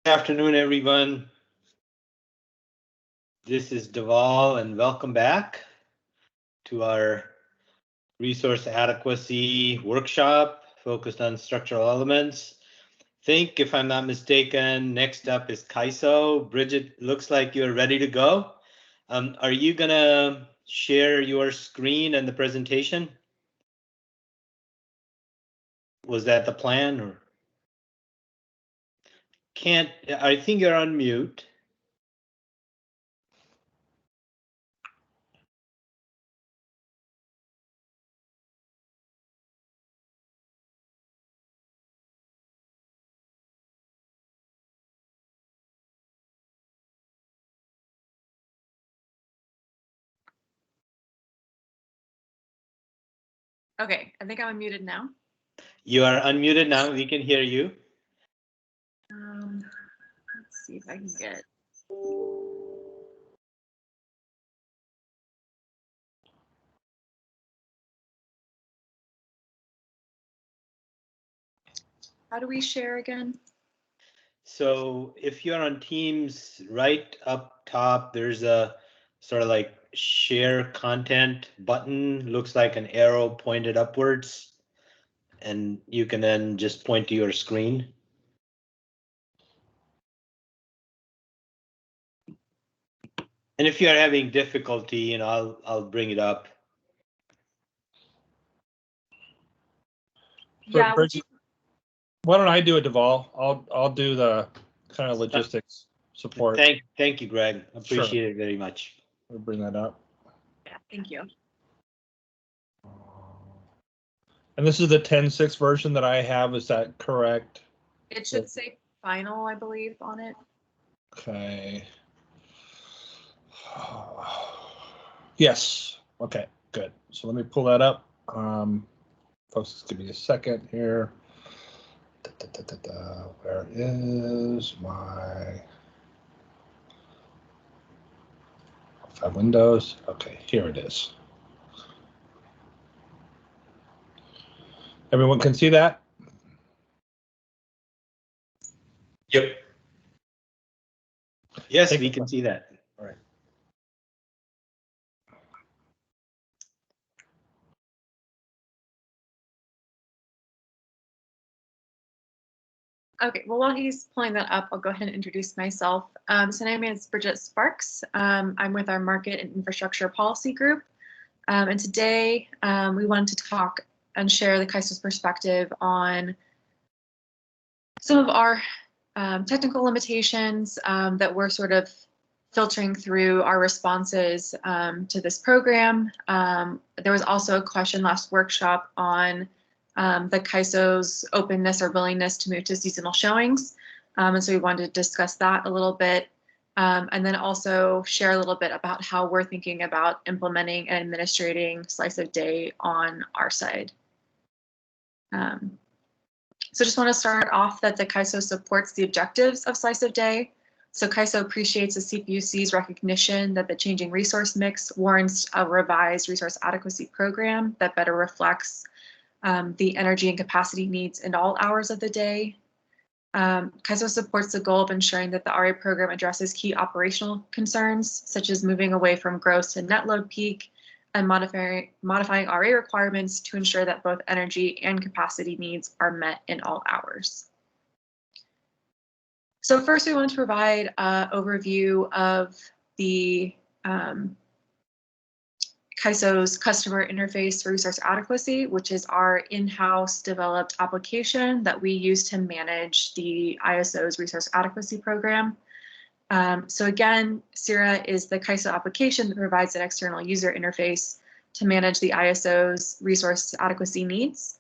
Afternoon, everyone. This is Deval, and welcome back to our resource adequacy workshop focused on structural elements. Think, if I'm not mistaken, next up is Kaiso. Bridgette, looks like you're ready to go. Are you gonna share your screen and the presentation? Was that the plan, or? Can't, I think you're on mute. Okay, I think I'm unmuted now. You are unmuted now. We can hear you. Let's see if I can get. How do we share again? So if you're on Teams, right up top, there's a sort of like share content button, looks like an arrow pointed upwards, and you can then just point to your screen. And if you're having difficulty, I'll bring it up. Yeah. Why don't I do it, Deval? I'll do the kind of logistics support. Thank you, Greg. Appreciate it very much. We'll bring that up. Yeah, thank you. And this is the 10.6 version that I have. Is that correct? It should say final, I believe, on it. Okay. Yes. Okay, good. So let me pull that up. Folks, just give me a second here. Where is my Windows? Okay, here it is. Everyone can see that? Yep. Yes, we can see that. All right. Okay, well, while he's pulling that up, I'll go ahead and introduce myself. So my name is Bridgette Sparks. I'm with our Market and Infrastructure Policy Group. And today we wanted to talk and share the Kaiso's perspective on some of our technical limitations that we're sort of filtering through our responses to this program. There was also a question last workshop on the Kaiso's openness or willingness to move to seasonal showings. And so we wanted to discuss that a little bit. And then also share a little bit about how we're thinking about implementing and administrating slice of day on our side. So just want to start off that the Kaiso supports the objectives of slice of day. So Kaiso appreciates the CPUC's recognition that the changing resource mix warrants a revised resource adequacy program that better reflects the energy and capacity needs in all hours of the day. Kaiso supports the goal of ensuring that the RA program addresses key operational concerns, such as moving away from gross to net load peak and modifying RA requirements to ensure that both energy and capacity needs are met in all hours. So first, we want to provide an overview of the Kaiso's customer interface for resource adequacy, which is our in-house developed application that we use to manage the ISO's resource adequacy program. So again, CIRA is the Kaiso application that provides an external user interface to manage the ISO's resource adequacy needs.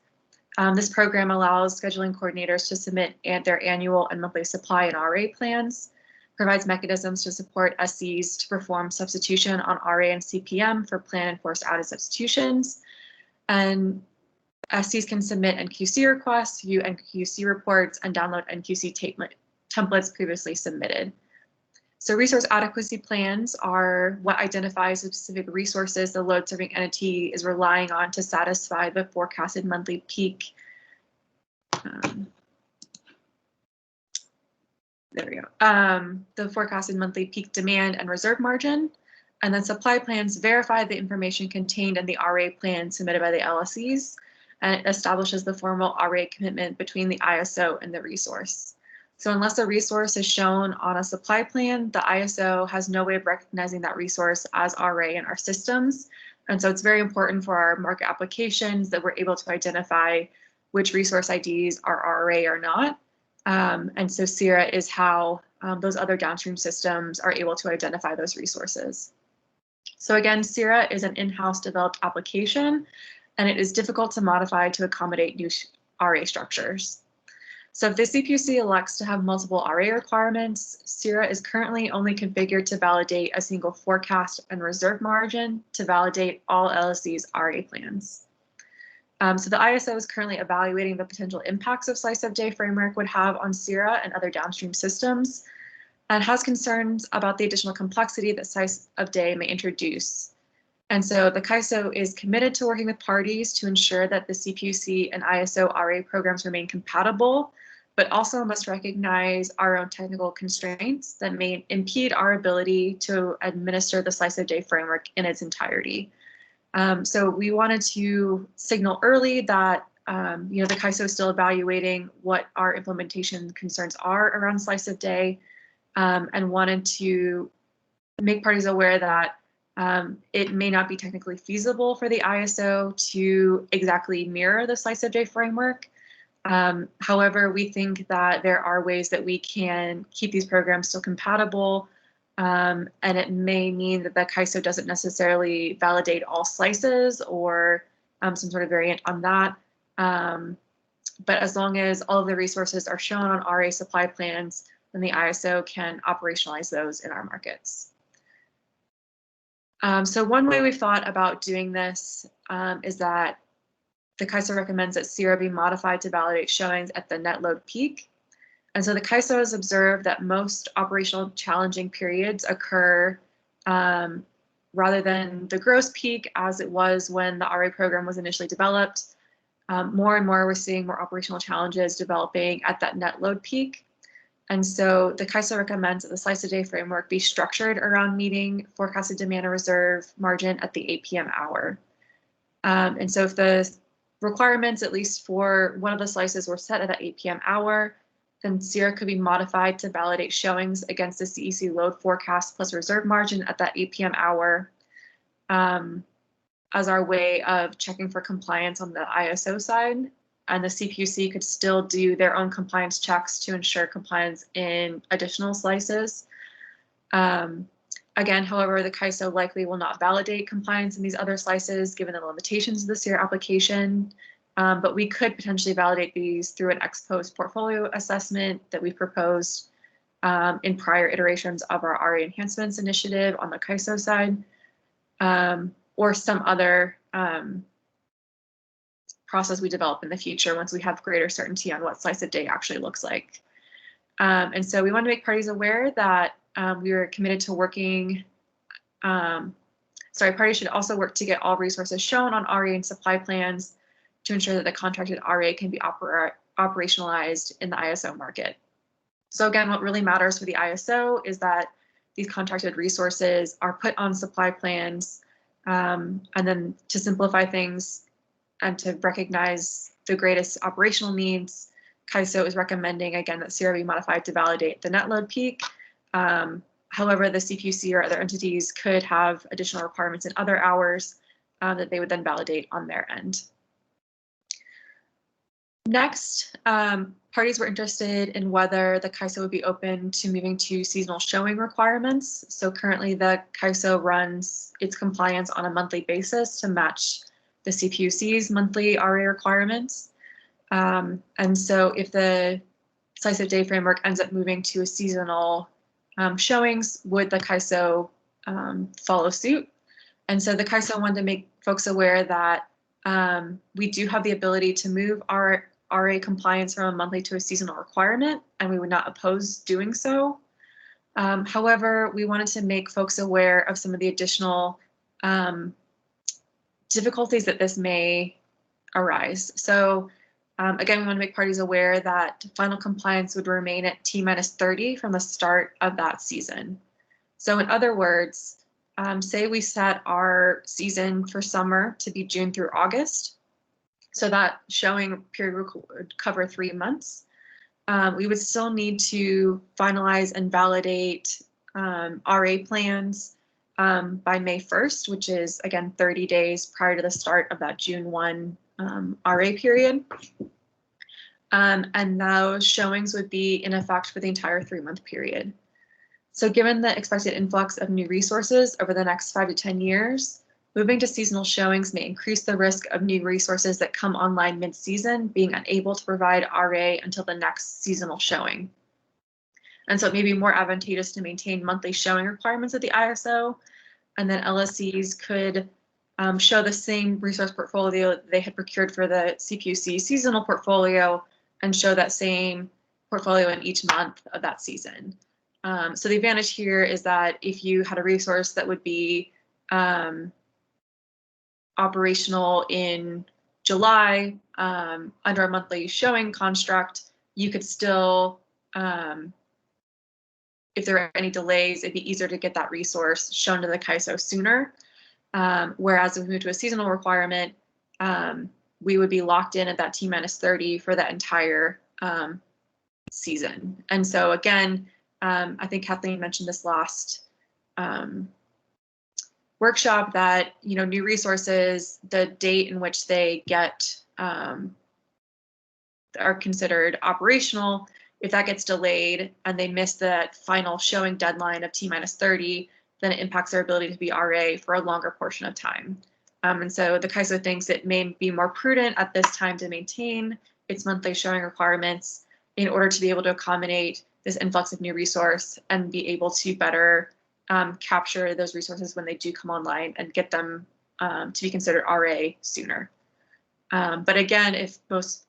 This program allows scheduling coordinators to submit their annual and monthly supply and RA plans, provides mechanisms to support SCs to perform substitution on RA and CPM for plan enforced outage substitutions, and SCs can submit NQC requests, view NQC reports, and download NQC templates previously submitted. So resource adequacy plans are what identifies the specific resources the load serving entity is relying on to satisfy the forecasted monthly peak. there we go. The forecasted monthly peak demand and reserve margin. And then supply plans verify the information contained in the RA plan submitted by the LSEs, and it establishes the formal RA commitment between the ISO and the resource. So unless a resource is shown on a supply plan, the ISO has no way of recognizing that resource as RA in our systems. And so it's very important for our market applications that we're able to identify which resource IDs are RA or not. And so CIRA is how those other downstream systems are able to identify those resources. So again, CIRA is an in-house developed application, and it is difficult to modify to accommodate new RA structures. So if the CPUC elects to have multiple RA requirements, CIRA is currently only configured to validate a single forecast and reserve margin to validate all LSE's RA plans. So the ISO is currently evaluating the potential impacts of slice of day framework would have on CIRA and other downstream systems, and has concerns about the additional complexity that slice of day may introduce. And so the Kaiso is committed to working with parties to ensure that the CPUC and ISO RA programs remain compatible, but also must recognize our own technical constraints that may impede our ability to administer the slice of day framework in its entirety. So we wanted to signal early that the Kaiso is still evaluating what our implementation concerns are around slice of day, and wanted to make parties aware that it may not be technically feasible for the ISO to exactly mirror the slice of day framework. However, we think that there are ways that we can keep these programs still compatible, and it may mean that the Kaiso doesn't necessarily validate all slices or some sort of variant on that. But as long as all of the resources are shown on RA supply plans, then the ISO can operationalize those in our markets. So one way we've thought about doing this is that the Kaiso recommends that CIRA be modified to validate showings at the net load peak. And so the Kaiso has observed that most operational challenging periods occur rather than the gross peak as it was when the RA program was initially developed. More and more, we're seeing more operational challenges developing at that net load peak. And so the Kaiso recommends that the slice of day framework be structured around meeting forecasted demand and reserve margin at the 8 p.m. hour. And so if the requirements, at least for one of the slices, were set at that 8 p.m. hour, then CIRA could be modified to validate showings against the CEC load forecast plus reserve margin at that 8 p.m. hour as our way of checking for compliance on the ISO side. And the CPUC could still do their own compliance checks to ensure compliance in additional slices. Again, however, the Kaiso likely will not validate compliance in these other slices given the limitations of the CIRA application, but we could potentially validate these through an ex post portfolio assessment that we proposed in prior iterations of our RA enhancements initiative on the Kaiso side, or some other process we develop in the future once we have greater certainty on what slice of day actually looks like. And so we want to make parties aware that we are committed to working, parties should also work to get all resources shown on RA and supply plans to ensure that the contracted RA can be operationalized in the ISO market. So again, what really matters for the ISO is that these contracted resources are put on supply plans, and then to simplify things and to recognize the greatest operational needs, Kaiso is recommending, again, that CIRA be modified to validate the net load peak. However, the CPUC or other entities could have additional requirements in other hours that they would then validate on their end. Next, parties were interested in whether the Kaiso would be open to moving to seasonal showing requirements. So currently the Kaiso runs its compliance on a monthly basis to match the CPUC's monthly RA requirements. And so if the slice of day framework ends up moving to a seasonal showings, would the Kaiso follow suit? And so the Kaiso wanted to make folks aware that we do have the ability to move our RA compliance from a monthly to a seasonal requirement, and we would not oppose doing so. However, we wanted to make folks aware of some of the additional difficulties that this may arise. So Again, we want to make parties aware that final compliance would remain at T-30 from the start of that season. So in other words, say we set our season for summer to be June through August. So that showing period would cover 3 months. We would still need to finalize and validate RA plans by May 1st, which is, again, 30 days prior to the start of that June 1 RA period. And those showings would be in effect for the entire 3-month period. So given the expected influx of new resources over the next 5 to 10 years, moving to seasonal showings may increase the risk of new resources that come online mid-season being unable to provide RA until the next seasonal showing. And so it may be more advantageous to maintain monthly showing requirements of the ISO, and then LSCs could show the same resource portfolio they had procured for the CPUC seasonal portfolio and show that same portfolio in each month of that season. So the advantage here is that if you had a resource that would be operational in July under a monthly showing construct, you could still, if there are any delays, it'd be easier to get that resource shown to the Kaiso sooner. Whereas if we move to a seasonal requirement, we would be locked in at that T-30 for that entire season. And so again, I think Kathleen mentioned this last workshop that, you know, new resources, the date in which they get are considered operational, if that gets delayed and they miss that final showing deadline of T-30, then it impacts their ability to be RA for a longer portion of time. And so the Kaiso thinks it may be more prudent at this time to maintain its monthly showing requirements in order to be able to accommodate this influx of new resource and be able to better capture those resources when they do come online and get them to be considered RA sooner. But again, if most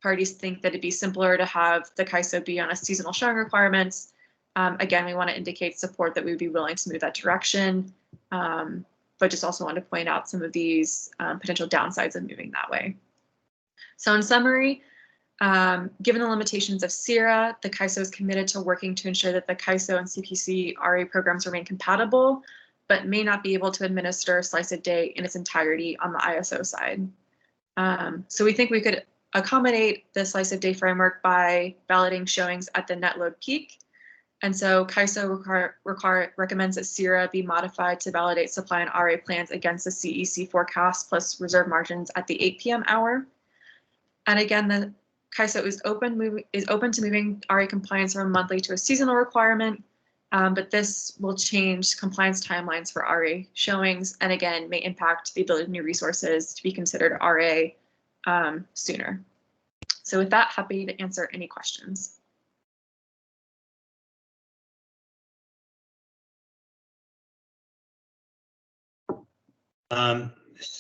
parties think that it'd be simpler to have the Kaiso be on a seasonal showing requirements, again, we want to indicate support that we would be willing to move that direction, but just also want to point out some of these potential downsides of moving that way. So in summary, given the limitations of CIRA, the Kaiso is committed to working to ensure that the Kaiso and CPUC RA programs remain compatible, but may not be able to administer slice of day in its entirety on the ISO side. So we think we could accommodate the slice of day framework by validating showings at the net load peak. And so Kaiso recommends that CIRA be modified to validate supply and RA plans against the CEC forecast plus reserve margins at the 8 p.m. hour. And again, the Kaiso is open to moving RA compliance from a monthly to a seasonal requirement, but this will change compliance timelines for RA showings, and again, may impact the ability of new resources to be considered RA sooner. So with that, happy to answer any questions.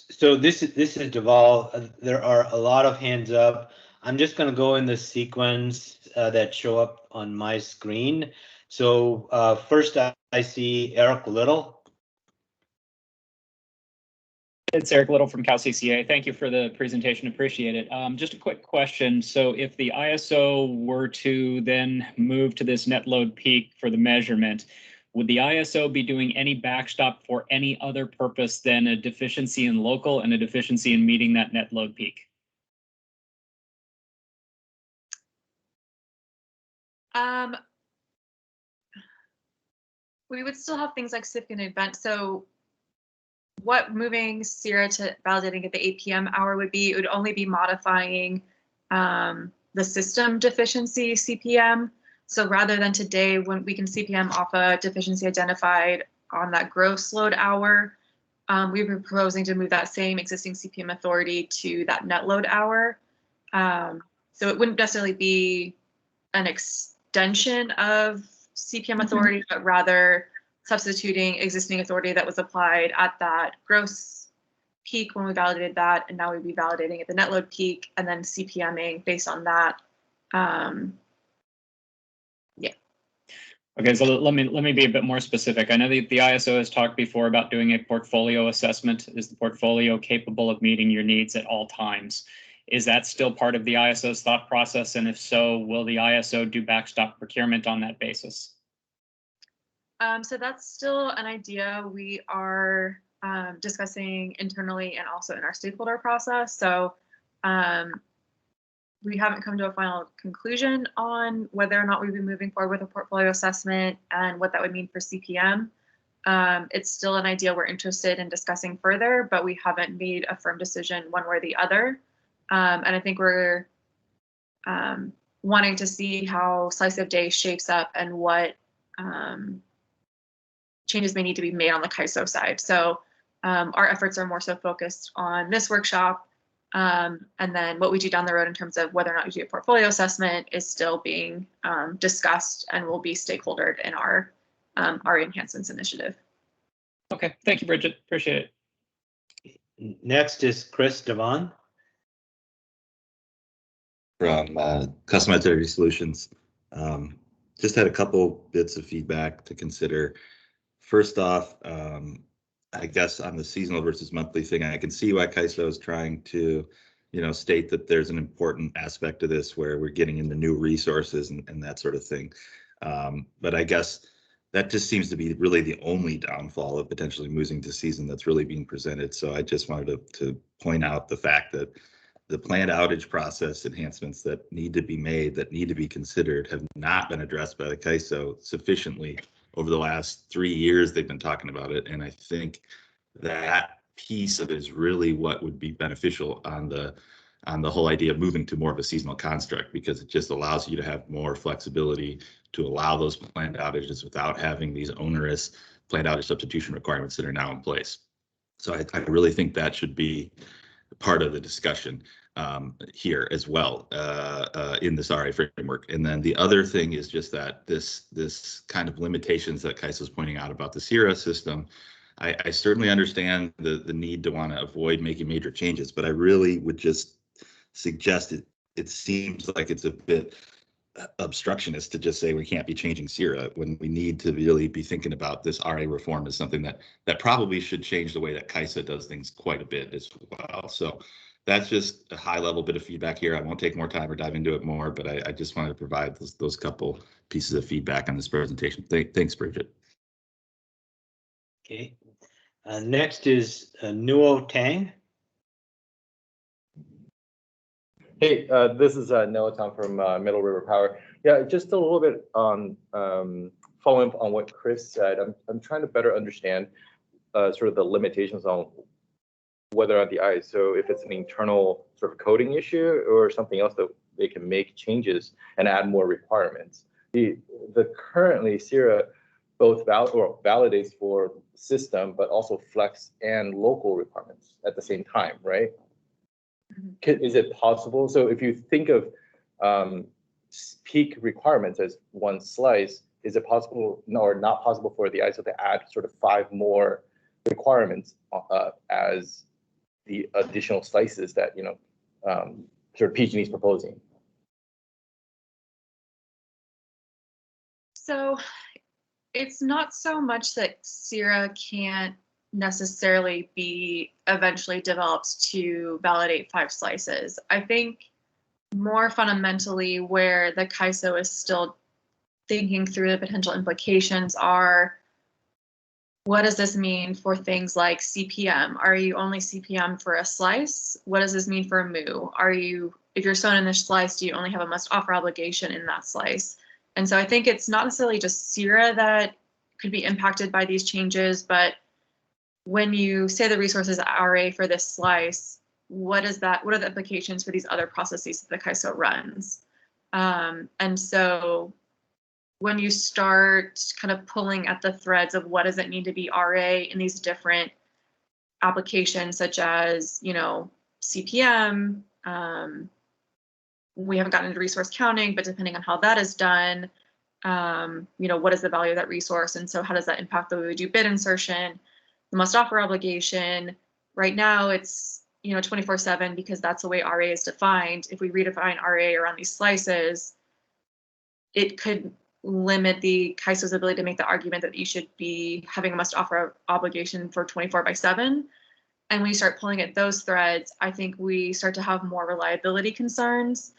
So this is Deval. There are a lot of hands up. I'm just going to go in the sequence that show up on my screen. So first I see Eric Little. It's Eric Little from CalCCA. Thank you for the presentation. Appreciate it. Just a quick question. So if the ISO were to then move to this net load peak for the measurement, would the ISO be doing any backstop for any other purpose than a deficiency in local and a deficiency in meeting that net load peak? We would still have things like significant event. So what moving CIRA to validating at the 8 p.m. hour would be, it would only be modifying the system deficiency CPM. So rather than today, when we can CPM off a deficiency identified on that gross load hour, we've been proposing to move that same existing CPM authority to that net load hour. So it wouldn't necessarily be an extension of CPM authority, but rather substituting existing authority that was applied at that gross peak when we validated that, and now we'd be validating at the net load peak and then CPMing based on that. Yeah. Okay, so let me be a bit more specific. I know the ISO has talked before about doing a portfolio assessment. Is the portfolio capable of meeting your needs at all times? Is that still part of the ISO's thought process? And if so, will the ISO do backstop procurement on that basis? So that's still an idea we are discussing internally and also in our stakeholder process. So we haven't come to a final conclusion on whether or not we'd be moving forward with a portfolio assessment and what that would mean for CPM. It's still an idea we're interested in discussing further, but we haven't made a firm decision one way or the other. And I think we're wanting to see how slice of day shapes up and what changes may need to be made on the Kaiso side. So our efforts are more so focused on this workshop. And then what we do down the road in terms of whether or not we do a portfolio assessment is still being discussed and will be stakeholdered in our enhancements initiative. Okay, thank you, Bridgette. Appreciate it. Next is Chris Devon. From Customized Energy Solutions. Just had a couple bits of feedback to consider. First off, I guess on the seasonal versus monthly thing, I can see why Kaiso is trying to, state that there's an important aspect of this where we're getting into new resources and that sort of thing. But I guess that just seems to be really the only downfall of potentially moving to season that's really being presented. So I just wanted to point out the fact that the planned outage process enhancements that need to be made, that need to be considered, have not been addressed by the Kaiso sufficiently over the last 3 years. They've been talking about it, and I think that piece of it is really what would be beneficial on the whole idea of moving to more of a seasonal construct, because it just allows you to have more flexibility to allow those planned outages without having these onerous planned outage substitution requirements that are now in place. So I really think that should be part of the discussion here as well in this RA framework. And then the other thing is just that this kind of limitations that Kaiso is pointing out about the CERA system. I certainly understand the need to want to avoid making major changes, but I really would just suggest it seems like it's a bit obstructionist to just say we can't be changing CERA when we need to really be thinking about this RA reform as something that probably should change the way that Kaiso does things quite a bit as well. So that's just a high level bit of feedback here. I won't take more time or dive into it more, but I just wanted to provide those couple pieces of feedback on this presentation. Thanks, Bridgette. Okay. Next is Nuo Tang. Hey, this is Noah Tong from Middle River Power. Yeah, just a little bit on following up on what Chris said. I'm trying to better understand sort of the limitations on whether or not the ISO, if it's an internal sort of coding issue or something else that they can make changes and add more requirements. The currently CERA both validates for system, but also flex and local requirements at the same time, right? Is it possible? So if you think of peak requirements as one slice, is it possible or not possible for the ISO to add sort of 5 more requirements as the additional slices that sort of PG&E is proposing? So it's not so much that CERA can't necessarily be eventually developed to validate 5 slices. I think more fundamentally where the Kaiso is still thinking through the potential implications are, what does this mean for things like CPM? Are you only CPM for a slice? What does this mean for a MU? If you're shown in this slice, do you only have a must offer obligation in that slice? And so I think it's not necessarily just CERA that could be impacted by these changes, but when you say the resources RA for this slice, what are the implications for these other processes that the Kaiso runs? And so when you start kind of pulling at the threads of what does it need to be RA in these different applications, such as, CPM, we haven't gotten into resource counting, but depending on how that is done, what is the value of that resource? And so how does that impact the way we do bid insertion, the must offer obligation? Right now it's, 24/7 because that's the way RA is defined. If we redefine RA around these slices, it could limit the Kaiso's ability to make the argument that you should be having a must offer obligation for 24/7. And when you start pulling at those threads, I think we start to have more reliability concerns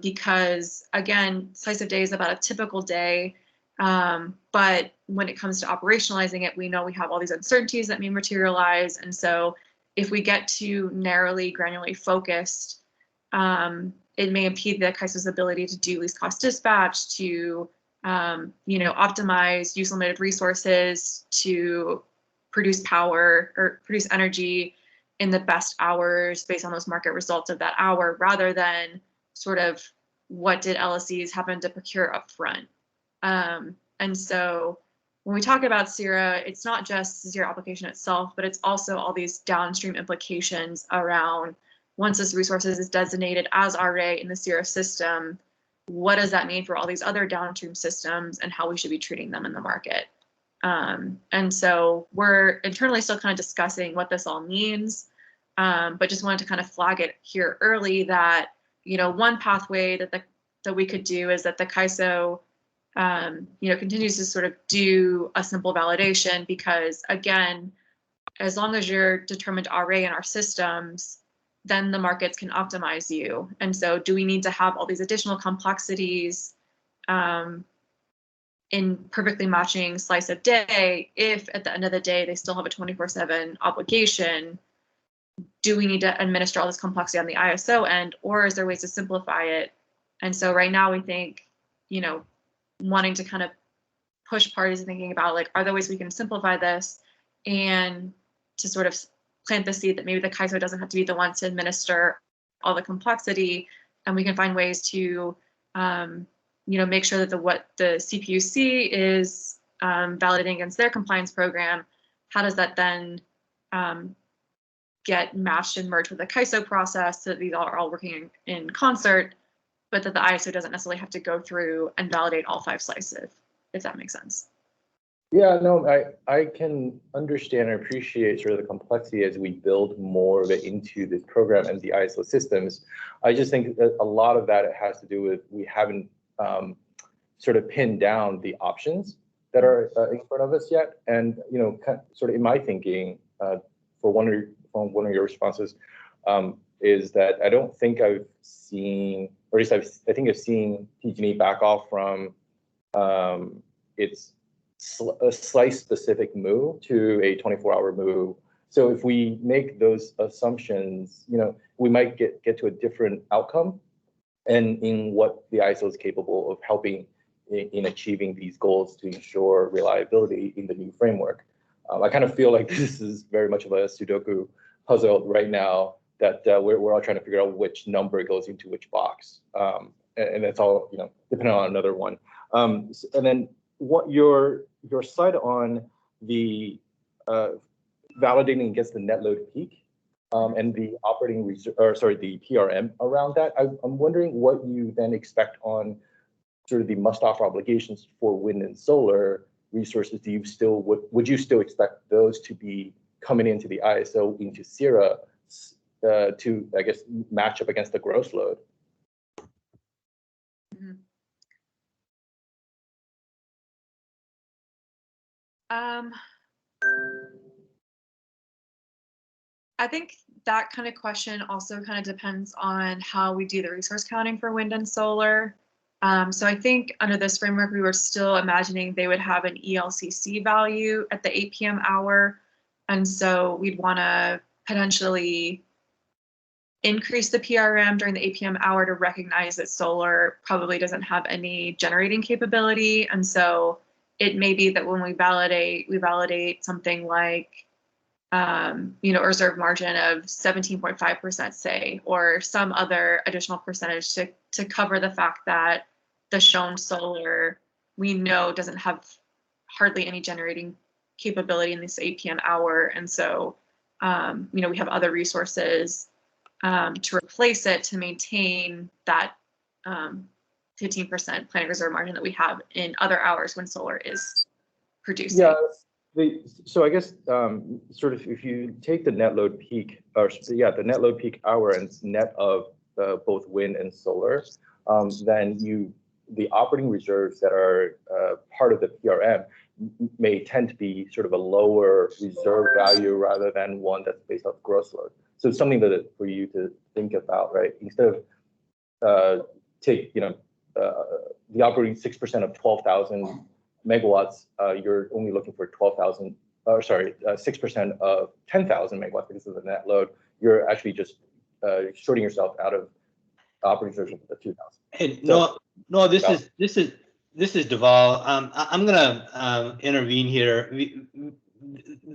because, again, slice of day is about a typical day. But when it comes to operationalizing it, we know we have all these uncertainties that may materialize. And so if we get too narrowly, granularly focused, it may impede the Kaiso's ability to do least cost dispatch, to optimize use limited resources, to produce power or produce energy in the best hours based on those market results of that hour, rather than sort of what did LSEs happen to procure up front. And so when we talk about CIRA, it's not just the CIRA application itself, but it's also all these downstream implications around once this resource is designated as RA in the CIRA system, what does that mean for all these other downstream systems and how we should be treating them in the market? And so we're internally still kind of discussing what this all means, but just wanted to kind of flag it here early that, one pathway that we could do is that the Kaiso continues to sort of do a simple validation, because again, as long as you're determined RA in our systems, then the markets can optimize you. And so do we need to have all these additional complexities in perfectly matching slice of day if at the end of the day they still have a 24/7 obligation? Do we need to administer all this complexity on the ISO end, or is there ways to simplify it? And so right now we think, wanting to kind of push parties and thinking about, like, are there ways we can simplify this and to sort of plant the seed that maybe the Kaiso doesn't have to be the one to administer all the complexity, and we can find ways to make sure that what the CPUC is validating against their compliance program, how does that then get matched and merged with the Kaiso process so that these are all working in concert, but that the ISO doesn't necessarily have to go through and validate all 5 slices, if that makes sense. Yeah, no, I can understand and appreciate sort of the complexity as we build more of it into this program and the ISO systems. I just think that a lot of that has to do with we haven't sort of pinned down the options that are in front of us yet. And sort of in my thinking, for one of your responses, is that I don't think I've seen, or at least I think I've seen PG&E back off from its a slice-specific move to a 24-hour move. So if we make those assumptions, we might get to a different outcome, and in what the ISO is capable of helping in achieving these goals to ensure reliability in the new framework. I kind of feel like this is very much of a Sudoku puzzle right now, that we're all trying to figure out which number goes into which box, and that's all depending on another one. And then what your side on the validating against the net load peak and the operating reserve, or sorry, the PRM around that. I'm wondering what you then expect on sort of the must offer obligations for wind and solar resources. Do you still would you still expect those to be coming into the ISO, into CIRA, to, I guess, match up against the gross load? Mm-hmm. I think that kind of question also kind of depends on how we do the resource counting for wind and solar. So I think under this framework, we were still imagining they would have an ELCC value at the 8 p.m. hour. And so we'd want to potentially increase the PRM during the 8 p.m. hour to recognize that solar probably doesn't have any generating capability. And so it may be that when we validate something like, a reserve margin of 17.5%, say, or some other additional percentage to cover the fact that the shown solar we know doesn't have hardly any generating capability in this 8 p.m. hour. And so, we have other resources to replace it to maintain that 15% planning reserve margin that we have in other hours when solar is producing. Yeah. So I guess sort of if you take the net load peak, the net load peak hour and net of both wind and solar, then the operating reserves that are part of the PRM, may tend to be sort of a lower reserve value rather than one that's based off gross load. So it's something that for you to think about, right? Instead of take, the operating 6% of 12,000 megawatts, you're only looking for 12,000, or sorry, 6% of 10,000 megawatts because of the net load. You're actually just shorting yourself out of operating reserve of 2,000. Hey, no, this is Deval. I'm gonna intervene here.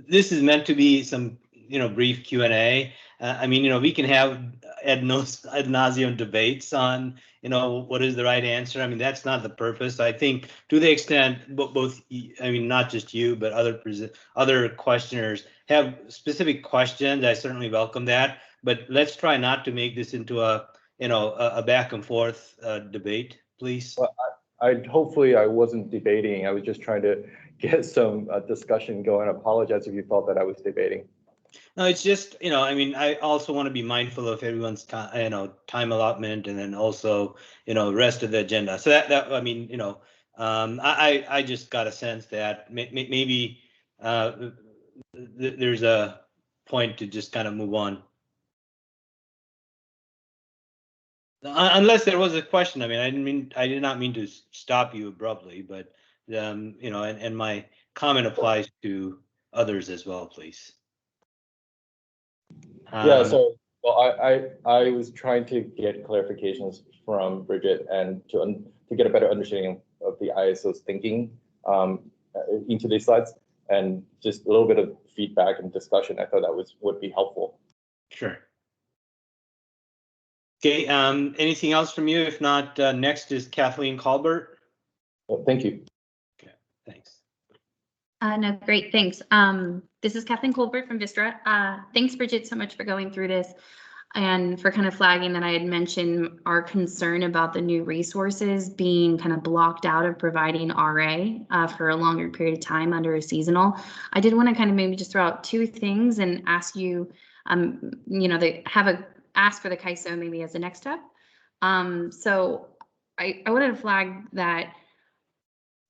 This is meant to be some, brief Q&A. I mean, we can have ad nauseum debates on, what is the right answer. I mean, that's not the purpose. I think to the extent both, I mean, not just you, but other questioners have specific questions, I certainly welcome that. But let's try not to make this into a back and forth debate, please. Well, hopefully I wasn't debating. I was just trying to get some discussion going. I apologize if you felt that I was debating. No, it's just, I mean, I also want to be mindful of everyone's time, time allotment, and then also, rest of the agenda. So that I mean, I just got a sense that maybe there's a point to just kind of move on. Unless there was a question. I mean, I did not mean to stop you abruptly, but and my comment applies to others as well, please. Yeah, so I was trying to get clarifications from Bridgette and to get a better understanding of the ISO's thinking into these slides, and just a little bit of feedback and discussion. I thought that would be helpful. Sure. Okay, anything else from you? If not, next is Kathleen Colbert. Well, thank you. Okay, thanks. No, great, thanks. This is Kathleen Colbert from Vistra. Thanks, Bridgette, so much for going through this and for kind of flagging that I had mentioned our concern about the new resources being kind of blocked out of providing RA for a longer period of time under a seasonal. I did want to kind of maybe just throw out two things and ask you, ask for the Kaiso maybe as the next step. So I wanted to flag that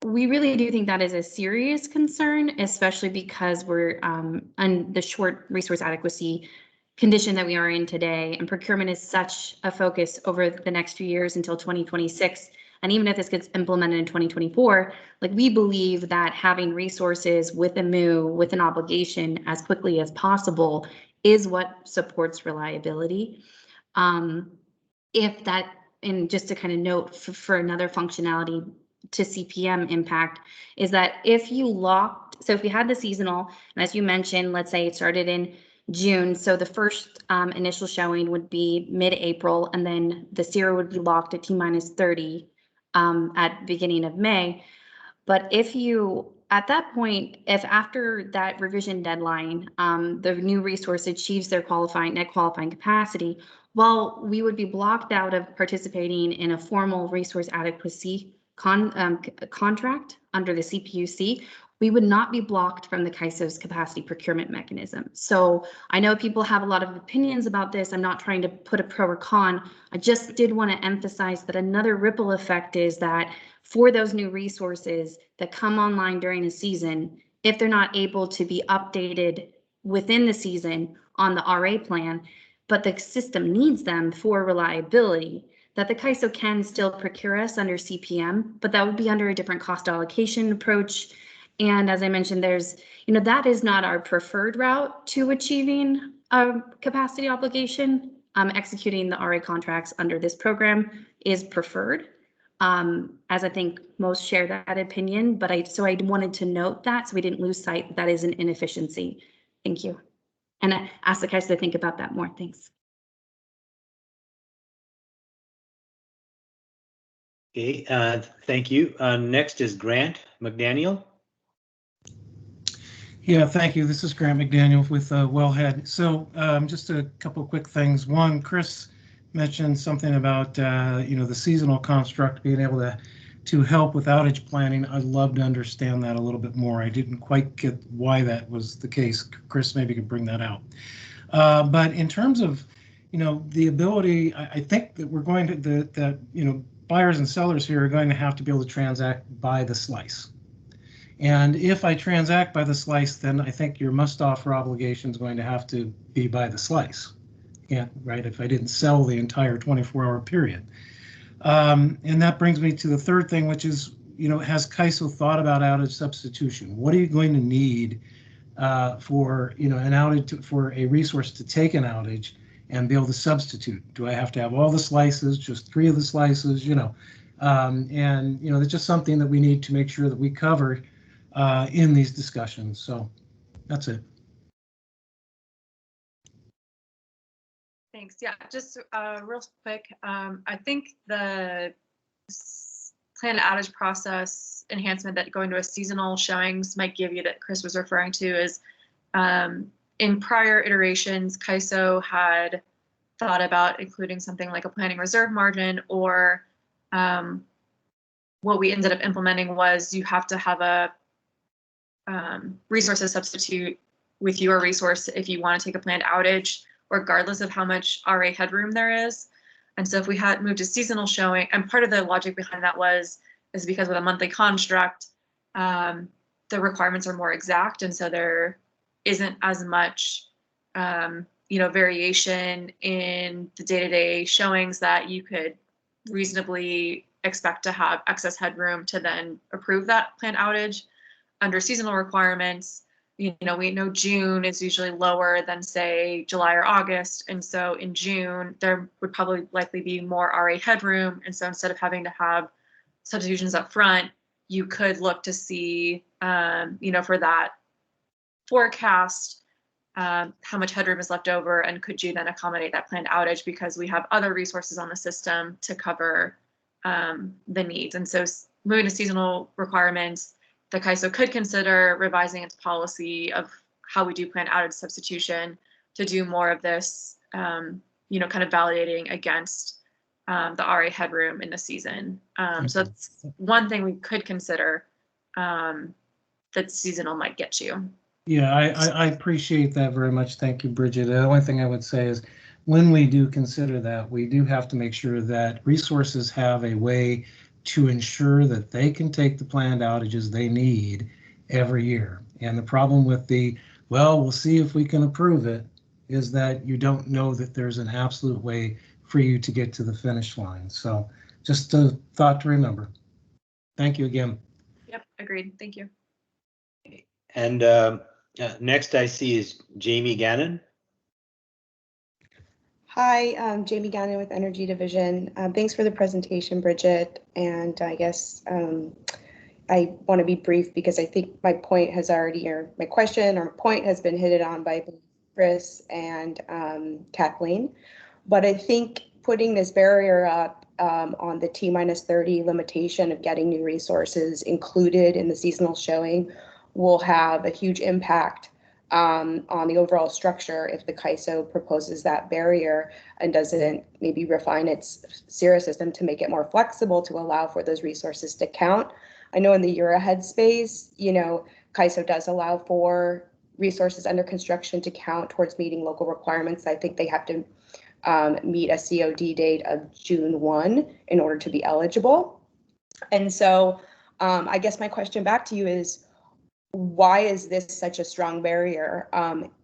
we really do think that is a serious concern, especially because we're on the short resource adequacy condition that we are in today, and procurement is such a focus over the next few years until 2026. And even if this gets implemented in 2024, like, we believe that having resources with a MOO, with an obligation as quickly as possible is what supports reliability. If that, and just to kind of note for another functionality to CPM impact, is that if you locked, so if you had the seasonal, and as you mentioned, let's say it started in June, so the first initial showing would be mid-April, and then the CERA would be locked at T-30 at beginning of May. But if you, at that point, if after that revision deadline, the new resource achieves their net qualifying capacity, while we would be blocked out of participating in a formal resource adequacy contract under the CPUC, we would not be blocked from the Kaiso's capacity procurement mechanism. So I know people have a lot of opinions about this. I'm not trying to put a pro or con. I just did want to emphasize that another ripple effect is that for those new resources that come online during a season, if they're not able to be updated within the season on the RA plan, but the system needs them for reliability, that the Kaiso can still procure us under CPM, but that would be under a different cost allocation approach. And as I mentioned, there's, that is not our preferred route to achieving a capacity obligation. Executing the RA contracts under this program is preferred, as I think most share that opinion. But I wanted to note that so we didn't lose sight that is an inefficiency. Thank you. And I ask the Kaiso to think about that more. Thanks. Okay, thank you. Next is Grant McDaniel. Yeah, thank you. This is Grant McDaniel with Wellhead. So just a couple of quick things. One, Chris mentioned something about the seasonal construct being able to help with outage planning. I'd love to understand that a little bit more. I didn't quite get why that was the case. Chris maybe could bring that out. But in terms of the ability, I think that we're going to buyers and sellers here are going to have to be able to transact by the slice. And if I transact by the slice, then I think your must offer obligation is going to have to be by the slice. Yeah, right, if I didn't sell the entire 24-hour period. And that brings me to the third thing, which is, has Kaiso thought about outage substitution? What are you going to need for, an outage, for a resource to take an outage and be able to substitute? Do I have to have all the slices, just 3 of the slices, and, it's just something that we need to make sure that we cover in these discussions. So that's it. Thanks. Yeah, just real quick. I think the planned outage process enhancement that going to a seasonal showings might give you, that Chris was referring to, is in prior iterations, Kaiso had thought about including something like a planning reserve margin, or what we ended up implementing was you have to have a resources substitute with your resource if you want to take a planned outage, regardless of how much RA headroom there is. And so if we had moved to seasonal showing, and part of the logic behind that is because with a monthly construct, the requirements are more exact. And so there isn't as much, variation in the day-to-day showings that you could reasonably expect to have excess headroom to then approve that planned outage. Under seasonal requirements, we know June is usually lower than, say, July or August. And so in June, there would probably likely be more RA headroom. And so instead of having to have substitutions up front, you could look to see, for that forecast, how much headroom is left over, and could you then accommodate that planned outage, because we have other resources on the system to cover the needs. And so moving to seasonal requirements, the Kaiso could consider revising its policy of how we do planned outage substitution to do more of this, kind of validating against the RA headroom in the season. So that's one thing we could consider that seasonal might get you. Yeah, I appreciate that very much. Thank you, Bridget. The only thing I would say is, when we do consider that, we do have to make sure that resources have a way to ensure that they can take the planned outages they need every year. And the problem with we'll see if we can approve it, is that you don't know that there's an absolute way for you to get to the finish line. So just a thought to remember. Thank you again. Yep, agreed. Thank you. And next I see is Jamie Gannon. Hi, I'm Jamie Gannon with Energy Division. Thanks for the presentation, Bridget. And I guess I want to be brief because I think my point has already, or my question or point has been hit on by Chris and Kathleen. But I think putting this barrier up on the T-30 limitation of getting new resources included in the seasonal showing will have a huge impact on the overall structure if the Kaiso proposes that barrier and doesn't maybe refine its SIRA system to make it more flexible to allow for those resources to count. I know in the year ahead space, Kaiso does allow for resources under construction to count towards meeting local requirements. I think they have to meet a COD date of June 1 in order to be eligible. And so I guess my question back to you is, why is this such a strong barrier?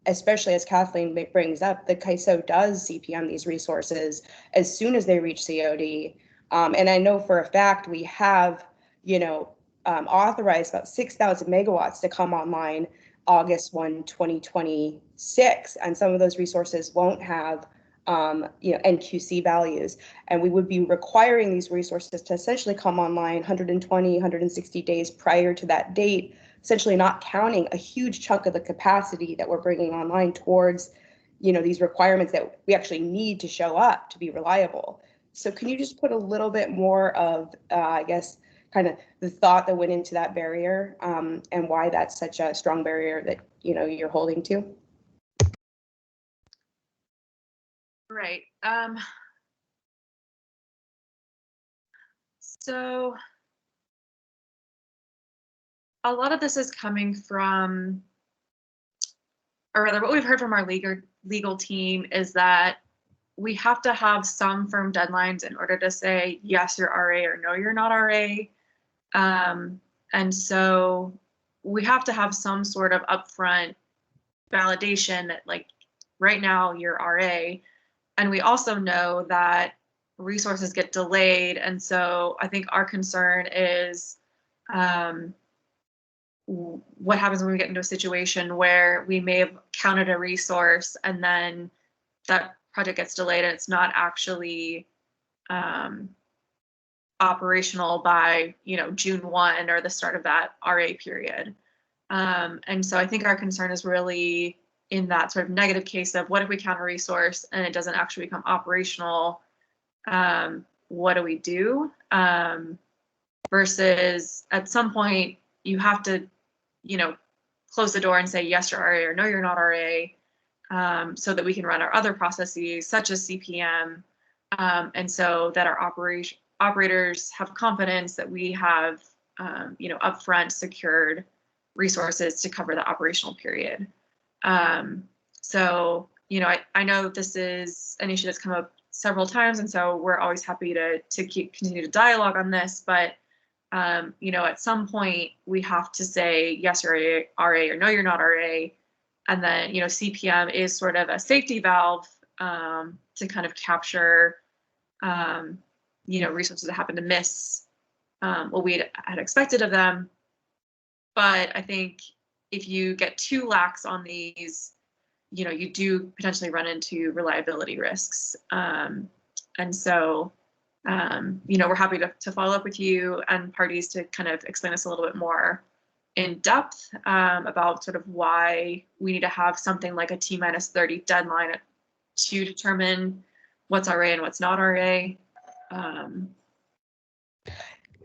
Especially as Kathleen brings up, the Kaiso does CPM these resources as soon as they reach COD. And I know for a fact we have, authorized about 6,000 megawatts to come online August 1, 2026. And some of those resources won't have NQC values. And we would be requiring these resources to essentially come online 120, 160 days prior to that date, essentially not counting a huge chunk of the capacity that we're bringing online towards, these requirements that we actually need to show up to be reliable. So can you just put a little bit more of, I guess, kind of the thought that went into that barrier and why that's such a strong barrier that, you're holding to? Right. So a lot of this is coming from, or rather what we've heard from our legal team is that we have to have some firm deadlines in order to say, yes, you're RA or no, you're not RA. And so we have to have some sort of upfront validation that, like, right now you're RA, and we also know that resources get delayed. And so I think our concern is what happens when we get into a situation where we may have counted a resource and then that project gets delayed and it's not actually operational by, you know, June 1 or the start of that RA period. And so I think our concern is really in that sort of negative case of what if we count a resource and it doesn't actually become operational? What do we do? Versus at some point you have to, you know, close the door and say yes, you're RA, or no, you're not RA, so that we can run our other processes such as CPM, and so that our operators have confidence that we have, you know, upfront secured resources to cover the operational period. So, you know, I know this is an issue that's come up several times, and so we're always happy to continue to dialogue on this. But you know, at some point we have to say yes, you're RA, or no, you're not RA, and then, you know, CPM is sort of a safety valve to kind of capture, you know, resources that happen to miss what we had expected of them. But I think if you get too lax on these, you know, you do potentially run into reliability risks. And so, you know, we're happy to follow up with you and parties to kind of explain this a little bit more in depth about sort of why we need to have something like a T-30 deadline to determine what's RA and what's not RA.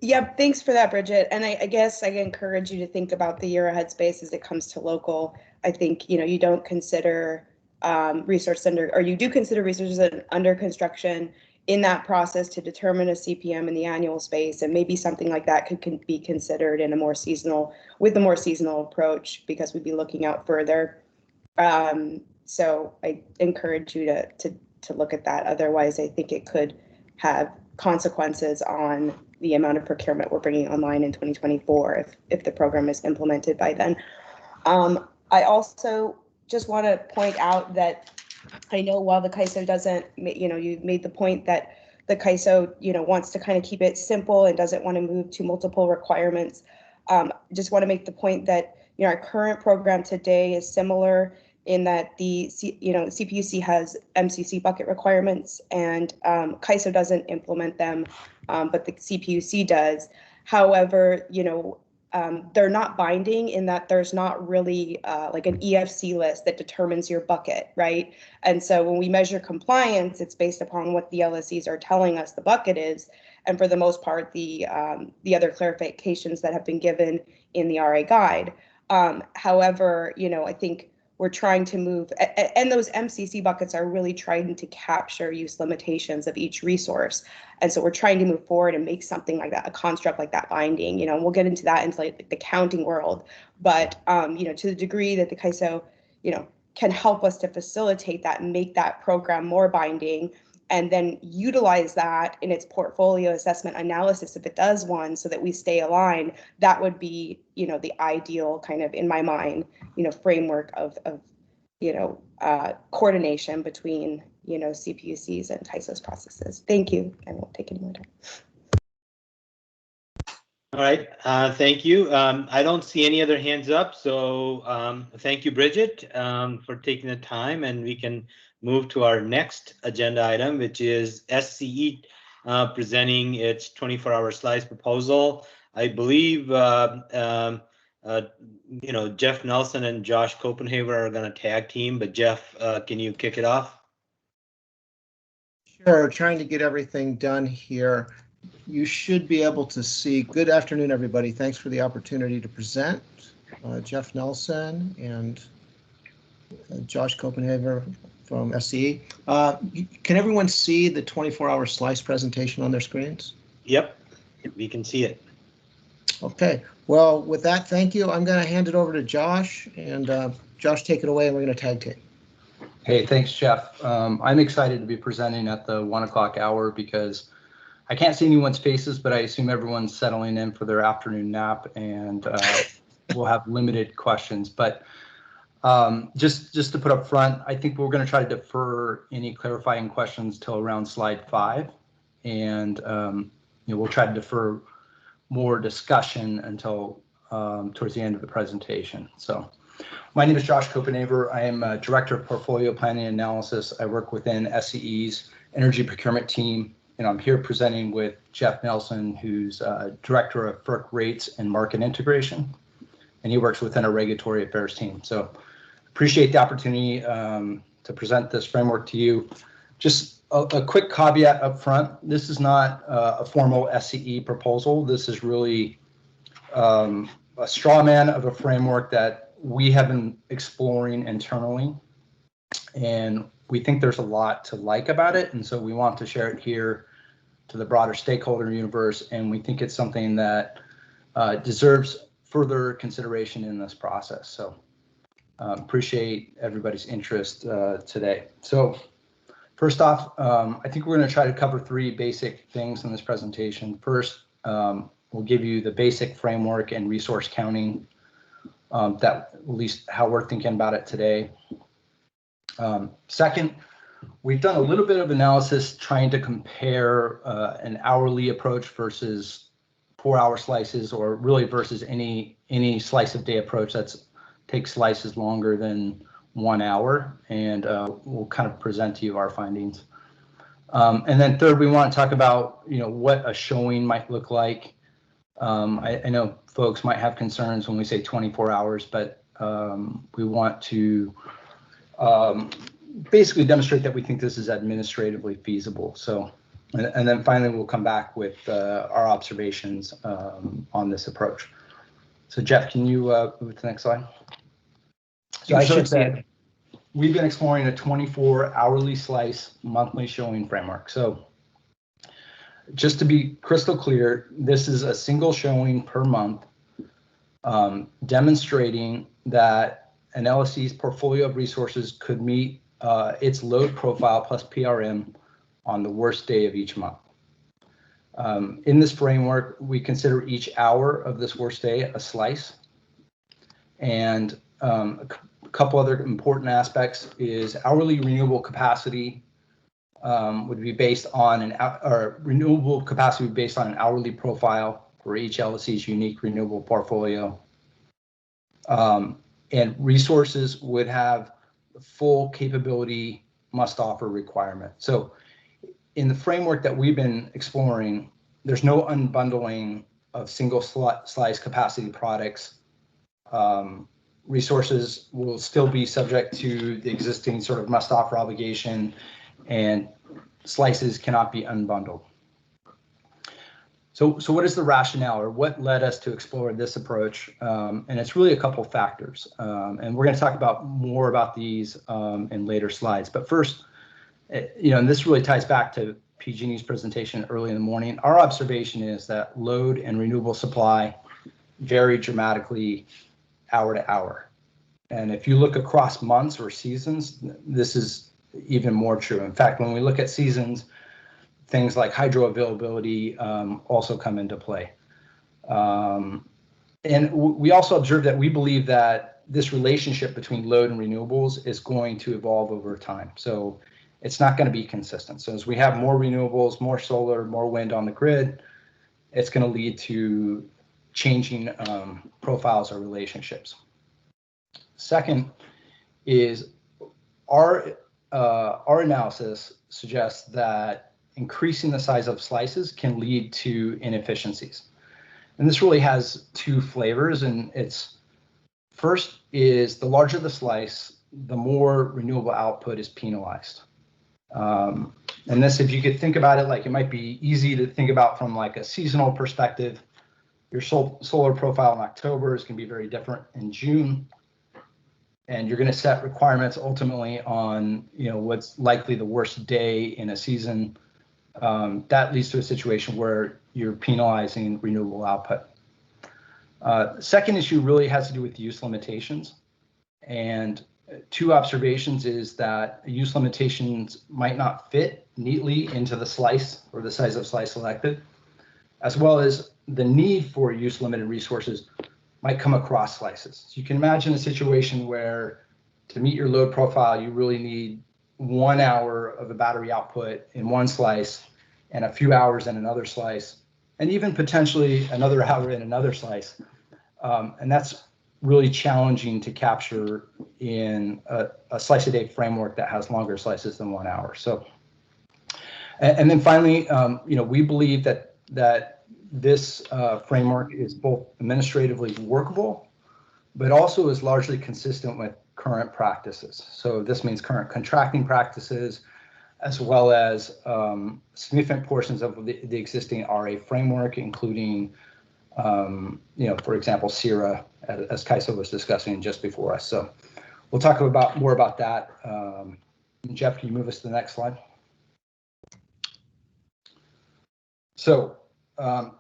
Yep, thanks for that, Bridgette. And I guess I encourage you to think about the year ahead space as it comes to local. I think, you know, you don't consider you do consider resources under construction in that process to determine a CPM in the annual space, and maybe something like that could be considered in a more seasonal approach, because we'd be looking out further. So I encourage you to look at that. Otherwise, I think it could have consequences on the amount of procurement we're bringing online in 2024 if the program is implemented by then. I also just want to point out that I know while the Kaiso doesn't, you know, you made the point that the Kaiso, you know, wants to kind of keep it simple and doesn't want to move to multiple requirements. Just want to make the point that, you know, our current program today is similar in that the CPUC has MCC bucket requirements, and Kaiso doesn't implement them, but the CPUC does. However, you know, they're not binding in that there's not really like an EFC list that determines your bucket, right? And so when we measure compliance, it's based upon what the LSEs are telling us the bucket is, and for the most part, the other clarifications that have been given in the RA guide. However, you know, I think we're trying to move, and those MCC buckets are really trying to capture use limitations of each resource. And so we're trying to move forward and make something like that, a construct like that binding, you know, and we'll get into that into like the counting world. But, you know, to the degree that the Kaiso, you know, can help us to facilitate that and make that program more binding, and then utilize that in its portfolio assessment analysis if it does one, so that we stay aligned, that would be, you know, the ideal kind of, in my mind, you know, framework of you know, coordination between, you know, CPUCs and Kaiso's processes. Thank you. I won't take any more time. All right, thank you. I don't see any other hands up, so thank you, Bridgette, for taking the time, and we can move to our next agenda item, which is SCE presenting its 24-hour slice proposal. I believe you know, Jeff Nelson and Josh Copenhaver are going to tag team, but Jeff, can you kick it off? Sure, trying to get everything done here. You should be able to see. Good afternoon, everybody. Thanks for the opportunity to present. Jeff Nelson and Josh Copenhaver from SCE. Can everyone see the 24-hour slice presentation on their screens? Yep, we can see it. Okay, well, with that, thank you. I'm going to hand it over to Josh, and Josh, take it away, and we're going to tag team. Hey, thanks, Jeff. I'm excited to be presenting at the 1 o'clock hour because I can't see anyone's faces, but I assume everyone's settling in for their afternoon nap, and we'll have limited questions. But just to put up front, I think we're going to try to defer any clarifying questions till around slide 5, and we'll try to defer more discussion until towards the end of the presentation. So my name is Josh Copenaver. I am a Director of Portfolio Planning and Analysis. I work within SCE's Energy Procurement Team, and I'm here presenting with Jeff Nelson, who's Director of FERC Rates and Market Integration, and he works within our Regulatory Affairs team. So appreciate the opportunity to present this framework to you. Just a quick caveat up front. This is not a formal SCE proposal. This is really a straw man of a framework that we have been exploring internally, and we think there's a lot to like about it, and so we want to share it here to the broader stakeholder universe, and we think it's something that deserves further consideration in this process. So appreciate everybody's interest today. So first off, I think we're going to try to cover 3 basic things in this presentation. First, we'll give you the basic framework and resource counting, that at least how we're thinking about it today. Second, we've done a little bit of analysis trying to compare an hourly approach versus 4-hour slices, or really versus any slice of day approach that's takes slices longer than 1 hour, and we'll kind of present to you our findings. And then third, we want to talk about what a showing might look like. I know folks might have concerns when we say 24 hours, but we want to basically demonstrate that we think this is administratively feasible. So, and then finally, we'll come back with our observations on this approach. So Jeff, can you move to the next slide? So I should say, we've been exploring a 24 hourly slice monthly showing framework. So just to be crystal clear, this is a single showing per month, demonstrating that an LSC's portfolio of resources could meet its load profile plus PRM on the worst day of each month. In this framework, we consider each hour of this worst day a slice. And a couple other important aspects is hourly renewable capacity would be based on renewable capacity based on an hourly profile for each LSC's unique renewable portfolio. And resources would have full capability must offer requirement. So in the framework that we've been exploring, there's no unbundling of single slice capacity products. Resources will still be subject to the existing sort of must offer obligation, and slices cannot be unbundled. So what is the rationale, or what led us to explore this approach? And it's really a couple factors. And we're going to talk about more about these in later slides. But first, and this really ties back to PG&E's presentation early in the morning. Our observation is that load and renewable supply vary dramatically hour to hour. And if you look across months or seasons, this is even more true. In fact, when we look at seasons, things like hydro availability also come into play. And we also observe that we believe that this relationship between load and renewables is going to evolve over time. So it's not going to be consistent. So as we have more renewables, more solar, more wind on the grid, it's going to lead to changing profiles or relationships. Second is our analysis suggests that increasing the size of slices can lead to inefficiencies. And this really has 2 flavors, and it's first is the larger the slice, the more renewable output is penalized. And this, if you could think about it, like it might be easy to think about from like a seasonal perspective. Your solar profile in October is going to be very different in June. And you're going to set requirements ultimately on, what's likely the worst day in a season. That leads to a situation where you're penalizing renewable output. Second issue really has to do with use limitations. And 2 observations is that use limitations might not fit neatly into the slice or the size of slice selected, as well as the need for use limited resources might come across slices. So you can imagine a situation where to meet your load profile, you really need 1 hour of the battery output in one slice and a few hours in another slice, and even potentially another hour in another slice. And that's really challenging to capture in a slice a day framework that has longer slices than 1 hour. So, and then finally, we believe that this framework is both administratively workable, but also is largely consistent with current practices. So this means current contracting practices, as well as significant portions of the existing RA framework, including, for example, CIRA, as Kaiso was discussing just before us. So we'll talk more about that. Jeff, can you move us to the next slide? So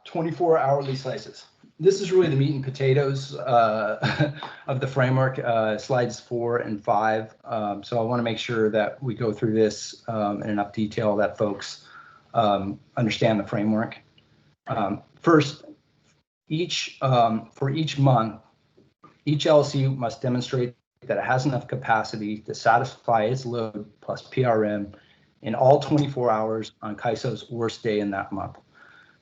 24 hourly slices. This is really the meat and potatoes of the framework, slides 4 and 5. So I want to make sure that we go through this in enough detail that folks understand the framework. First, for each month, each LSC must demonstrate that it has enough capacity to satisfy its load plus PRM in all 24 hours on Kaiso's worst day in that month.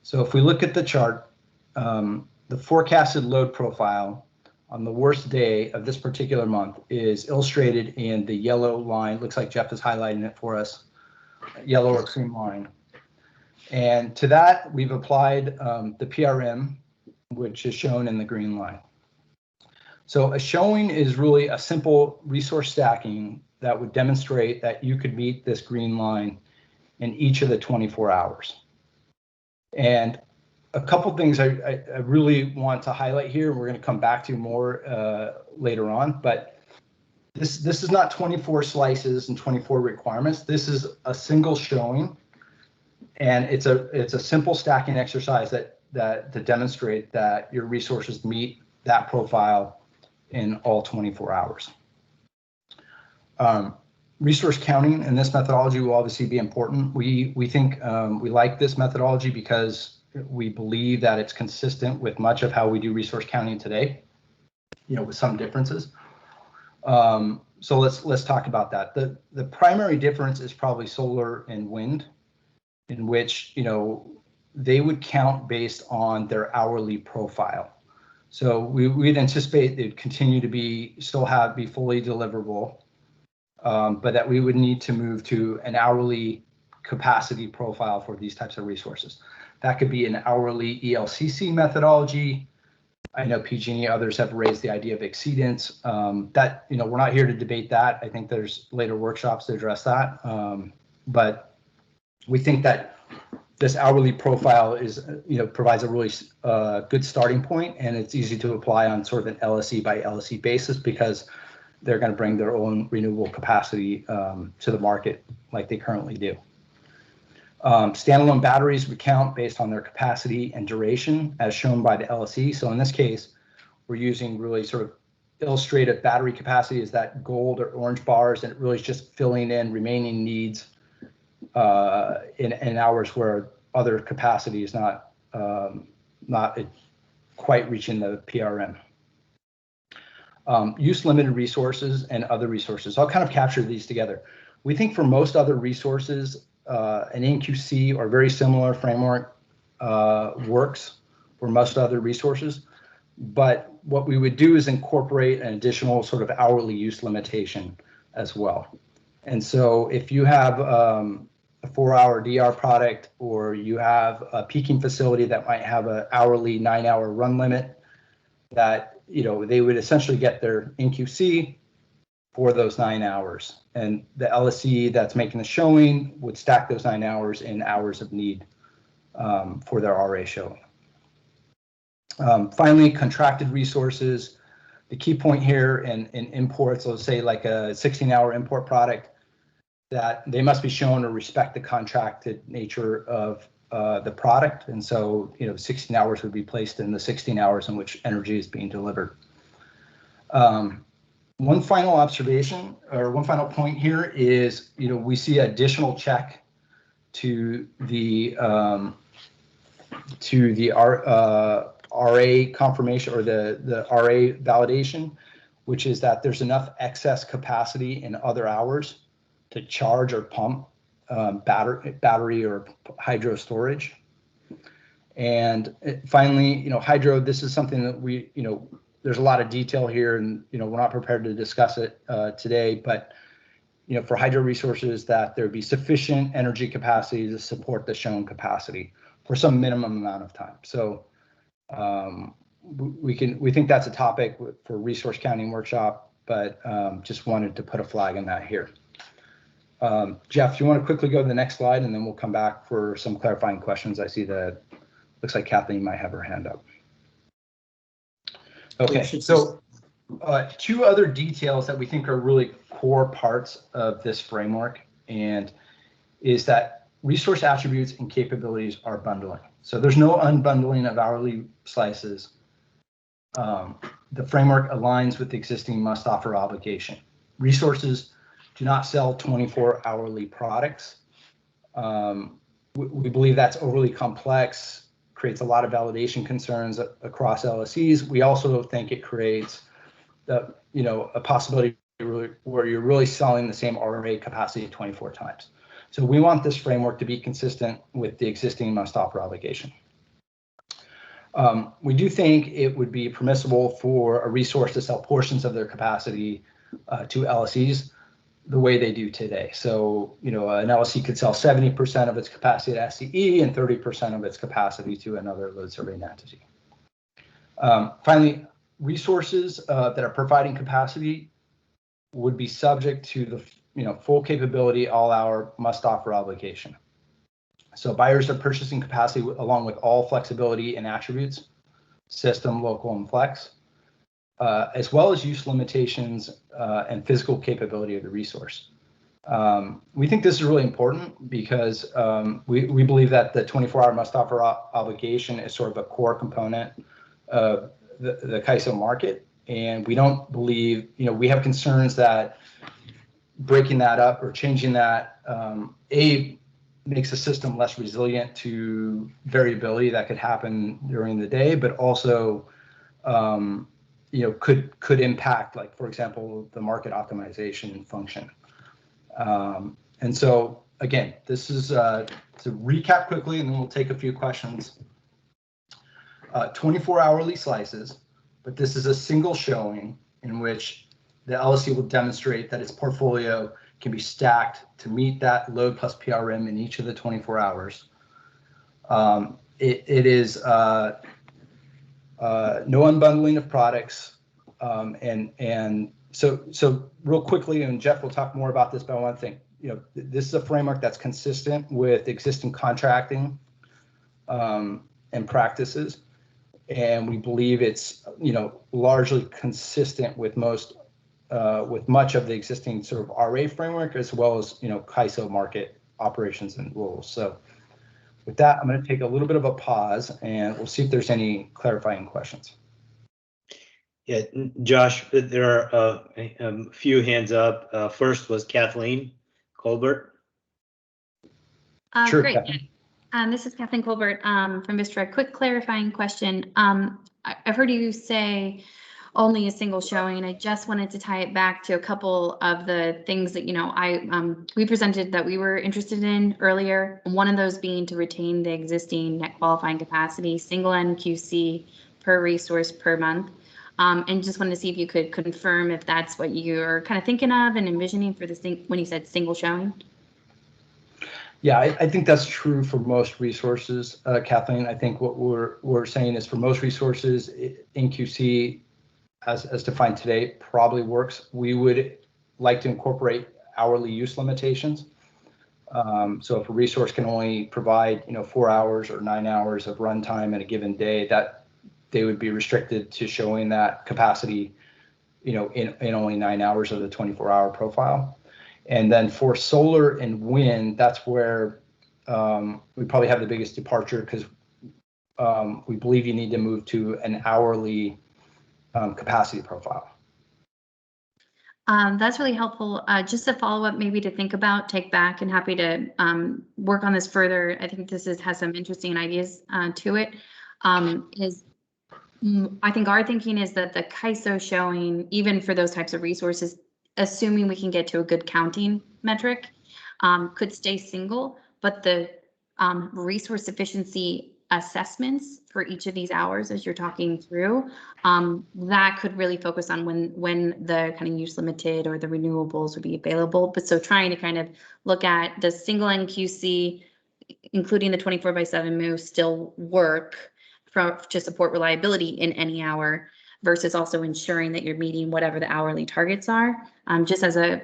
So if we look at the chart, the forecasted load profile on the worst day of this particular month is illustrated in the yellow line. Looks like Jeff is highlighting it for us, yellow or cream line. And to that, we've applied the PRM, which is shown in the green line. So a showing is really a simple resource stacking that would demonstrate that you could meet this green line in each of the 24 hours. And a couple things I really want to highlight here, and we're going to come back to more later on, but this is not 24 slices and 24 requirements. This is a single showing, and it's a simple stacking exercise that to demonstrate that your resources meet that profile in all 24 hours. Resource counting in this methodology will obviously be important. We think we like this methodology because we believe that it's consistent with much of how we do resource counting today, with some differences. So let's talk about that. The primary difference is probably solar and wind, in which they would count based on their hourly profile. So we'd anticipate they'd continue to be fully deliverable, but that we would need to move to an hourly capacity profile for these types of resources. That could be an hourly ELCC methodology. I know PG&E, others have raised the idea of exceedance. That, we're not here to debate that. I think there's later workshops to address that. But we think that this hourly profile is, provides a really good starting point, and it's easy to apply on sort of an LSE by LSE basis because they're going to bring their own renewable capacity to the market like they currently do. Standalone batteries we count based on their capacity and duration as shown by the LSE. So in this case, we're using really sort of illustrative battery capacity as that gold or orange bars, and it really is just filling in remaining needs in hours where other capacity is not quite reaching the PRM. Use limited resources and other resources. I'll kind of capture these together. We think for most other resources, an NQC or very similar framework works for most other resources, but what we would do is incorporate an additional sort of hourly use limitation as well. And so if you have a 4-hour DR product, or you have a peaking facility that might have an hourly 9-hour run limit, that they would essentially get their NQC for those 9 hours, and the LSE that's making the showing would stack those 9 hours in hours of need for their RA showing. Finally, contracted resources. The key point here in imports, let's say like a 16-hour import product, that they must be shown to respect the contracted nature of the product. And so, 16 hours would be placed in the 16 hours in which energy is being delivered. One final observation, or one final point here is, we see additional check to the RA confirmation or the RA validation, which is that there's enough excess capacity in other hours to charge or pump battery or hydro storage. And finally, hydro, this is something that we, there's a lot of detail here, and, we're not prepared to discuss it today, but, for hydro resources, that there be sufficient energy capacity to support the shown capacity for some minimum amount of time. So we think that's a topic for resource counting workshop, but just wanted to put a flag in that here. Jeff, do you want to quickly go to the next slide, and then we'll come back for some clarifying questions? I see that looks like Kathleen might have her hand up. Okay, so two other details that we think are really core parts of this framework, and is that resource attributes and capabilities are bundling. So there's no unbundling of hourly slices. The framework aligns with the existing must offer obligation. Resources do not sell 24 hourly products. We believe that's overly complex, creates a lot of validation concerns across LSEs. We also think it creates a possibility where you're really selling the same RA capacity 24 times. So we want this framework to be consistent with the existing must offer obligation. We do think it would be permissible for a resource to sell portions of their capacity to LSEs the way they do today. So, an LSE could sell 70% of its capacity to SCE and 30% of its capacity to another load serving entity. Finally, resources that are providing capacity would be subject to the full capability all hour must offer obligation. So buyers are purchasing capacity along with all flexibility and attributes, system, local, and flex, as well as use limitations and physical capability of the resource. We think this is really important because we believe that the 24-hour must offer obligation is sort of a core component of the Kaiso market. And we don't believe, we have concerns that breaking that up or changing that, makes the system less resilient to variability that could happen during the day, but also, could impact, like, for example, the market optimization function. And so, again, this is to recap quickly, and then we'll take a few questions. 24 hourly slices, but this is a single showing in which the LSE will demonstrate that its portfolio can be stacked to meet that load plus PRM in each of the 24 hours. It is no unbundling of products. And so real quickly, and Jeff will talk more about this, but I want to think, this is a framework that's consistent with existing contracting and practices. And we believe it's, largely consistent with with much of the existing sort of RA framework, as well as, Kaiso market operations and rules. So with that, I'm going to take a little bit of a pause, and we'll see if there's any clarifying questions. Yeah, Josh, there are a few hands up. First was Kathleen Colbert. Sure, Great. Kathleen. This is Kathleen Colbert from Vistra. Quick clarifying question. I've heard you say only a single showing. I just wanted to tie it back to a couple of the things that, we presented that we were interested in earlier. One of those being to retain the existing net qualifying capacity, single NQC per resource per month. And just wanted to see if you could confirm if that's what you're kind of thinking of and envisioning for this thing when you said single showing. Yeah, I think that's true for most resources, Kathleen. I think what we're saying is for most resources, NQC, as defined today, probably works. We would like to incorporate hourly use limitations. So if a resource can only provide, 4 hours or 9 hours of runtime in a given day, that they would be restricted to showing that capacity, in only 9 hours of the 24-hour profile. And then for solar and wind, that's where we probably have the biggest departure, because we believe you need to move to an hourly capacity profile. That's really helpful. Just a follow up, maybe to think about, take back, and happy to work on this further. I think this has some interesting ideas to it. Is I think our thinking is that the Kaiso showing, even for those types of resources, assuming we can get to a good counting metric, could stay single, but the resource efficiency assessments for each of these hours, as you're talking through, that could really focus on when the kind of use limited or the renewables would be available. But so trying to kind of look at the single NQC, including the 24/7 move, still work to support reliability in any hour versus also ensuring that you're meeting whatever the hourly targets are. Just as a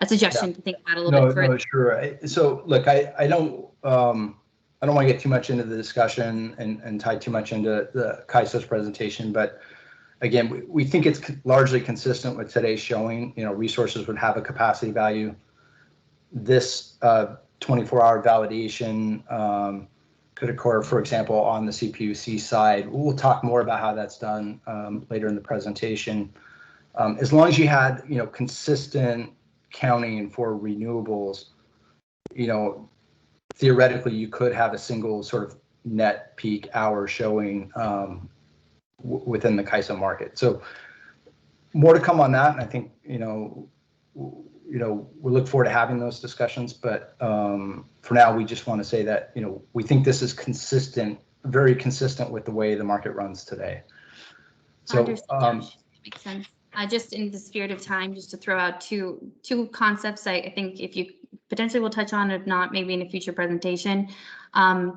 suggestion to think about a little bit further. No, sure. So look, I don't want to get too much into the discussion and tie too much into the Kaiso's presentation, but again, we think it's largely consistent with today's showing. You know, resources would have a capacity value. This 24-hour validation could occur, for example, on the CPUC side. We'll talk more about how that's done later in the presentation. As long as you had, you know, consistent counting for renewables, you know, theoretically you could have a single sort of net peak hour showing within the Kaiso market. So more to come on that, and I think we look forward to having those discussions. But for now, we just want to say that we think this is consistent, very consistent with the way the market runs today. So makes sense. Just in the spirit of time, just to throw out two concepts I think if you potentially will touch on, if not, maybe in a future presentation.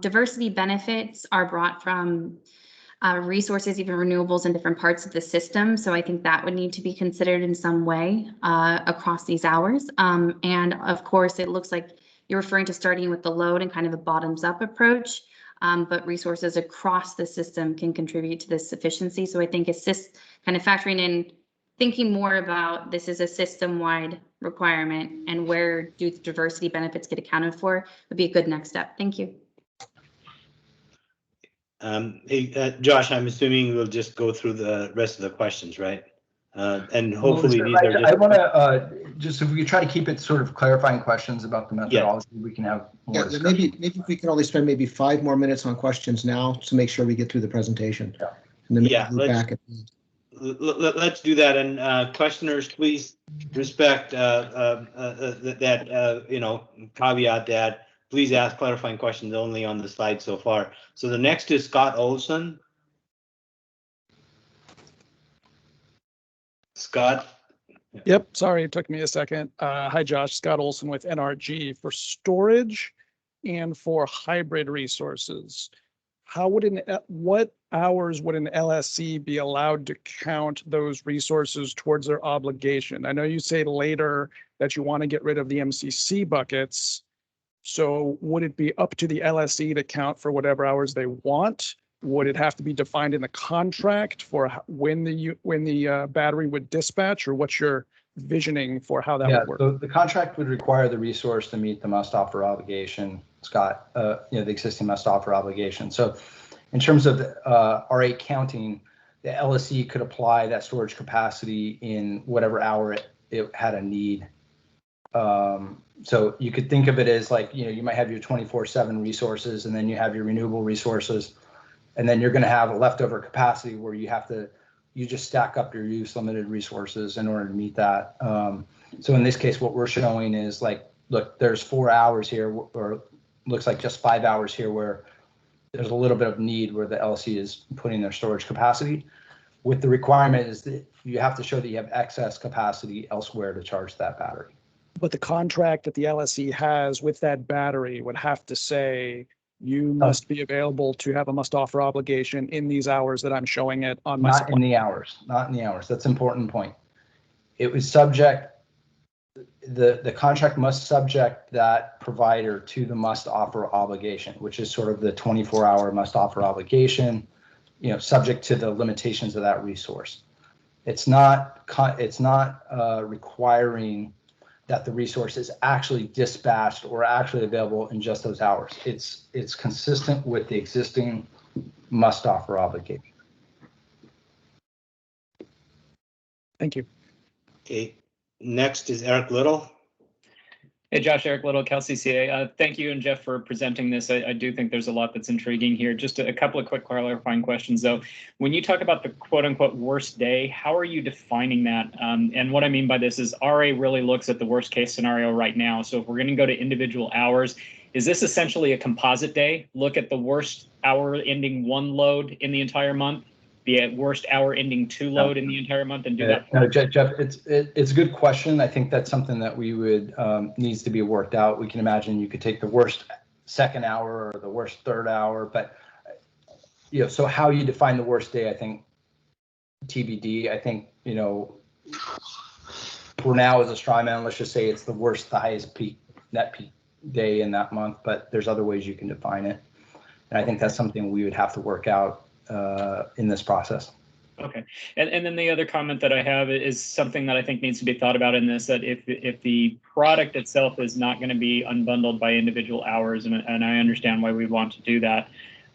Diversity benefits are brought from resources, even renewables in different parts of the system. So I think that would need to be considered in some way across these hours. And of course, it looks like you're referring to starting with the load and kind of a bottoms up approach. But resources across the system can contribute to this efficiency. So I think it's just kind of factoring in, thinking more about this is a system-wide requirement and where do diversity benefits get accounted for would be a good next step. Thank you. Hey, Josh, I'm assuming we'll just go through the rest of the questions, right? And hopefully these are just... I want to just, if we could try to keep it sort of clarifying questions about the methodology, we can have more discussion. Maybe we can only spend maybe 5 more minutes on questions now to make sure we get through the presentation. Yeah. And then maybe back at the end. Let's do that. And questioners, please respect that caveat that please ask clarifying questions only on the slide so far. So the next is Scott Olson. Scott. Yep, sorry, it took me a second. Hi, Josh. Scott Olson with NRG. For storage and for hybrid resources, what hours would an LSC be allowed to count those resources towards their obligation? I know you say later that you want to get rid of the MCC buckets. So would it be up to the LSC to count for whatever hours they want? Would it have to be defined in the contract for when the battery would dispatch, or what's your visioning for how that would work? So the contract would require the resource to meet the must offer obligation, Scott, the existing must offer obligation. So in terms of the R8 counting, the LSC could apply that storage capacity in whatever hour it had a need. So you could think of it as like, you might have your 24/7 resources, and then you have your renewable resources, and then you're going to have a leftover capacity where you just stack up your use limited resources in order to meet that. So in this case, what we're showing is like, look, there's 4 hours here, or looks like just 5 hours here where there's a little bit of need where the LSC is putting their storage capacity. With the requirement is that you have to show that you have excess capacity elsewhere to charge that battery. But the contract that the LSC has with that battery would have to say you must be available to have a must offer obligation in these hours that I'm showing it on my Not in the hours. That's an important point. It was subject, the contract must subject that provider to the must offer obligation, which is sort of the 24-hour must offer obligation, subject to the limitations of that resource. It's not requiring that the resource is actually dispatched or actually available in just those hours. It's consistent with the existing must offer obligation. Thank you. Okay, next is Eric Little. Hey, Josh, Eric Little, CalCCA. Thank you and Jeff for presenting this. I do think there's a lot that's intriguing here. Just a couple of quick clarifying questions, though. When you talk about the quote unquote worst day, how are you defining that? And what I mean by this is RA really looks at the worst case scenario right now. So if we're going to go to individual hours, is this essentially a composite day? Look at the worst hour ending 1 load in the entire month, the worst hour ending 2 load in the entire month, and do that? No, Jeff, it's a good question. I think that's something that we would needs to be worked out. We can imagine you could take the worst 2nd hour or the worst 3rd hour, but so how you define the worst day, I think TBD. I think for now as a straw man, let's just say it's the worst, the highest peak net peak day in that month, but there's other ways you can define it, and I think that's something we would have to work out in this process. Okay, and then the other comment that I have is something that I think needs to be thought about in this, that if the product itself is not going to be unbundled by individual hours, and I understand why we want to do that,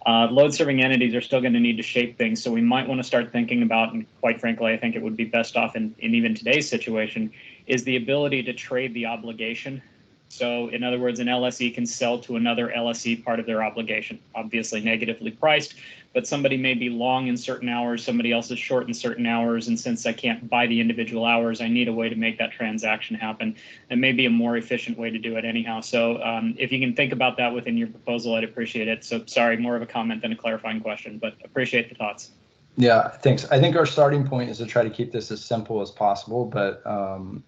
load serving entities are still going to need to shape things. So we might want to start thinking about, and quite frankly, I think it would be best off in even today's situation, is the ability to trade the obligation. So in other words, an LSE can sell to another LSE part of their obligation, obviously negatively priced, but somebody may be long in certain hours, somebody else is short in certain hours, and since I can't buy the individual hours, I need a way to make that transaction happen. It may be a more efficient way to do it anyhow. So if you can think about that within your proposal, I'd appreciate it. So sorry, more of a comment than a clarifying question, but appreciate the thoughts. Yeah, thanks. I think our starting point is to try to keep this as simple as possible, but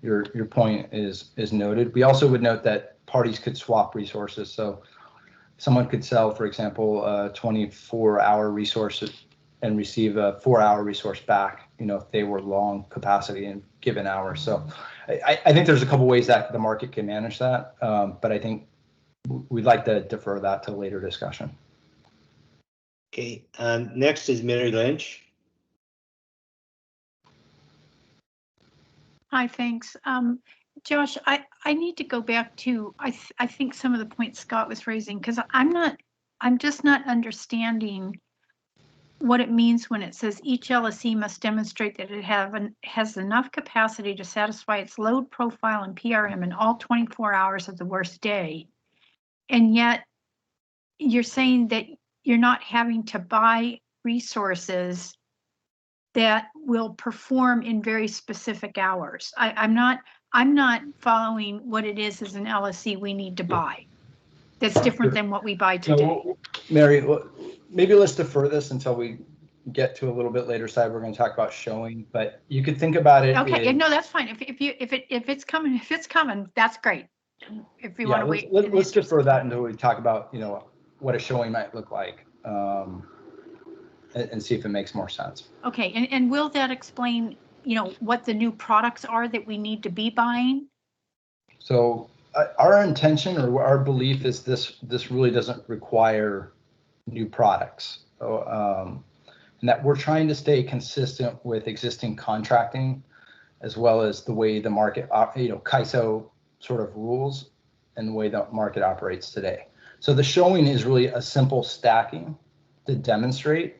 your point is noted. We also would note that parties could swap resources. So someone could sell, for example, a 24-hour resource and receive a 4-hour resource back, if they were long capacity in given hours. So I think there's a couple ways that the market can manage that, but I think we'd like to defer that to later discussion. Okay, next is Mary Lynch. Hi, thanks. Josh, I need to go back to, I think some of the points Scott was raising, because I'm just not understanding what it means when it says each LSE must demonstrate that it has enough capacity to satisfy its load profile and PRM in all 24 hours of the worst day. And yet you're saying that you're not having to buy resources that will perform in very specific hours. I'm not following what it is as an LSE we need to buy. That's different than what we buy today. So, Mary, maybe let's defer this until we get to a little bit later side. We're going to talk about showing, but you could think about it. Okay, no, that's fine. If it's coming, that's great. If you want to wait, let's defer that until we talk about what a showing might look like, and see if it makes more sense. Okay, and will that explain what the new products are that we need to be buying? So our intention or our belief is this really doesn't require new products, and that we're trying to stay consistent with existing contracting, as well as the way the market, Kaiso sort of rules and the way the market operates today. So the showing is really a simple stacking to demonstrate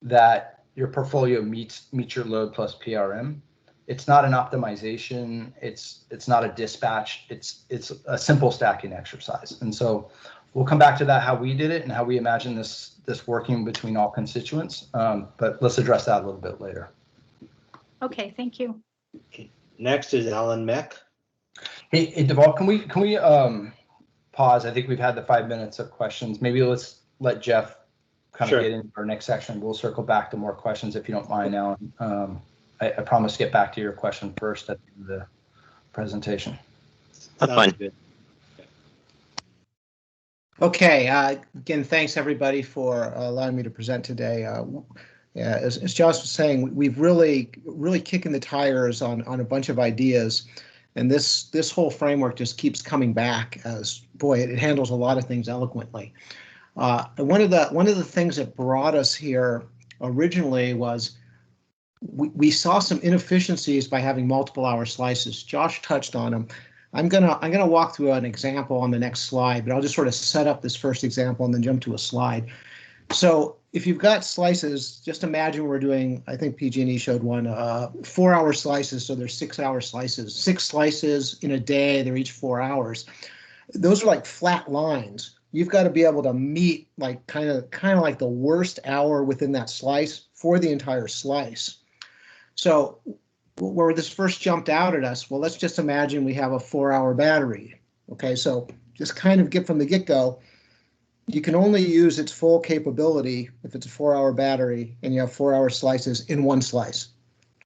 that your portfolio meets your load plus PRM. It's not an optimization. It's not a dispatch. It's a simple stacking exercise. And so we'll come back to that, how we did it and how we imagine this working between all constituents. But let's address that a little bit later. Okay, thank you. Okay. Next is Alan Meck. Hey, Deval, can we pause? I think we've had the 5 minutes of questions. Maybe let's let Jeff kind of get into our next section. We'll circle back to more questions if you don't mind, Alan. I promise to get back to your question first at the presentation. That's fine. Okay, again, thanks everybody for allowing me to present today. As Josh was saying, we've really kicking the tires on a bunch of ideas, and this whole framework just keeps coming back as, boy, it handles a lot of things eloquently. One of the things that brought us here originally was we saw some inefficiencies by having multiple hour slices. Josh touched on them. I'm gonna walk through an example on the next slide, but I'll just sort of set up this first example and then jump to a slide. So if you've got slices, just imagine we're doing, I think PG&E showed one, 4-hour slices, so there's 6-hour slices. 6 slices in a day, they're each 4 hours. Those are like flat lines. You've got to be able to meet like kind of like the worst hour within that slice for the entire slice. So where this first jumped out at us, well, let's just imagine we have a 4-hour battery. Okay, so just kind of get from the get-go, you can only use its full capability if it's a 4-hour battery and you have 4-hour slices in one slice.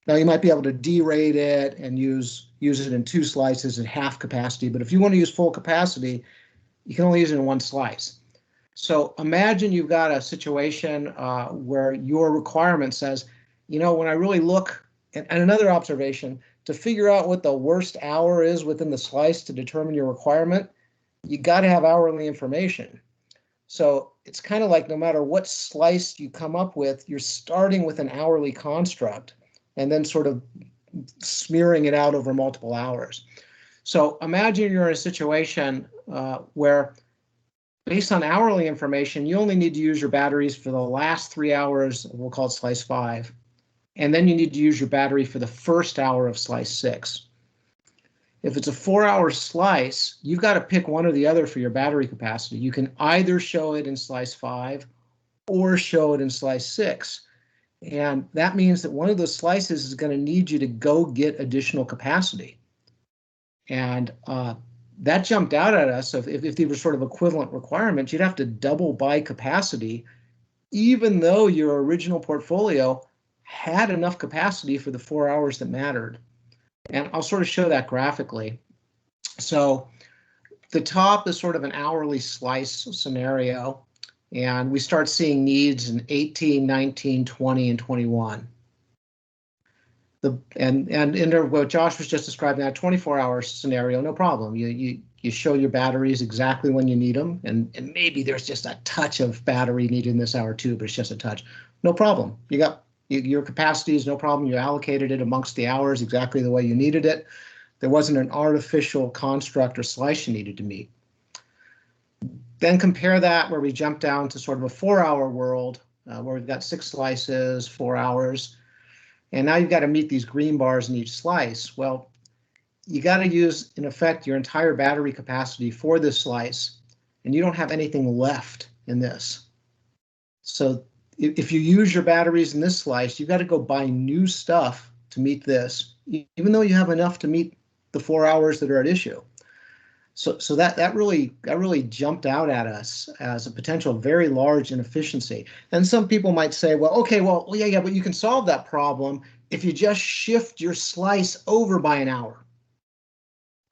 Now you might be able to derate it and use it in 2 slices at half capacity, but if you want to use full capacity, you can only use it in one slice. So imagine you've got a situation where your requirement says, you know, when I really look, and another observation, to figure out what the worst hour is within the slice to determine your requirement, you got to have hourly information. So it's kind of like no matter what slice you come up with, you're starting with an hourly construct and then sort of smearing it out over multiple hours. So imagine you're in a situation where based on hourly information, you only need to use your batteries for the last 3 hours, we'll call it slice 5. And then you need to use your battery for the first hour of slice 6. If it's a 4-hour slice, you've got to pick one or the other for your battery capacity. You can either show it in slice 5 or show it in slice 6. And that means that one of those slices is going to need you to go get additional capacity. And that jumped out at us. So if they were sort of equivalent requirements, you'd have to double buy capacity, even though your original portfolio had enough capacity for the 4 hours that mattered. And I'll sort of show that graphically. So the top is sort of an hourly slice scenario, and we start seeing needs in 18, 19, 20, and 21. And in what Josh was just describing, that 24-hour scenario, no problem. You show your batteries exactly when you need them, and maybe there's just a touch of battery needed in this hour too, but it's just a touch. No problem. You got your capacity is no problem. You allocated it amongst the hours exactly the way you needed it. There wasn't an artificial construct or slice you needed to meet. Then compare that where we jump down to sort of a 4-hour world where we've got 6 slices, 4 hours. And now you've got to meet these green bars in each slice. Well, you got to use, in effect, your entire battery capacity for this slice, and you don't have anything left in this. So if you use your batteries in this slice, you've got to go buy new stuff to meet this, even though you have enough to meet the 4 hours that are at issue. So that really jumped out at us as a potential very large inefficiency. And some people might say, well, okay, well, yeah, but you can solve that problem if you just shift your slice over by an hour.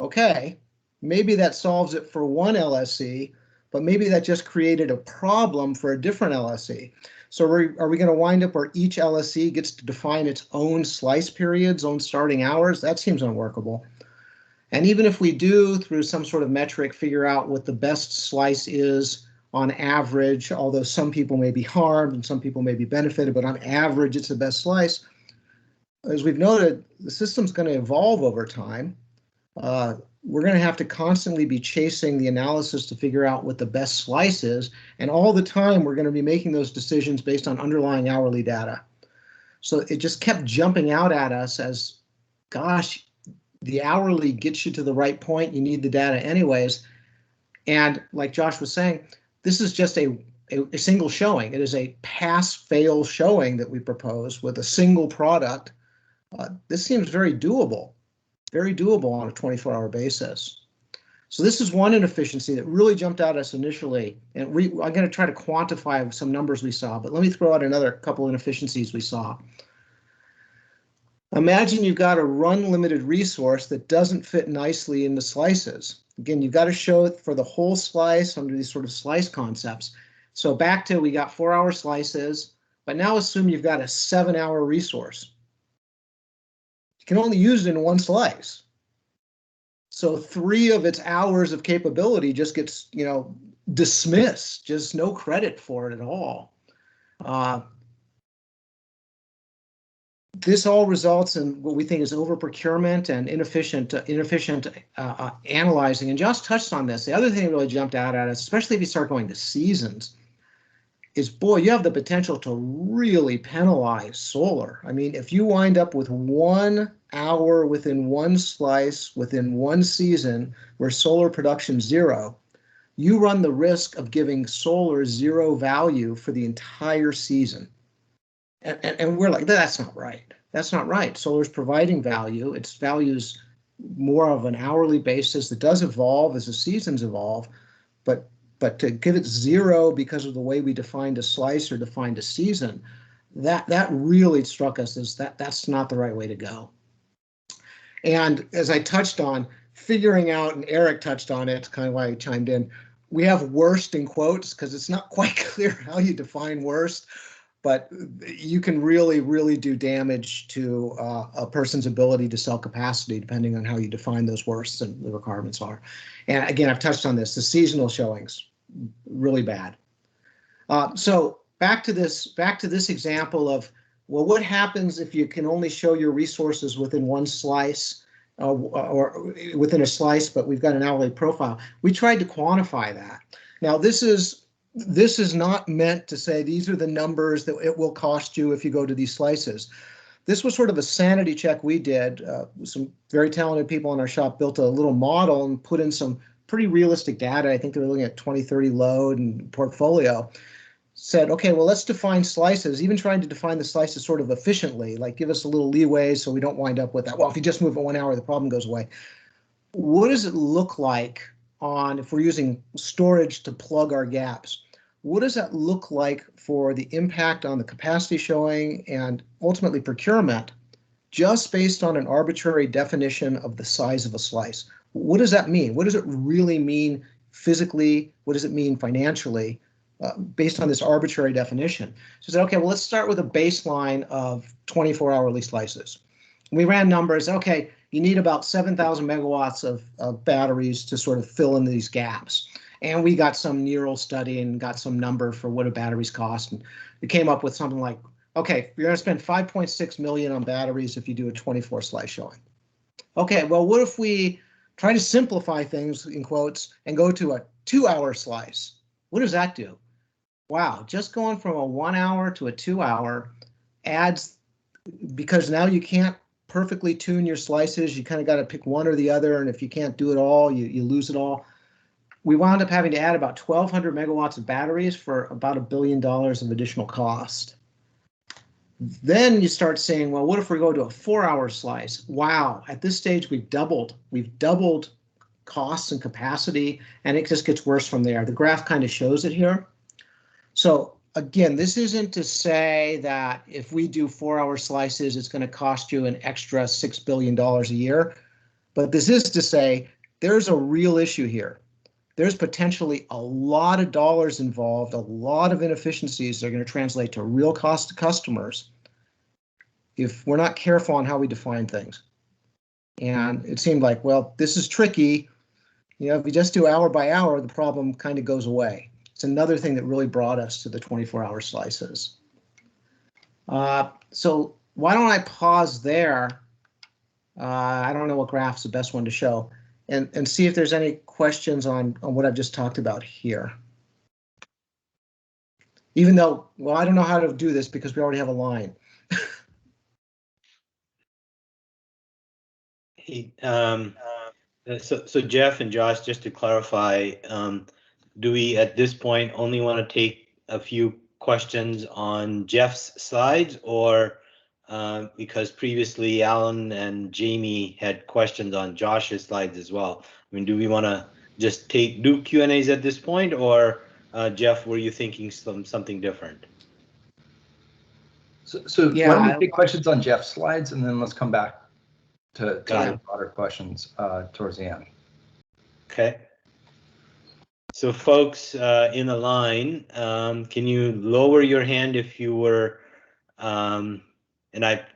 Okay, maybe that solves it for one LSC, but maybe that just created a problem for a different LSC. So are we going to wind up where each LSC gets to define its own slice periods, own starting hours? That seems unworkable. And even if we do, through some sort of metric, figure out what the best slice is on average, although some people may be harmed and some people may be benefited, but on average, it's the best slice. As we've noted, the system's going to evolve over time. We're going to have to constantly be chasing the analysis to figure out what the best slice is. And all the time, we're going to be making those decisions based on underlying hourly data. So it just kept jumping out at us as, gosh, the hourly gets you to the right point. You need the data anyways. And like Josh was saying, this is just a single showing. It is a pass-fail showing that we propose with a single product. This seems very doable on a 24-hour basis. So this is one inefficiency that really jumped out at us initially. And I'm going to try to quantify some numbers we saw, but let me throw out another couple inefficiencies we saw. Imagine you've got a run limited resource that doesn't fit nicely into slices. Again, you've got to show it for the whole slice under these sort of slice concepts. So back to, we got 4-hour slices, but now assume you've got a 7-hour resource. You can only use it in one slice. So 3 of its hours of capability just gets, dismissed, just no credit for it at all. This all results in what we think is over procurement and inefficient analyzing. And Josh touched on this. The other thing that really jumped out at us, especially if you start going to seasons, is, boy, you have the potential to really penalize solar. I mean, if you wind up with 1 hour within one slice, within one season, where solar production 0, you run the risk of giving solar 0 value for the entire season. And we're like, that's not right. That's not right. Solar's providing value. Its value's more of an hourly basis that does evolve as the seasons evolve, but to give it 0 because of the way we defined a slice or defined a season, that really struck us as that's not the right way to go. And as I touched on, figuring out, and Eric touched on it, kind of why I chimed in, we have worst in quotes because it's not quite clear how you define worst, but you can really do damage to a person's ability to sell capacity depending on how you define those worsts and the requirements are. And again, I've touched on this, the seasonal showings, really bad. So back to this example of, well, what happens if you can only show your resources within one slice or within a slice, but we've got an hourly profile? We tried to quantify that. Now, this is not meant to say these are the numbers that it will cost you if you go to these slices. This was sort of a sanity check we did. Some very talented people in our shop built a little model and put in some pretty realistic data. I think they were looking at 2030 load and portfolio. Said, okay, well, let's define slices, even trying to define the slices sort of efficiently, like give us a little leeway so we don't wind up with that. Well, if you just move it 1 hour, the problem goes away. What does it look like if we're using storage to plug our gaps? What does that look like for the impact on the capacity showing and ultimately procurement, just based on an arbitrary definition of the size of a slice? What does that mean? What does it really mean physically? What does it mean financially? Based on this arbitrary definition. So I said, okay, well, let's start with a baseline of 24-hourly slices. We ran numbers. Okay, you need about 7,000 megawatts of batteries to sort of fill in these gaps. And we got some neural study and got some number for what a batteries cost. And we came up with something like, okay, you're going to spend 5.6 million on batteries if you do a 24 slice showing. Okay, well, what if we try to simplify things in quotes and go to a 2-hour slice? What does that do? Wow, just going from a 1 hour to a 2 hour adds, because now you can't perfectly tune your slices. You kind of got to pick one or the other. And if you can't do it all, you lose it all. We wound up having to add about 1,200 megawatts of batteries for about $1 billion of additional cost. Then you start saying, well, what if we go to a 4-hour slice? Wow, at this stage, we've doubled costs and capacity, and it just gets worse from there. The graph kind of shows it here. So again, this isn't to say that if we do 4-hour slices, it's going to cost you an extra $6 billion a year. But this is to say there's a real issue here. There's potentially a lot of dollars involved, a lot of inefficiencies that are going to translate to real cost to customers if we're not careful on how we define things. And it seemed like, well, this is tricky. You know, if we just do hour by hour, the problem kind of goes away. It's another thing that really brought us to the 24-hour slices. So why don't I pause there? I don't know what graph's the best one to show, and see if there's any questions on what I've just talked about here. Even though, well, I don't know how to do this because we already have a line. Hey, so Jeff and Josh, just to clarify, do we at this point only want to take a few questions on Jeff's slides, or because previously Alan and Jamie had questions on Josh's slides as well? I mean, do we want to just do Q&As at this point, or Jeff, were you thinking something different? So Yeah, why don't we take questions on Jeff's slides, and then let's come back to the broader questions towards the end. Okay. So folks in the line, can you lower your hand if you were, and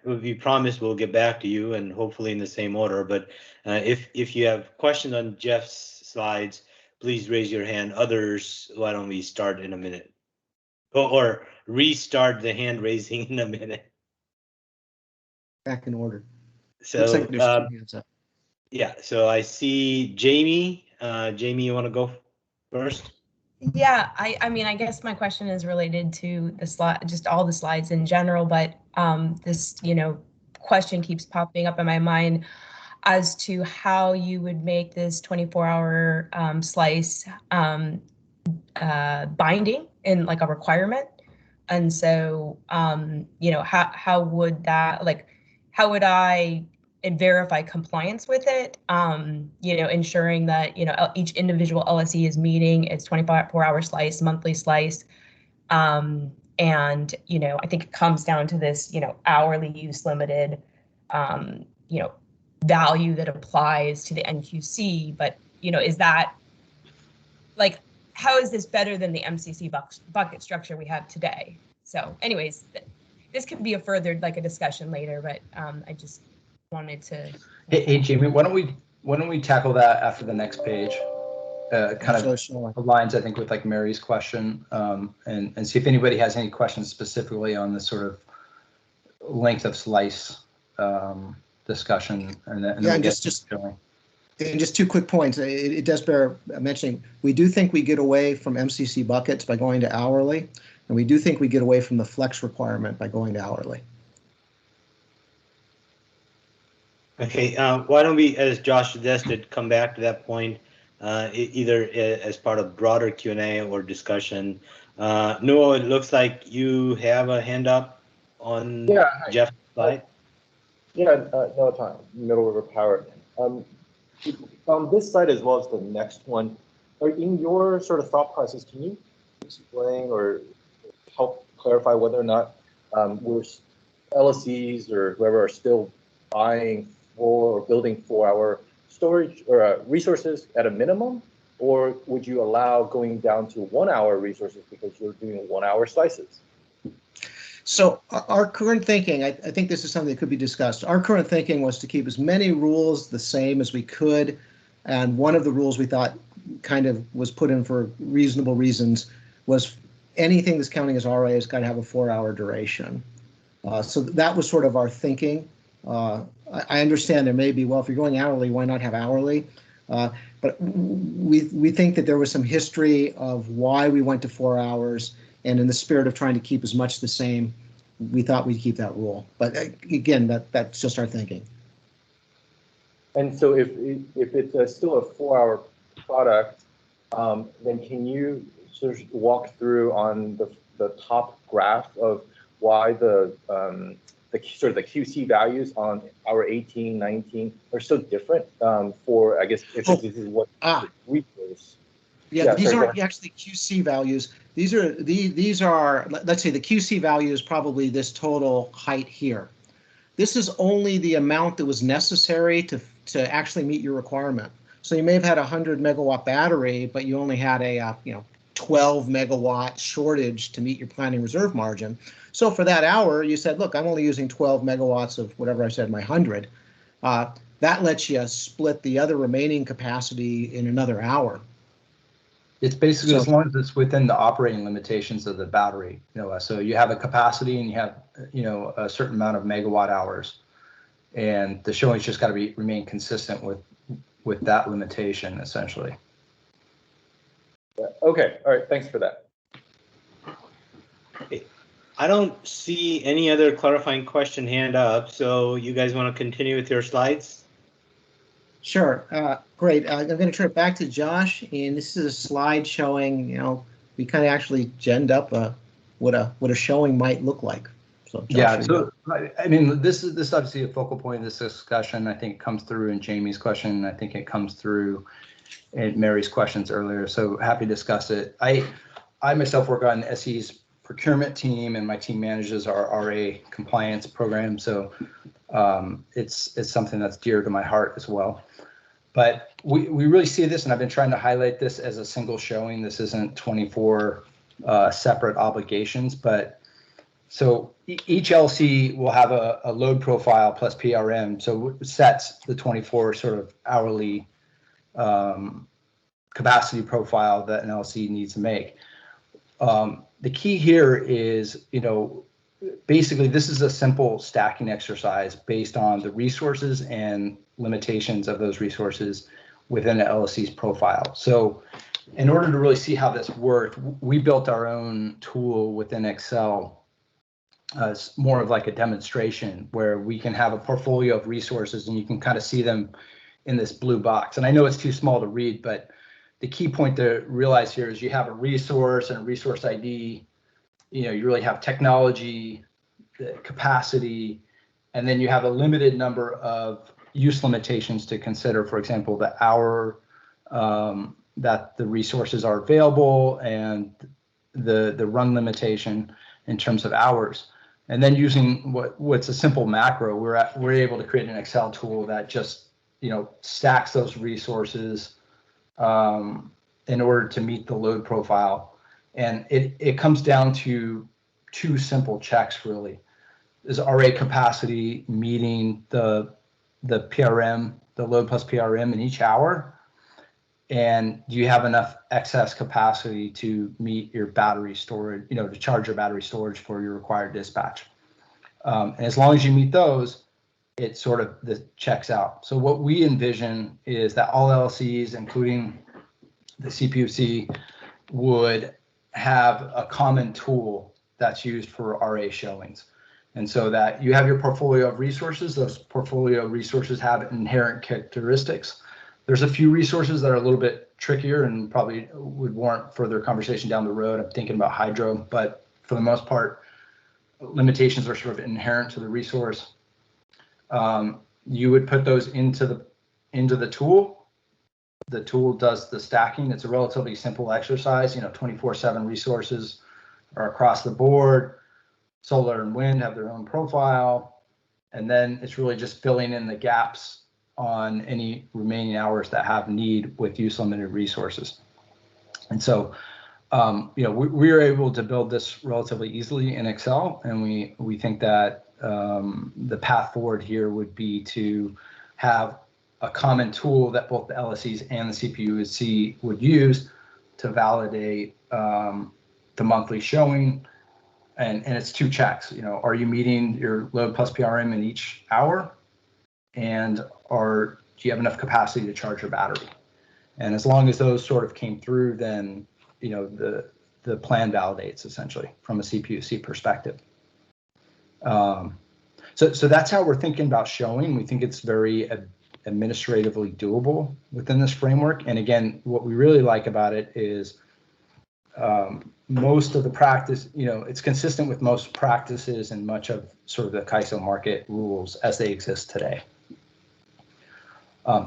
we promise we'll get back to you and hopefully in the same order, but if you have questions on Jeff's slides, please raise your hand. Others, why don't we start in a minute? Or restart the hand raising in a minute. Back in order. So, looks like there's 2 hands up. Yeah, so I see Jamie. Jamie, you want to go first? Yeah, I mean, I guess my question is related to the slide, just all the slides in general, but this, question keeps popping up in my mind as to how you would make this 24-hour slice binding in like a requirement. And so, how would that, like, how would I verify compliance with it? Ensuring that, each individual LSE is meeting its 24-hour slice, monthly slice. And, I think it comes down to this, hourly use limited, value that applies to the NQC. But, is that, like, how is this better than the MCC bucket structure we have today? So anyways, this could be a further, like, a discussion later, but I just wanted to. Hey, Jamie, why don't we tackle that after the next page? Kind of aligns, I think, with like Mary's question, and see if anybody has any questions specifically on this sort of length of slice discussion. And then just 2 quick points. It does bear mentioning. We do think we get away from MCC buckets by going to hourly, and we do think we get away from the flex requirement by going to hourly. Okay, why don't we, as Josh suggested, come back to that point, either as part of broader Q&A or discussion. Noah, it looks like you have a hand up on Jeff's slide. Yeah, no time. Middle River Power. On this slide as well as the next one, in your sort of thought process, can you explain or help clarify whether or not we're LSEs or whoever are still buying or building 4-hour storage or resources at a minimum, or would you allow going down to 1-hour resources because you're doing 1-hour slices? So our current thinking, I think this is something that could be discussed. Our current thinking was to keep as many rules the same as we could. And one of the rules we thought kind of was put in for reasonable reasons was anything that's counting as RA has got to have a 4-hour duration. So that was sort of our thinking. I understand there may be, well, if you're going hourly, why not have hourly? But we think that there was some history of why we went to 4 hours. And in the spirit of trying to keep as much the same, we thought we'd keep that rule. But again, that's just our thinking. And so if it's still a 4-hour product, then can you sort of walk through on the top graph of why the sort of the QC values on hour 18, 19 are so different for, I guess, if this is what resource. Yeah, these aren't actually QC values. These are, let's say the QC value is probably this total height here. This is only the amount that was necessary to actually meet your requirement. So you may have had a 100 megawatt battery, but you only had a 12 megawatt shortage to meet your planning reserve margin. So for that hour, you said, look, I'm only using 12 megawatts of whatever I said, my 100. That lets you split the other remaining capacity in another hour. It's basically as long as it's within the operating limitations of the battery, so you have a capacity and you have, a certain amount of megawatt hours, and the showing's just got to remain consistent with that limitation, essentially. Okay, all right, thanks for that. I don't see any other clarifying question hand up, so you guys want to continue with your slides? Sure. Great. I'm going to turn it back to Josh, and this is a slide showing, we kind of actually genned up what a showing might look like. So Josh, yeah. So I mean, this is obviously a focal point of this discussion. I think it comes through in Jamie's question. I think it comes through in Mary's questions earlier. So happy to discuss it. I myself work on SE's procurement team, and my team manages our RA compliance program. So it's something that's dear to my heart as well. But we really see this, and I've been trying to highlight this as a single showing. This isn't 24 separate obligations, but so each LC will have a load profile plus PRM. So it sets the 24 sort of hourly capacity profile that an LC needs to make. The key here is, basically this is a simple stacking exercise based on the resources and limitations of those resources within the LSC's profile. So in order to really see how this worked, we built our own tool within Excel as more of like a demonstration where we can have a portfolio of resources and you can kind of see them in this blue box. And I know it's too small to read, but the key point to realize here is you have a resource and a resource ID. You know, you really have technology, the capacity, and then you have a limited number of use limitations to consider. For example, the hour that the resources are available and the run limitation in terms of hours. And then using what's a simple macro, we're able to create an Excel tool that just, you know, stacks those resources in order to meet the load profile. And it comes down to two simple checks really. Is RA capacity meeting the PRM, the load plus PRM in each hour? And do you have enough excess capacity to meet your battery storage, you know, to charge your battery storage for your required dispatch? And as long as you meet those, it sort of checks out. So what we envision is that all LLCs, including the CPUC, would have a common tool that's used for RA showings. And so that you have your portfolio of resources, those portfolio resources have inherent characteristics. There's a few resources that are a little bit trickier and probably would warrant further conversation down the road. I'm thinking about hydro, but for the most part, limitations are sort of inherent to the resource. You would put those into the tool. The tool does the stacking. It's a relatively simple exercise. You know, 24/7 resources are across the board. Solar and wind have their own profile, and then it's really just filling in the gaps on any remaining hours that have need with use limited resources. And so, you know, we are able to build this relatively easily in Excel, and we think that the path forward here would be to have a common tool that both the LSCs and the CPUC would use to validate the monthly showing. And it's two checks, you know, are you meeting your load plus PRM in each hour? And do you have enough capacity to charge your battery? And as long as those sort of came through, then, you know, the plan validates essentially from a CPUC perspective. So that's how we're thinking about showing. We think it's very administratively doable within this framework. And again, what we really like about it is most of the practice, you know, it's consistent with most practices and much of sort of the Kaiso market rules as they exist today.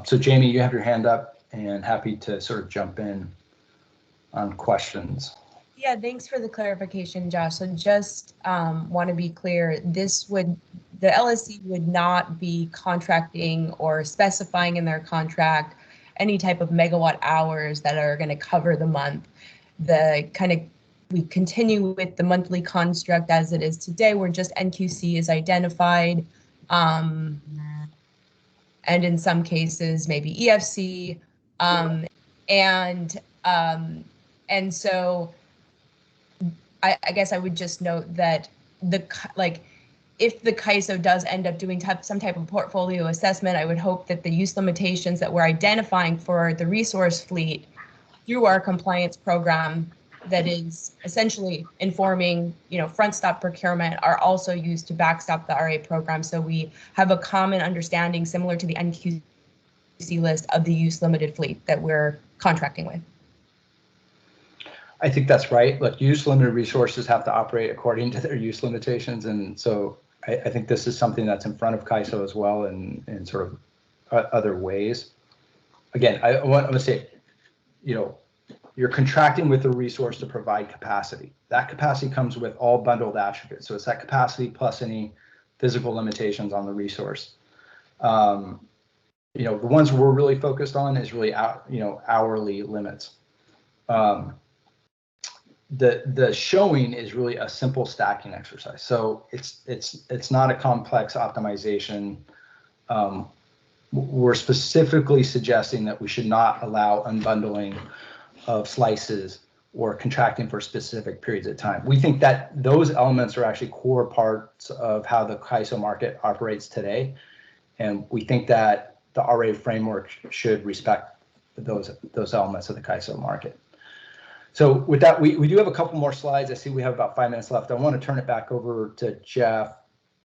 So Jamie, you have your hand up and happy to sort of jump in on questions. Yeah, thanks for the clarification, Josh. So just want to be clear, the LSC would not be contracting or specifying in their contract any type of megawatt hours that are going to cover the month. We continue with the monthly construct as it is today, where just NQC is identified, and in some cases maybe EFC, and so I guess I would just note that if the Kaiso does end up doing some type of portfolio assessment, I would hope that the use limitations that we're identifying for the resource fleet through our compliance program that is essentially informing, you know, front stop procurement are also used to backstop the RA program. So we have a common understanding similar to the NQC list of the use limited fleet that we're contracting with. I think that's right. Look, use limited resources have to operate according to their use limitations. And so I think this is something that's in front of Kaiso as well in sort of other ways. Again, I want to say, you know, you're contracting with the resource to provide capacity. That capacity comes with all bundled attributes. So it's that capacity plus any physical limitations on the resource. You know, the ones we're really focused on is really, you know, hourly limits. The showing is really a simple stacking exercise. So it's not a complex optimization. We're specifically suggesting that we should not allow unbundling of slices or contracting for specific periods of time. We think that those elements are actually core parts of how the Kaiso market operates today. And we think that the RA framework should respect those elements of the Kaiso market. So with that, we do have a couple more slides. I see we have about 5 minutes left. I want to turn it back over to Jeff.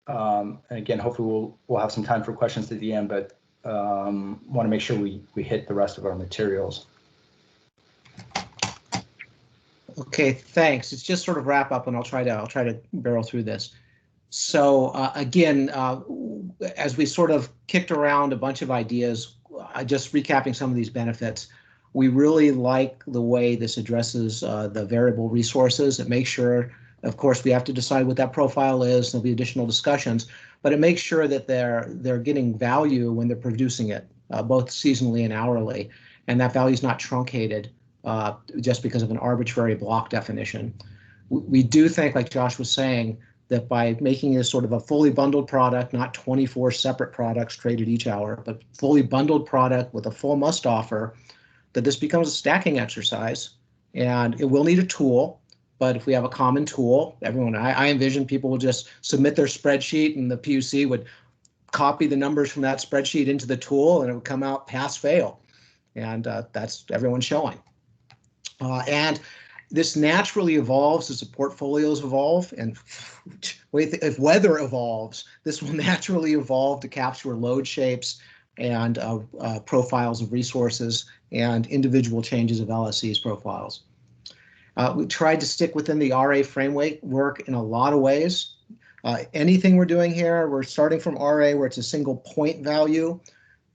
And again, hopefully we'll have some time for questions at the end, but want to make sure we hit the rest of our materials. Okay, thanks. It's just sort of wrap up, and I'll try to barrel through this. So again, as we sort of kicked around a bunch of ideas, just recapping some of these benefits, we really like the way this addresses the variable resources. It makes sure, of course, we have to decide what that profile is. There'll be additional discussions, but it makes sure that they're getting value when they're producing it, both seasonally and hourly, and that value is not truncated just because of an arbitrary block definition. We do think, like Josh was saying, that by making this sort of a fully bundled product, not 24 separate products traded each hour, but fully bundled product with a full must offer, that this becomes a stacking exercise, and it will need a tool. But if we have a common tool, everyone, I envision people will just submit their spreadsheet, and the PUC would copy the numbers from that spreadsheet into the tool, and it would come out pass fail, and that's everyone showing. And this naturally evolves as the portfolios evolve, and if weather evolves, this will naturally evolve to capture load shapes and profiles of resources and individual changes of LSC's profiles. We tried to stick within the RA framework in a lot of ways. Anything we're doing here, we're starting from RA where it's a single point value.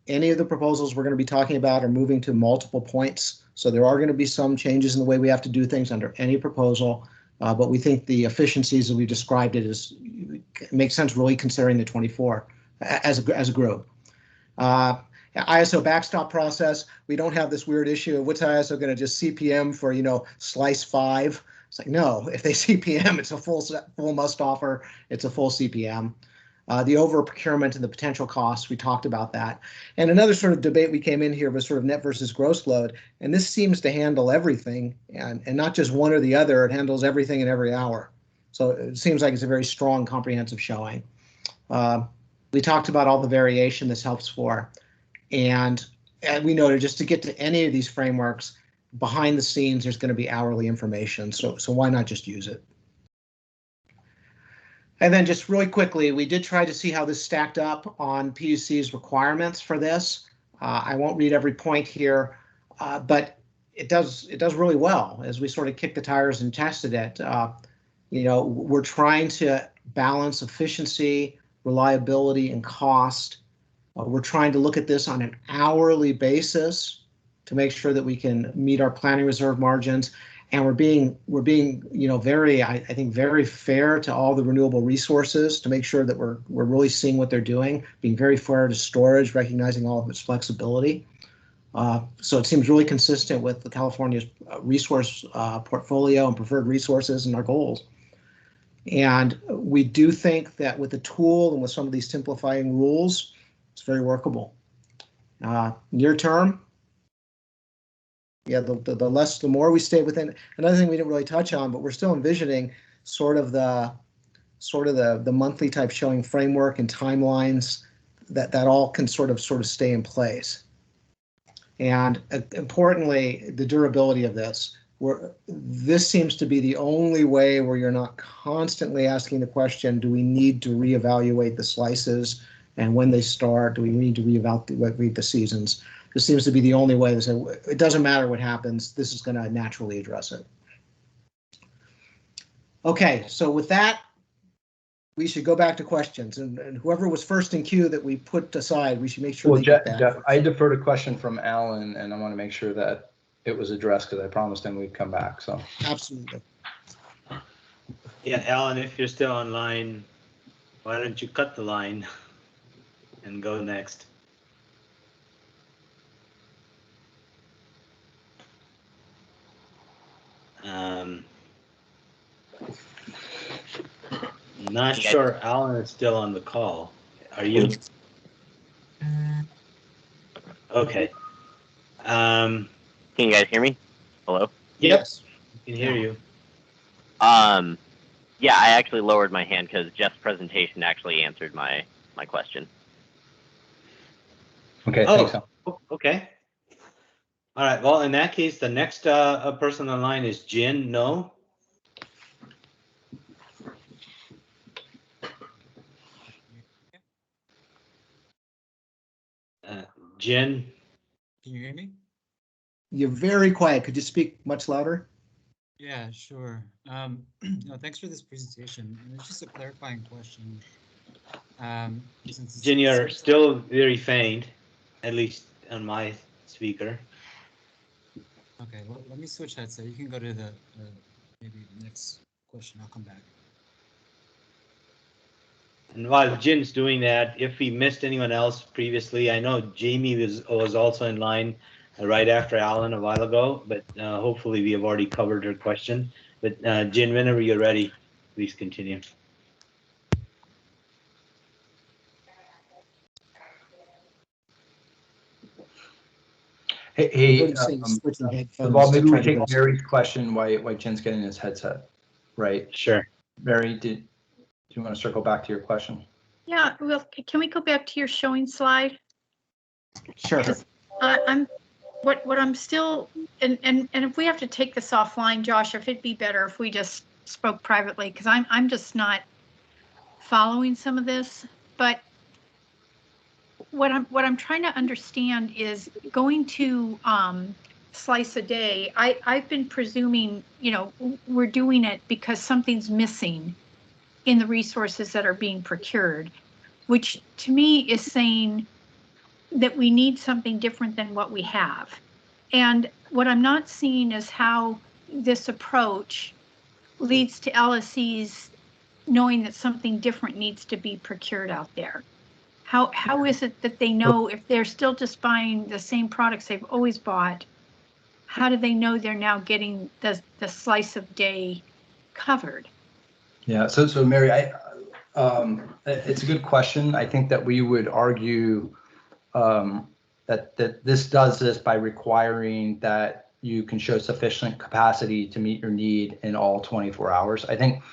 Any of the proposals we're going to be talking about are moving to multiple points. So there are going to be some changes in the way we have to do things under any proposal, but we think the efficiencies that we described it makes sense really considering the 24 as a group. ISO backstop process, we don't have this weird issue of what's ISO going to just CPM for, slice 5. It's like, no, if they CPM, it's a full must offer, it's a full CPM. The over procurement and the potential costs, we talked about that. And another sort of debate we came in here was sort of net versus gross load. And this seems to handle everything, and not just one or the other, it handles everything in every hour. So it seems like it's a very strong, comprehensive showing. We talked about all the variation this helps for. And we noted just to get to any of these frameworks, behind the scenes, there's going to be hourly information. So why not just use it? And then just really quickly, we did try to see how this stacked up on PUC's requirements for this. I won't read every point here, but it does really well as we sort of kicked the tires and tested it. We're trying to balance efficiency, reliability, and cost. We're trying to look at this on an hourly basis to make sure that we can meet our planning reserve margins. And we're being very, I think, very fair to all the renewable resources to make sure that we're really seeing what they're doing, being very fair to storage, recognizing all of its flexibility. So it seems really consistent with the California's resource portfolio and preferred resources and our goals. And we do think that with the tool and with some of these simplifying rules, it's very workable. Near term, yeah, the more we stay within. Another thing we didn't really touch on, but we're still envisioning sort of the monthly type showing framework and timelines that all can sort of stay in place. And importantly, the durability of this. This seems to be the only way where you're not constantly asking the question, do we need to reevaluate the slices, and when they start, do we need to reevaluate the seasons? This seems to be the only way to say it doesn't matter what happens. This is going to naturally address it. Okay, so with that, we should go back to questions, and whoever was first in queue that we put aside, we should make sure. Well, Jeff, I deferred a question from Alan, and I want to make sure that it was addressed because I promised him we'd come back. So absolutely. Yeah, Alan, if you're still online, why don't you cut the line and go next? Not sure Alan is still on the call. Are you? Okay. Can you guys hear me? Hello? Yes, I can hear you. Yeah, I actually lowered my hand because Jeff's presentation actually answered my question. Okay, thanks. Okay. All right, well, in that case, the next person online is Jin No. Jin. Can you hear me? You're very quiet. Could you speak much louder? Yeah, sure. No, thanks for this presentation. And it's just a clarifying question. Jin, you're still very faint, at least on my speaker. Okay, well, let me switch headset. You can go to the maybe the next question. I'll come back. And while Jin's doing that, if we missed anyone else previously, I know Jamie was also in line right after Alan a while ago, but hopefully we have already covered her question. But Jin, whenever you're ready, please continue. Hey, Well, maybe we take Mary's question why Jen's getting his headset, right? Sure. Mary, do you want to circle back to your question? Yeah, well, can we go back to your showing slide? Sure. I'm what I'm still and if we have to take this offline, Josh, if it'd be better if we just spoke privately, because I'm just not following some of this. But what I'm trying to understand is going to slice a day. I've been presuming, you know, we're doing it because something's missing in the resources that are being procured, which to me is saying that we need something different than what we have. And what I'm not seeing is how this approach leads to LSEs knowing that something different needs to be procured out there. How is it that they know if they're still just buying the same products they've always bought? How do they know they're now getting the slice of day covered? Yeah, so Mary, it's a good question. I think that we would argue that this does this by requiring that you can show sufficient capacity to meet your need in all 24 hours. I think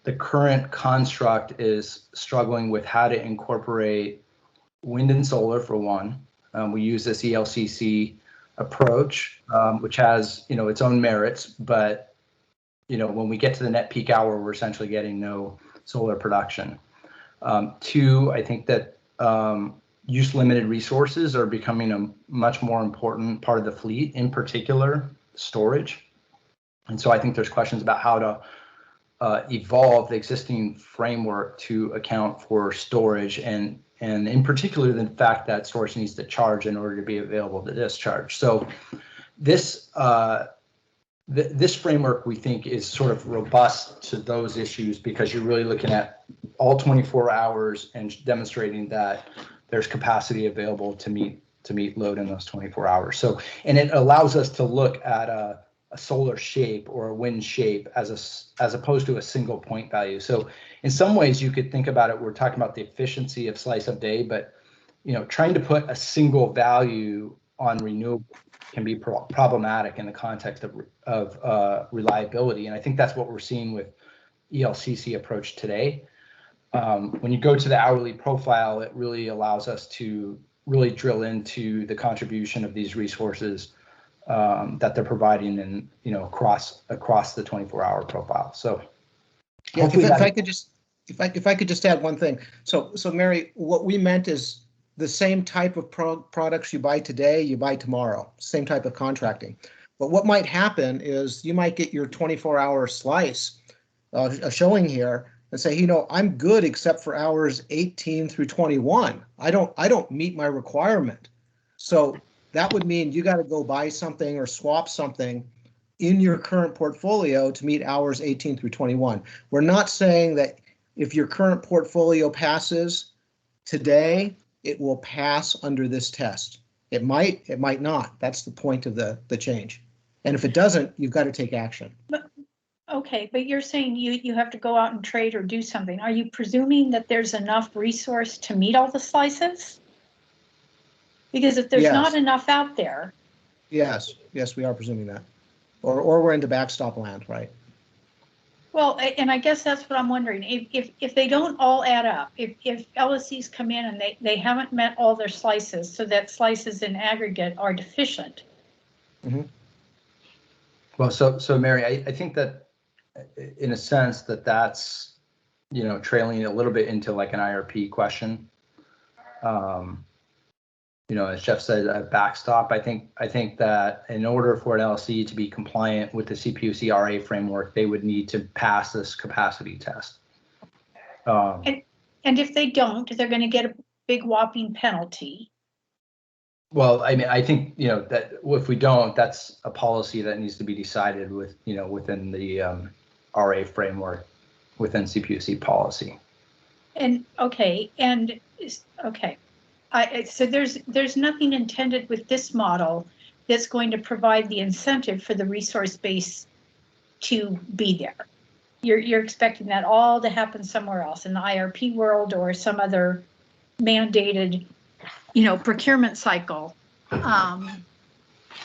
the current construct is struggling with how to incorporate wind and solar for one. We use this ELCC approach, which has, you know, its own merits, but you know, when we get to the net peak hour, we're essentially getting no solar production. Two, I think that use limited resources are becoming a much more important part of the fleet, in particular storage. And so I think there's questions about how to evolve the existing framework to account for storage and in particular the fact that storage needs to charge in order to be available to discharge. So this this framework we think is sort of robust to those issues because you're really looking at all 24 hours and demonstrating that there's capacity available to meet load in those 24 hours. So, and it allows us to look at a solar shape or a wind shape as opposed to a single point value. So in some ways you could think about it, we're talking about the efficiency of slice of day, but you know, trying to put a single value on renewable can be problematic in the context of reliability. And I think that's what we're seeing with ELCC approach today. When you go to the hourly profile, it really allows us to really drill into the contribution of these resources that they're providing and, you know, across the 24-hour profile. So yeah, if I could just add one thing. So Mary, what we meant is the same type of products you buy today, you buy tomorrow, same type of contracting. But what might happen is you might get your 24-hour slice showing here and say, you know, I'm good except for hours 18 through 21. I don't meet my requirement. So that would mean you got to go buy something or swap something in your current portfolio to meet hours 18 through 21. We're not saying that if your current portfolio passes today, it will pass under this test. It might not. That's the point of the change. And if it doesn't, you've got to take action. Okay, but you're saying you have to go out and trade or do something. Are you presuming that there's enough resource to meet all the slices? Because if there's not enough out there. Yes, we are presuming that. Or we're into backstop land, right? Well, and I guess that's what I'm wondering. If they don't all add up, if LSCs come in and they haven't met all their slices, so that slices in aggregate are deficient. Mm-hmm. Well, so Mary, I think that in a sense that's, trailing a little bit into like an IRP question. As Jeff said, a backstop. I think that in order for an LLC to be compliant with the CPUC RA framework, they would need to pass this capacity test. And if they don't, they're going to get a big whopping penalty. Well, I mean, I think, that if we don't, that's a policy that needs to be decided with, within the RA framework, within CPUC policy. And okay. So there's nothing intended with this model that's going to provide the incentive for the resource base to be there. You're expecting that all to happen somewhere else in the IRP world or some other mandated, procurement cycle,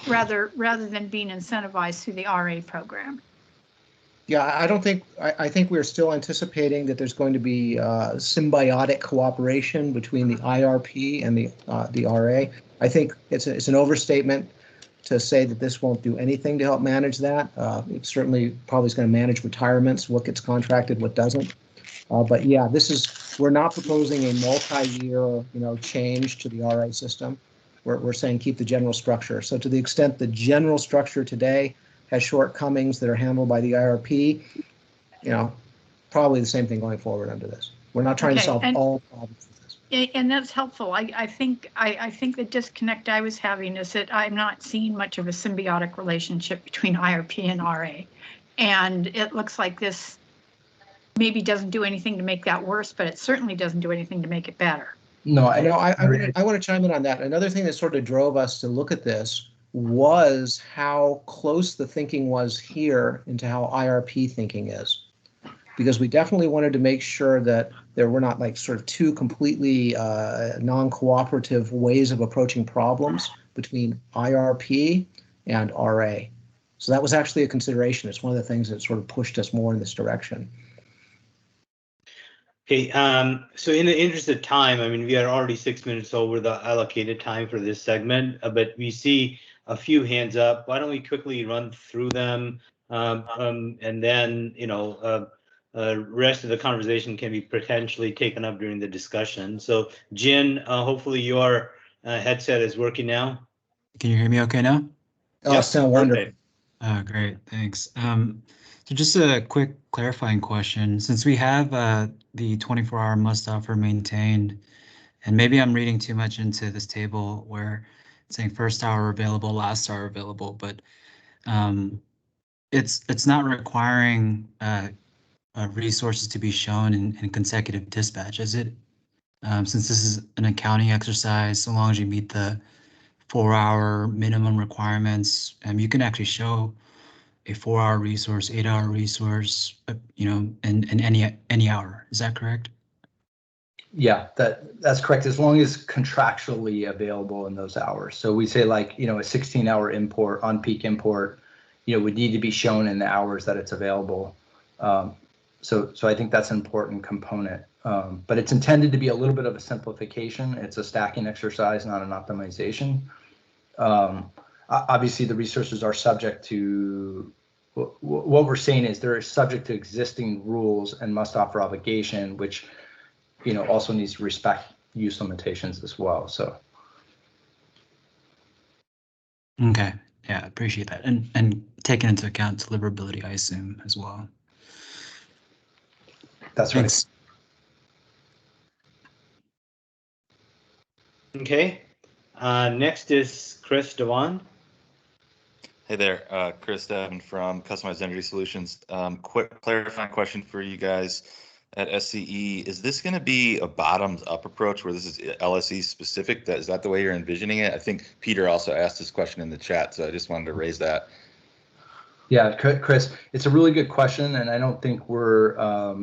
rather than being incentivized through the RA program. Yeah, I think we're still anticipating that there's going to be symbiotic cooperation between the IRP and the RA. I think it's an overstatement to say that this won't do anything to help manage that. It certainly probably is going to manage retirements, what gets contracted, what doesn't. But yeah, we're not proposing a multi-year, change to the RA system. We're saying keep the general structure. So to the extent the general structure today has shortcomings that are handled by the IRP, probably the same thing going forward under this. We're not trying to solve all problems with this. And that's helpful. I think the disconnect I was having is that I'm not seeing much of a symbiotic relationship between IRP and RA. And it looks like this maybe doesn't do anything to make that worse, but it certainly doesn't do anything to make it better. No, I want to chime in on that. Another thing that sort of drove us to look at this was how close the thinking was here into how IRP thinking is. Because we definitely wanted to make sure that there were not like sort of two completely non-cooperative ways of approaching problems between IRP and RA. So that was actually a consideration. It's one of the things that sort of pushed us more in this direction. Okay, so in the interest of time, I mean, we are already 6 minutes over the allocated time for this segment, but we see a few hands up. Why don't we quickly run through them, and then, rest of the conversation can be potentially taken up during the discussion. So, Jin, hopefully your headset is working now. Can you hear me okay now? Oh, yep, sound wonderful. Great, thanks. So just a quick clarifying question. Since we have the 24-hour must offer maintained, and maybe I'm reading too much into this table where it's saying first hour available, last hour available, but it's not requiring resources to be shown in consecutive dispatch, is it? Since this is an accounting exercise, so long as you meet the 4-hour minimum requirements, you can actually show a 4-hour resource, 8-hour resource, in any hour. Is that correct? Yeah, that's correct. As long as contractually available in those hours. So we say like, a 16-hour import, on-peak import, would need to be shown in the hours that it's available. So I think that's an important component. But it's intended to be a little bit of a simplification. It's a stacking exercise, not an optimization. Obviously, the resources are subject to, what we're saying is they're subject to existing rules and must offer obligation, which also needs to respect use limitations as well. So. Okay, yeah, I appreciate that, and taking into account deliverability, I assume as well. That's right. Okay. Next is Chris Dewan. Hey there, Chris Devon from Customized Energy Solutions. Quick clarifying question for you guys at SCE. Is this going to be a bottoms-up approach where this is LSE specific? Is that the way you're envisioning it? I think Peter also asked this question in the chat, so I just wanted to raise that. Yeah, Chris, it's a really good question, and I don't think we're, I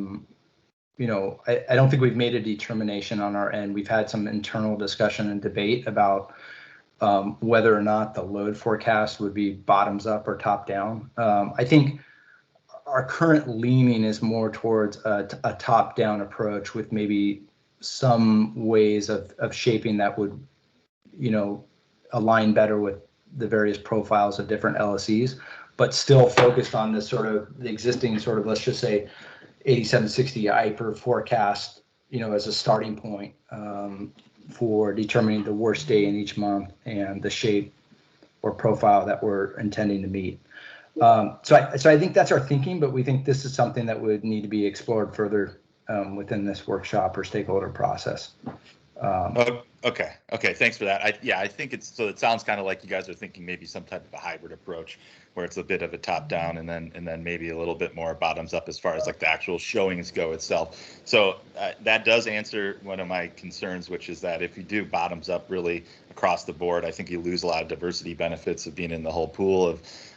don't think we've made a determination on our end. We've had some internal discussion and debate about whether or not the load forecast would be bottoms up or top down. I think our current leaning is more towards a top-down approach with maybe some ways of shaping that would, align better with the various profiles of different LSEs, but still focused on this sort of the existing sort of, let's just say, 8760 IPER forecast, as a starting point for determining the worst day in each month and the shape or profile that we're intending to meet. So I think that's our thinking, but we think this is something that would need to be explored further within this workshop or stakeholder process. Okay. Thanks for that. I think it sounds kind of like you guys are thinking maybe some type of a hybrid approach where it's a bit of a top down and then maybe a little bit more bottoms up as far as like the actual showings go itself. So that does answer one of my concerns, which is that if you do bottoms up really across the board, I think you lose a lot of diversity benefits of being in the whole pool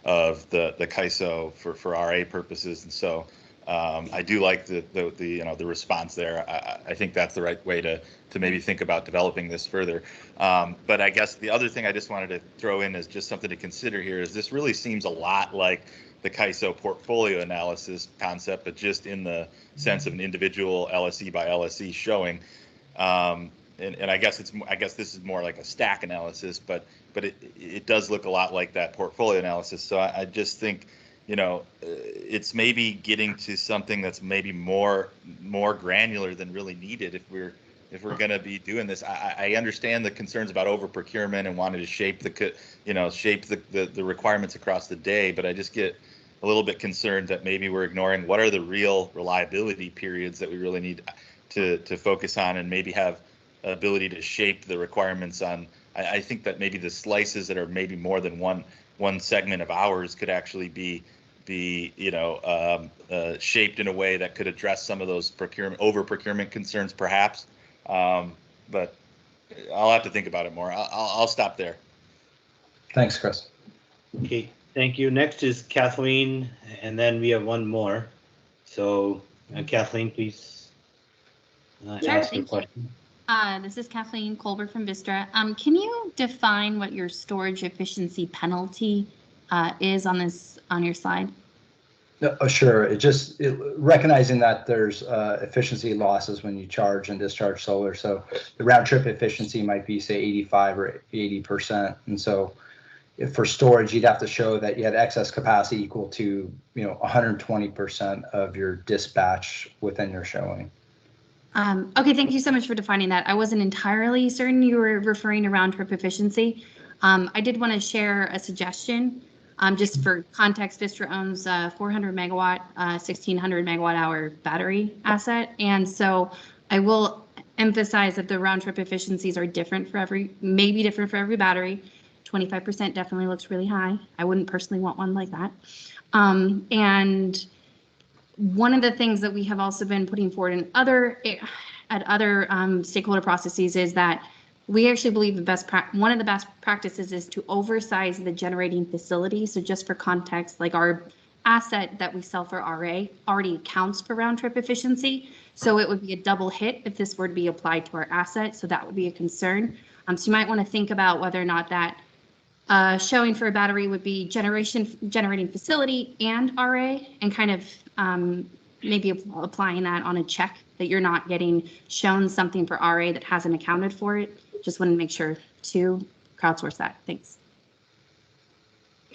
of the Kaiso for RA purposes. And so I do like the response there. I think that's the right way to maybe think about developing this further. But I guess the other thing I just wanted to throw in as just something to consider here is this really seems a lot like the Kaiso portfolio analysis concept, but just in the sense of an individual LSE by LSE showing. And I guess this is more like a stack analysis, but it does look a lot like that portfolio analysis. So I just think, it's maybe getting to something that's maybe more granular than really needed if we're going to be doing this. I understand the concerns about over procurement and wanting to shape the requirements across the day, but I just get a little bit concerned that maybe we're ignoring what are the real reliability periods that we really need to focus on and maybe have ability to shape the requirements on. I think that maybe the slices that are maybe more than one segment of hours could actually be shaped in a way that could address some of those over procurement concerns perhaps. But I'll have to think about it more. I'll stop there. Thanks, Chris. Okay, thank you. Next is Kathleen, and then we have one more. So Kathleen, please ask your question. This is Kathleen Colbert from Vistra. Can you define what your storage efficiency penalty is on your slide? Sure. Recognizing that there's efficiency losses when you charge and discharge solar. So the round trip efficiency might be, say, 85 or 80%. And so if for storage, you'd have to show that you had excess capacity equal to 120% of your dispatch within your showing. Okay, thank you so much for defining that. I wasn't entirely certain you were referring to round trip efficiency. I did want to share a suggestion. Just for context, Vistra owns a 400 megawatt, 1600 megawatt hour battery asset. And so I will emphasize that the round trip efficiencies are different for maybe different for every battery. 25% definitely looks really high. I wouldn't personally want one like that. And one of the things that we have also been putting forward in other stakeholder processes is that we actually believe one of the best practices is to oversize the generating facility. So just for context, like our asset that we sell for RA already accounts for round trip efficiency. So it would be a double hit if this were to be applied to our asset. So that would be a concern. So you might want to think about whether or not that showing for a battery would be generating facility and RA, and kind of maybe applying that on a check that you're not getting shown something for RA that hasn't accounted for it. Just want to make sure to crowdsource that. Thanks.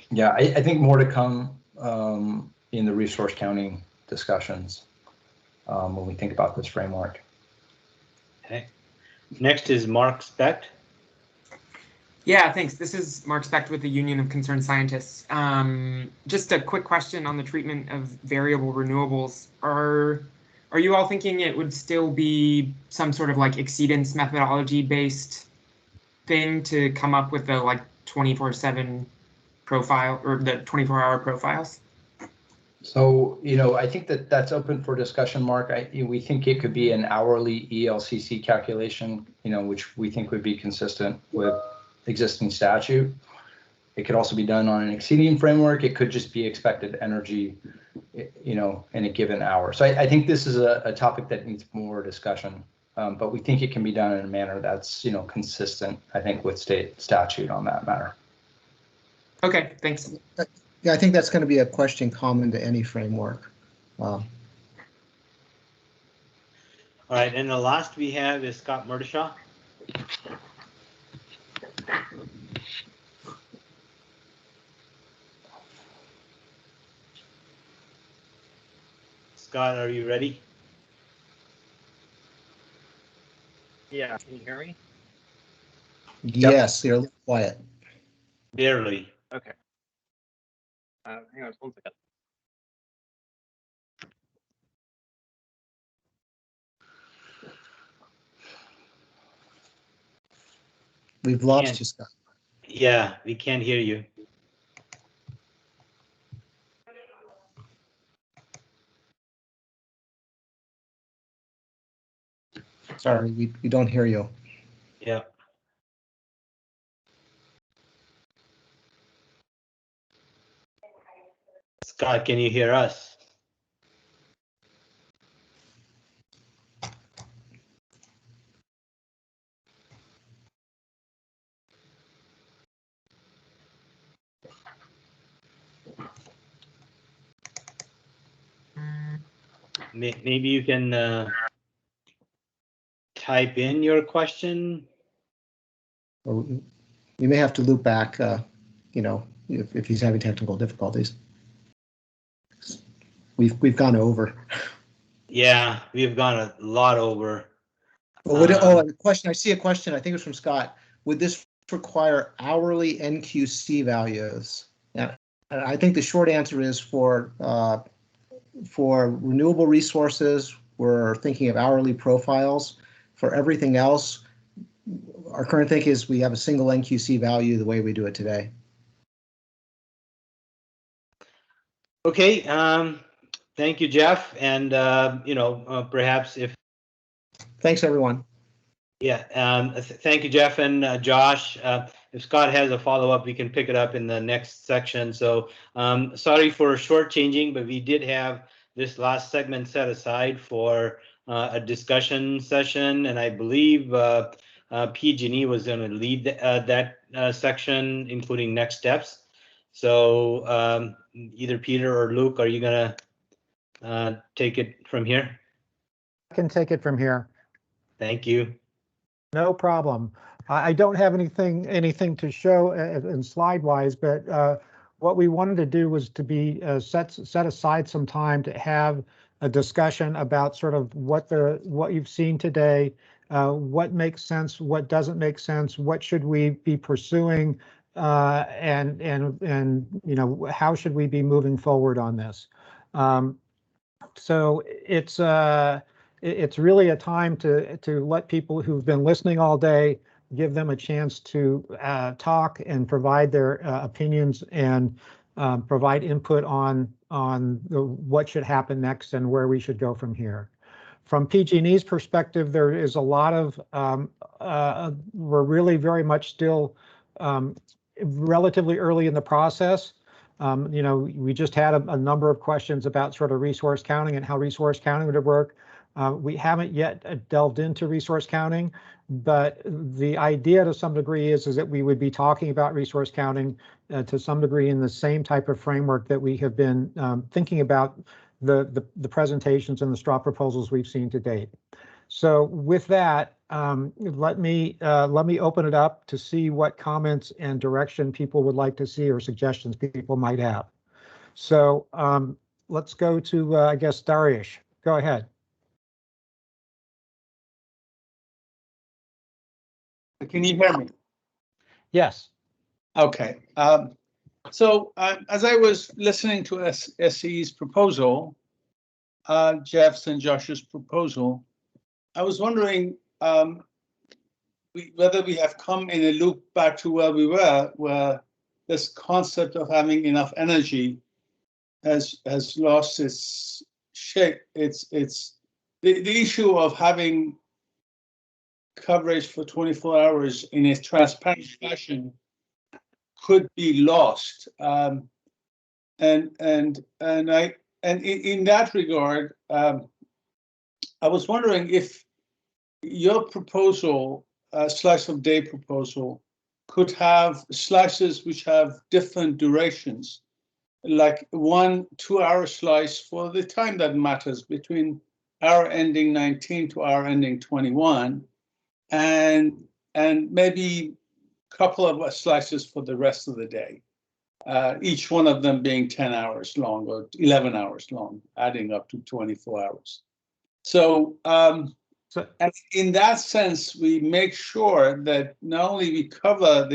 Yeah, I think more to come in the resource counting discussions when we think about this framework. Okay. Next is Mark Specht. Yeah, thanks. This is Mark Specht with the Union of Concerned Scientists. Just a quick question on the treatment of variable renewables. Are you all thinking it would still be some sort of like exceedance methodology based thing to come up with the like 24/7 profile or the 24-hour profiles? So, I think that's open for discussion, Mark. We think it could be an hourly ELCC calculation, which we think would be consistent with existing statute. It could also be done on an exceeding framework. It could just be expected energy, in a given hour. So I think this is a topic that needs more discussion, but we think it can be done in a manner that's, consistent, I think, with state statute on that matter. Okay, thanks. Yeah, I think that's going to be a question common to any framework. All right, and the last we have is Scott Murdishaw. Scott, are you ready? Yeah, can you hear me? Yes, you're a little quiet. Barely. Okay. Hang on just 1 second. We've lost you, Scott. Yeah, we can't hear you. Sorry, we don't hear you. Yeah. Scott, can you hear us? Maybe you can type in your question. Or we may have to loop back, you know, if he's having technical difficulties. We've gone over. Yeah, we've gone a lot over. Oh, a question. I see a question. I think it was from Scott. Would this require hourly NQC values? Yeah, I think the short answer is for renewable resources, we're thinking of hourly profiles. For everything else, our current thinking is we have a single NQC value the way we do it today. Okay, thank you, Jeff. And, you know, perhaps if. Thanks, everyone. Yeah, thank you, Jeff and Josh. If Scott has a follow-up, we can pick it up in the next section. So sorry for shortchanging, but we did have this last segment set aside for a discussion session, and I believe PG&E was going to lead that section, including next steps. So either Peter or Luke, are you going to take it from here? I can take it from here. Thank you. No problem. I don't have anything to show in slide wise, but what we wanted to do was to be set aside some time to have a discussion about sort of what you've seen today, what makes sense, what doesn't make sense, what should we be pursuing, and you know, how should we be moving forward on this. So it's really a time to let people who've been listening all day, give them a chance to talk and provide their opinions and provide input on what should happen next and where we should go from here. From PG&E's perspective, there is a lot of, we're really very much still relatively early in the process. You know, we just had a number of questions about sort of resource counting and how resource counting would work. We haven't yet delved into resource counting, but the idea to some degree is that we would be talking about resource counting to some degree in the same type of framework that we have been thinking about the presentations and the straw proposals we've seen to date. So with that, let me open it up to see what comments and direction people would like to see or suggestions people might have. So let's go to, I guess, Dariush. Go ahead. Can you hear me? Yes. Okay. So as I was listening to SCE's proposal, Jeff's and Josh's proposal, I was wondering whether we have come in a loop back to where we were, where this concept of having enough energy has lost its shape. It's the issue of having coverage for 24 hours in a transparent fashion could be lost. And in that regard, I was wondering if your proposal, slice of day proposal, could have slices which have different durations. like 1 2-hour slice for the time that matters between hour ending 19 to hour ending 21, and maybe a couple of slices for the rest of the day. Each one of them being 10 hours long or 11 hours long, adding up to 24 hours. So, and in that sense, we make sure that not only we cover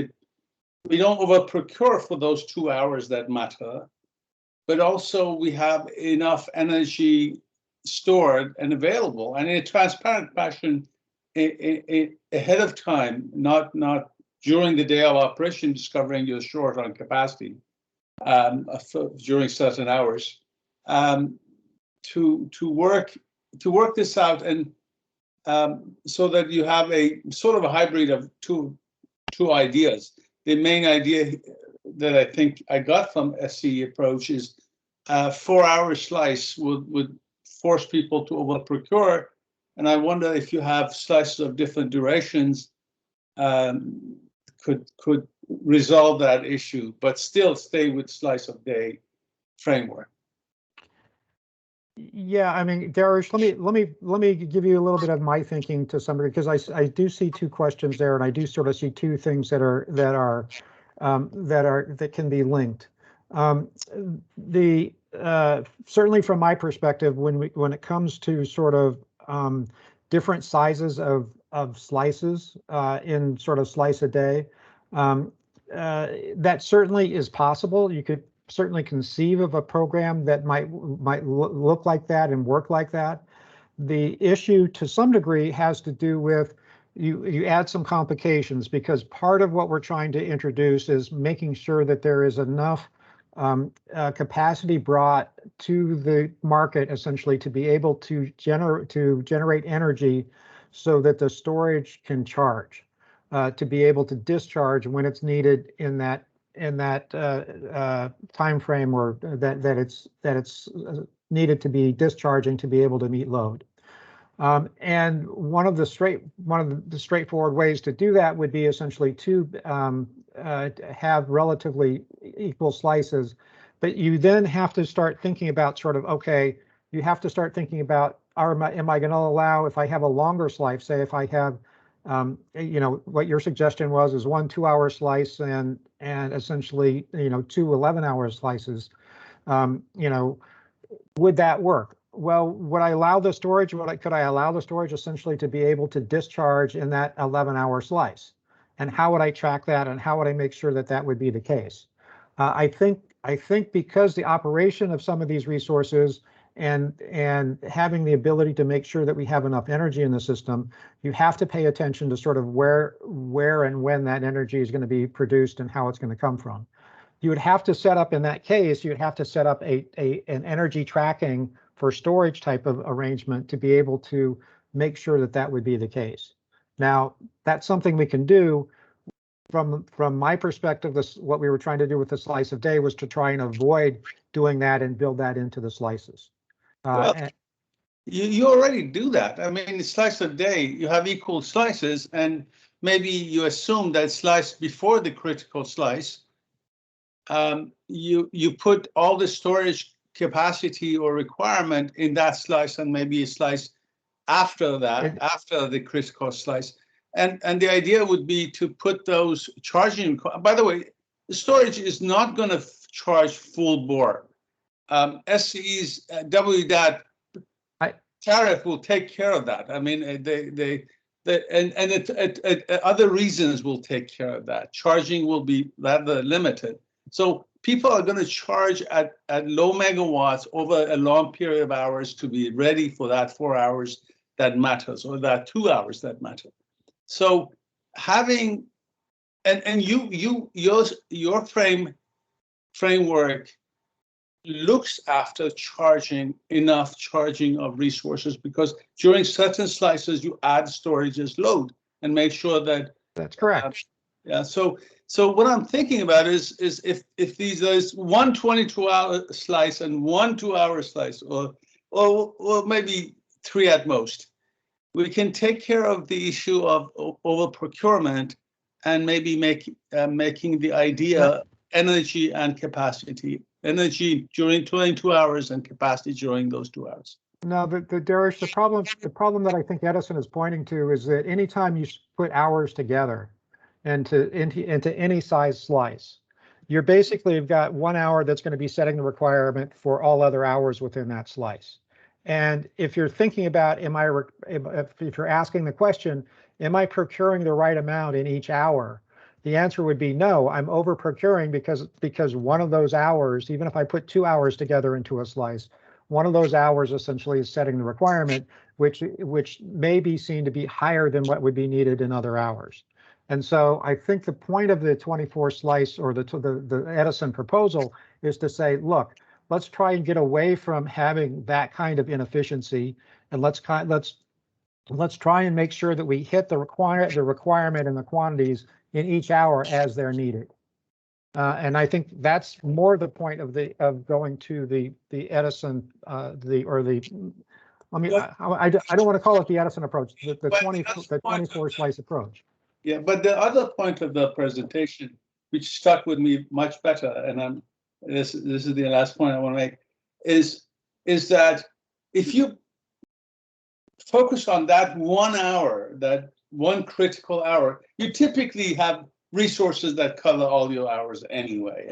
we don't over procure for those 2 hours that matter, but also we have enough energy stored and available, and in a transparent fashion ahead of time, not during the day of operation, discovering you're short on capacity during certain hours, to work this out, and so that you have a sort of a hybrid of two ideas. The main idea that I think I got from SCE approach is 4-hour slice would force people to over procure, and I wonder if you have slices of different durations could resolve that issue, but still stay with slice of day framework. Yeah, I mean, Darish, let me give you a little bit of my thinking to some degree, because I do see two questions there, and I do sort of see two things that can be linked. Certainly from my perspective, when it comes to sort of different sizes of slices in sort of slice a day, that certainly is possible. You could certainly conceive of a program that might look like that and work like that. The issue to some degree has to do with you add some complications, because part of what we're trying to introduce is making sure that there is enough capacity brought to the market, essentially, to be able to generate energy so that the storage can charge, to be able to discharge when it's needed in that time frame, or that it's needed to be discharging to be able to meet load. And one of the straightforward ways to do that would be essentially to have relatively equal slices, but you then have to start thinking about sort of, okay, you have to start thinking about, am I going to allow, if I have a longer slice, say if I have, what your suggestion was is 1 2-hour slice and essentially, 2 11-hour slices, would that work? Well, would I allow the storage? Could I allow the storage essentially to be able to discharge in that 11-hour slice? And how would I track that? And how would I make sure that that would be the case? I think because the operation of some of these resources and having the ability to make sure that we have enough energy in the system, you have to pay attention to sort of where and when that energy is going to be produced and how it's going to come from. You would have to set up, in that case, you'd have to set up an energy tracking for storage type of arrangement to be able to make sure that that would be the case. Now, that's something we can do. From my perspective, what we were trying to do with the slice of day was to try and avoid doing that and build that into the slices. Well, you already do that. I mean, slice of day, you have equal slices, and maybe you assume that slice before the critical slice, you put all the storage capacity or requirement in that slice, and maybe a slice after that, after the critical slice. And the idea would be to put those charging, by the way, the storage is not going to charge full bore. SCE's WDAT tariff will take care of that. I mean, other reasons will take care of that. Charging will be rather limited. So people are going to charge at low megawatts over a long period of hours to be ready for that 4 hours that matters, or that 2 hours that matter. So having your framework looks after enough charging of resources, because during certain slices you add storage as load and make sure that that's correct. Yeah. So what I'm thinking about is if there's one 22-hour slice and one 2-hour slice, or maybe 3 at most, we can take care of the issue of over procurement and maybe making the idea energy and capacity energy during 22 hours and capacity during those 2 hours. No, Darish, the problem that I think Edison is pointing to is that anytime you put hours together into any size slice, you're basically you've got 1 hour that's going to be setting the requirement for all other hours within that slice. And if you're thinking about, if you're asking the question, am I procuring the right amount in each hour? The answer would be no, I'm over procuring because one of those hours, even if I put 2 hours together into a slice, one of those hours essentially is setting the requirement, which may be seen to be higher than what would be needed in other hours. And so I think the point of the 24 slice or the Edison proposal is to say, look, let's try and get away from having that kind of inefficiency, and let's try and make sure that we hit the requirement and the quantities in each hour as they're needed. And I think that's more the point of going to the Edison I don't want to call it the Edison approach, the 24 slice approach. Yeah, but the other point of the presentation, which stuck with me much better, and this is the last point I want to make, is that if you focus on that 1 hour, that one critical hour, you typically have resources that cover all your hours anyway.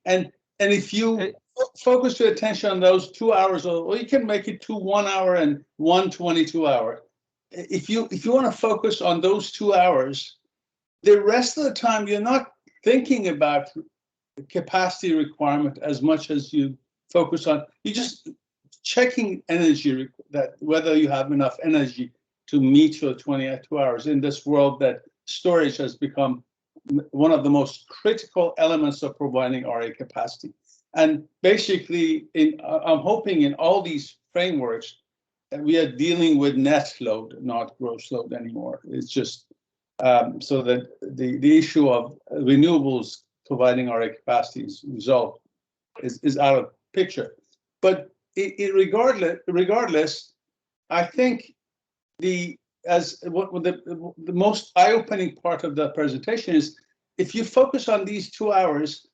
And if you focus your attention on those 2 hours, or you can make it to 1 hour and 1 22-hour. If you want to focus on those 2 hours, the rest of the time you're not thinking about capacity requirement as much as you focus on, you're just checking energy, that whether you have enough energy to meet your 22 hours in this world that storage has become one of the most critical elements of providing RA capacity. And basically, I'm hoping in all these frameworks that we are dealing with net load, not gross load anymore. It's just so that the issue of renewables providing RA capacity is resolved, is out of picture. But regardless, I think the most eye-opening part of the presentation is if you focus on these 2 hours,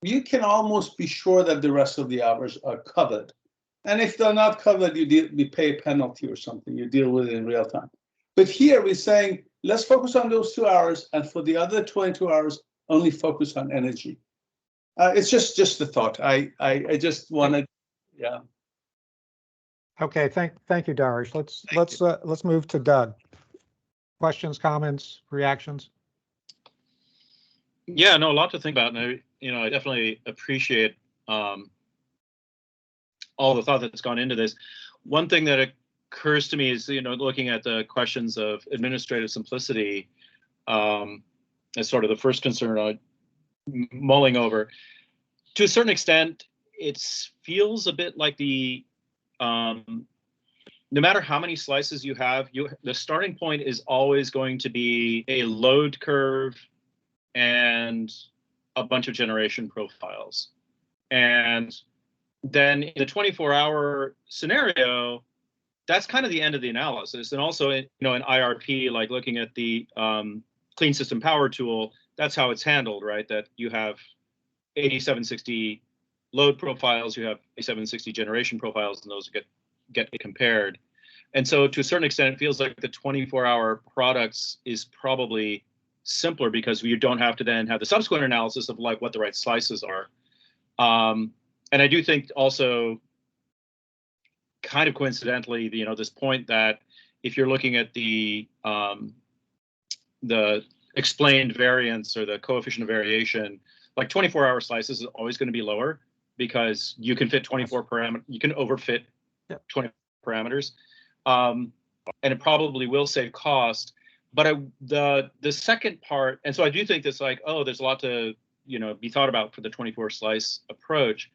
you can almost be sure that the rest of the hours are covered. And if they're not covered, you pay a penalty or something. You deal with it in real time. But here we're saying, let's focus on those 2 hours, and for the other 22 hours, only focus on energy. It's just a thought. I just wanted, yeah. Okay, thank you, Darish. Let's move to Doug. Questions, comments, reactions? Yeah, no, a lot to think about, and I definitely appreciate all the thought that's gone into this. One thing that occurs to me is, looking at the questions of administrative simplicity as sort of the first concern I'm mulling over. To a certain extent, it feels a bit like no matter how many slices you have, the starting point is always going to be a load curve and a bunch of generation profiles. And then in the 24-hour scenario, that's kind of the end of the analysis. And also, in IRP, like looking at the Clean System Power tool, that's how it's handled, right? That you have 8760 load profiles, you have 8760 generation profiles, and those get compared. And so to a certain extent, it feels like the 24-hour products is probably simpler because you don't have to then have the subsequent analysis of like what the right slices are. And I do think also, kind of coincidentally, this point that if you're looking at the explained variance or the coefficient of variation, like 24-hour slices is always going to be lower because you can fit 24 parameters, you can overfit 20 parameters, and it probably will save cost. But the second part, and so I do think that's like, there's a lot to be thought about for the 24 slice approach.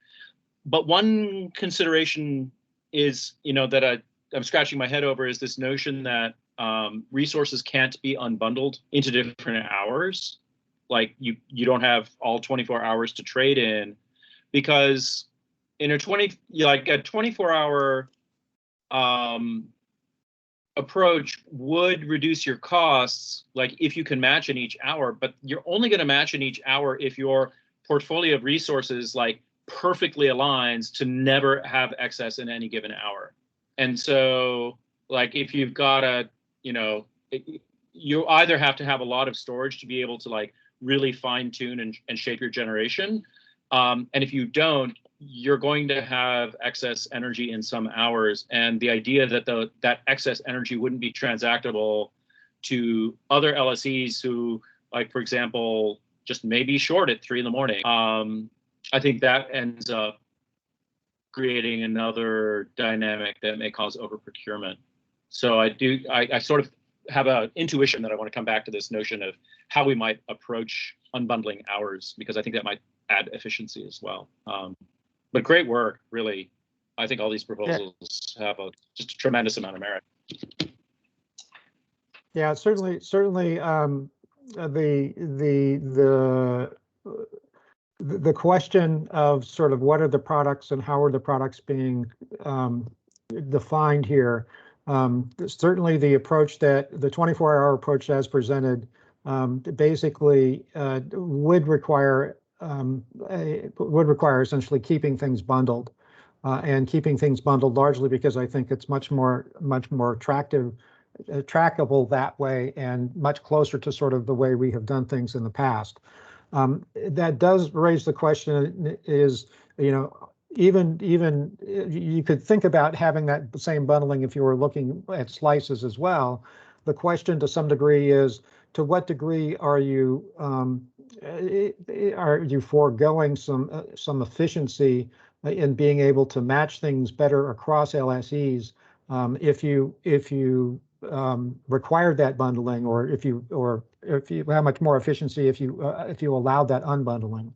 But one consideration is that I'm scratching my head over is this notion that resources can't be unbundled into different hours. Like you don't have all 24 hours to trade in, because in a 24-hour approach would reduce your costs, like if you can match in each hour, but you're only going to match in each hour if your portfolio of resources like perfectly aligns to never have excess in any given hour. And so, like, if you've got a, you either have to have a lot of storage to be able to like really fine tune and shape your generation. And if you don't, you're going to have excess energy in some hours. And the idea that that excess energy wouldn't be transactable to other LSEs who, like, for example, just maybe short at 3 a.m. I think that ends up creating another dynamic that may cause over procurement. So I sort of have an intuition that I want to come back to this notion of how we might approach unbundling hours, because I think that might add efficiency as well. But great work, really. I think all these proposals have just a tremendous amount of merit. Yeah, certainly. The question of sort of what are the products and how are the products being defined here. Certainly, the approach that the 24-hour approach as presented basically would require essentially keeping things bundled, and keeping things bundled largely because I think it's much more trackable that way and much closer to sort of the way we have done things in the past. That does raise the question: is even you could think about having that same bundling if you were looking at slices as well. The question to some degree is, to what degree are you foregoing some efficiency in being able to match things better across LSEs if you required that bundling, or if you how much more efficiency if you allowed that unbundling?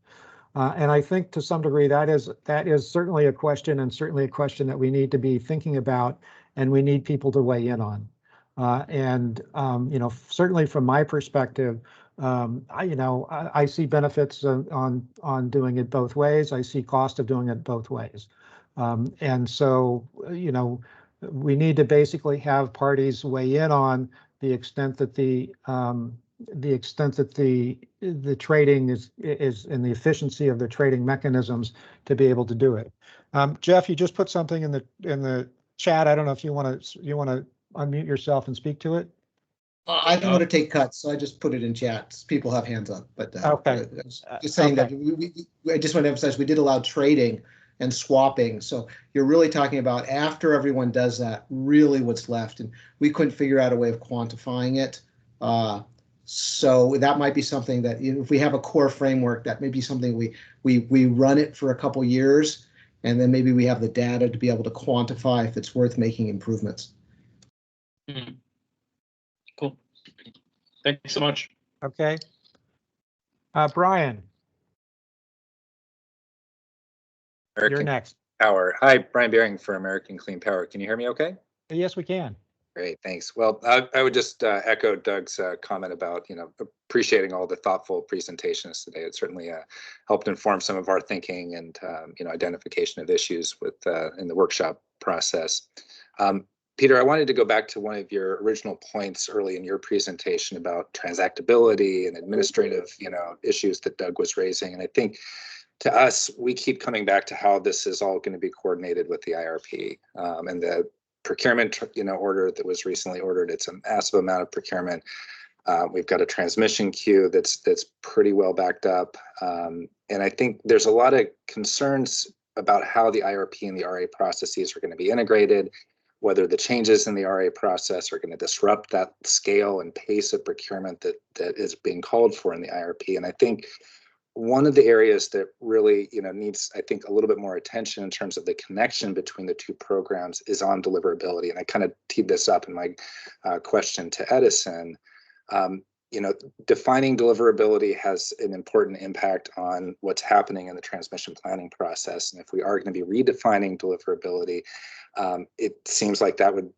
And I think to some degree that is certainly a question, and certainly a question that we need to be thinking about, and we need people to weigh in on. Certainly from my perspective, I see benefits on doing it both ways. I see cost of doing it both ways. And so, we need to basically have parties weigh in on the extent that the trading is and the efficiency of the trading mechanisms to be able to do it. Jeff, you just put something in the chat. I don't know if you want to unmute yourself and speak to it. I don't want to take cuts, so I just put it in chat. People have hands up, but okay. Just saying that I just want to emphasize we did allow trading and swapping. So you're really talking about after everyone does that, really what's left, and we couldn't figure out a way of quantifying it. So that might be something that, if we have a core framework, that may be something we run it for a couple years, and then maybe we have the data to be able to quantify if it's worth making improvements. Mm-hmm. Cool. Thank you so much. Okay. Brian. You're next. Power. Hi, Brian Beering for American Clean Power. Can you hear me okay? Yes, we can. Great, thanks. Well, I would just echo Doug's comment about, appreciating all the thoughtful presentations today. It certainly helped inform some of our thinking and, identification of issues in the workshop process. Peter, I wanted to go back to one of your original points early in your presentation about transactability and administrative, issues that Doug was raising. And I think to us, we keep coming back to how this is all going to be coordinated with the IRP and the procurement, order that was recently ordered. It's a massive amount of procurement. We've got a transmission queue that's pretty well backed up. And I think there's a lot of concerns about how the IRP and the RA processes are going to be integrated, whether the changes in the RA process are going to disrupt that scale and pace of procurement that is being called for in the IRP. And I think one of the areas that really, needs, I think, a little bit more attention in terms of the connection between the two programs is on deliverability. And I kind of teed this up in my question to Edison. Defining deliverability has an important impact on what's happening in the transmission planning process. And if we are going to be redefining deliverability, it seems like that would,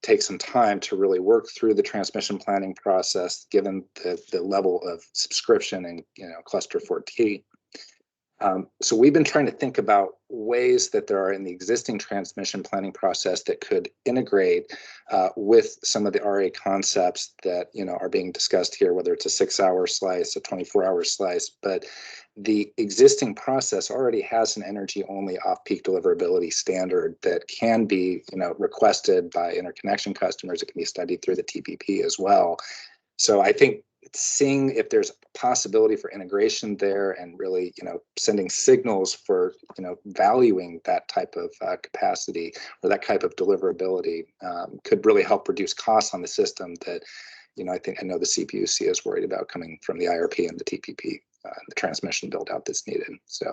take some time to really work through the transmission planning process, given the level of subscription and cluster 14. So we've been trying to think about ways that there are in the existing transmission planning process that could integrate with some of the RA concepts that are being discussed here, whether it's a 6-hour slice, a 24-hour slice. But the existing process already has an energy-only off-peak deliverability standard that can be requested by interconnection customers. It can be studied through the TPP as well. So I think seeing if there's a possibility for integration there and really, sending signals for, valuing that type of capacity or that type of deliverability could really help reduce costs on the system that, I know the CPUC is worried about coming from the IRP and the TPP, the transmission build out that's needed. So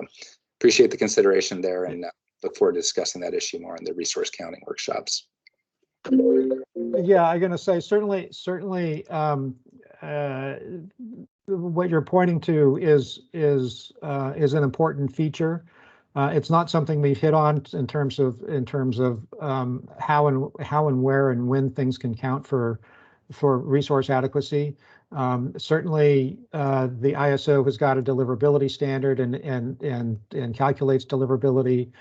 appreciate the consideration there and look forward to discussing that issue more in the resource counting workshops. Yeah, I'm going to say certainly what you're pointing to is an important feature. It's not something we've hit on in terms of how and where and when things can count for resource adequacy. Certainly, the ISO has got a deliverability standard and calculates deliverability.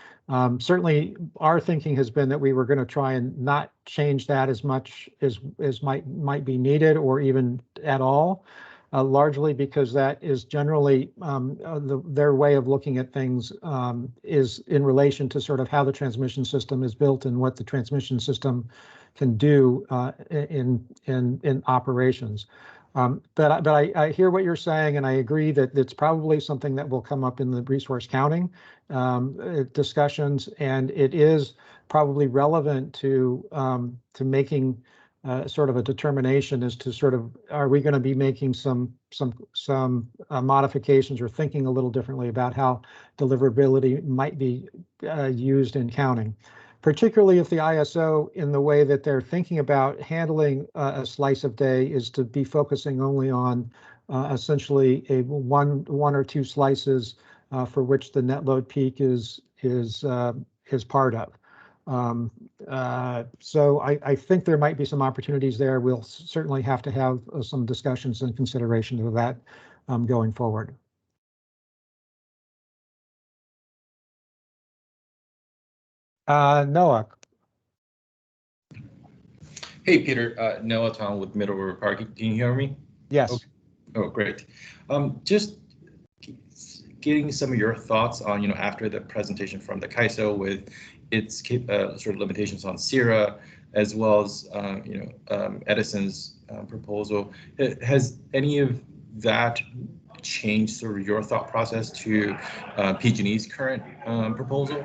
Certainly, our thinking has been that we were going to try and not change that as much as might be needed or even at all, largely because that is generally their way of looking at things is in relation to sort of how the transmission system is built and what the transmission system can do in operations. But I hear what you're saying, and I agree that it's probably something that will come up in the resource counting discussions, and it is probably relevant to making sort of a determination as to sort of, are we going to be making some modifications or thinking a little differently about how deliverability might be used in counting. Particularly if the ISO, in the way that they're thinking about handling a slice of day, is to be focusing only on essentially a one or two slices for which the net load peak is part of. So I think there might be some opportunities there. We'll certainly have to have some discussions and consideration of that going forward. Noah. Hey, Peter, Noah Tom with Middle River Park. Can you hear me? Yes. Oh, great. Just getting some of your thoughts on, after the presentation from the Kaiso with its sort of limitations on CIRA, as well as, Edison's proposal. Has any of that changed sort of your thought process to PG&E's current proposal?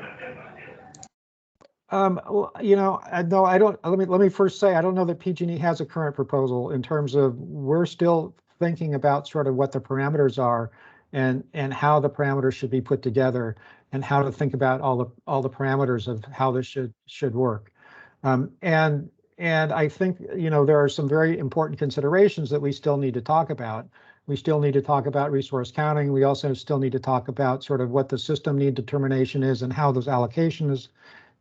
No, I don't. Let me first say I don't know that PG&E has a current proposal in terms of we're still thinking about sort of what the parameters are and how the parameters should be put together and how to think about all the parameters of how this should work. And I think there are some very important considerations that we still need to talk about. We still need to talk about resource counting. We also still need to talk about sort of what the system need determination is and how those allocations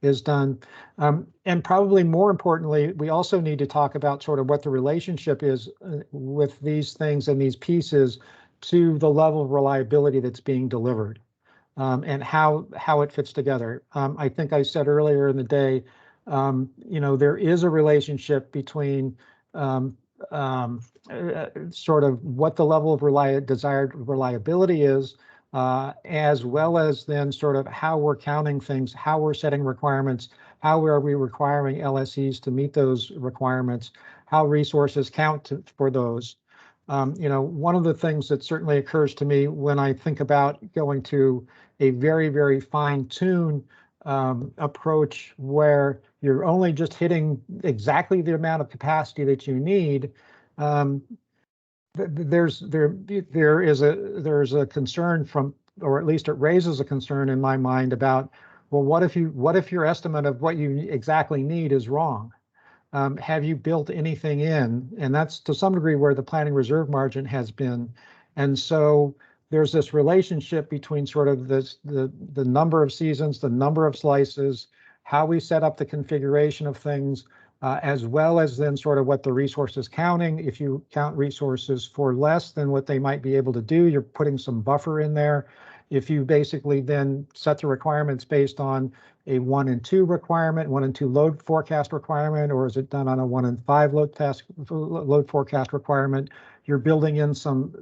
is done. And probably more importantly, we also need to talk about sort of what the relationship is with these things and these pieces to the level of reliability that's being delivered and how it fits together. I think I said earlier in the day, there is a relationship between sort of what the level of desired reliability is, as well as then sort of how we're counting things, how we're setting requirements, how are we requiring LSEs to meet those requirements, how resources count for those. One of the things that certainly occurs to me when I think about going to a very, very fine-tuned approach where you're only just hitting exactly the amount of capacity that you need, there is a concern from, or at least it raises a concern in my mind about, well, what if your estimate of what you exactly need is wrong? Have you built anything in? And that's to some degree where the planning reserve margin has been. And so there's this relationship between sort of the number of seasons, the number of slices, how we set up the configuration of things, as well as then sort of what the resource is counting. If you count resources for less than what they might be able to do, you're putting some buffer in there. if you basically then set the requirements based on a 1 and 2 requirement, 1 and 2 load forecast requirement, or is it done on a 1 and 5 load forecast requirement? You're building in some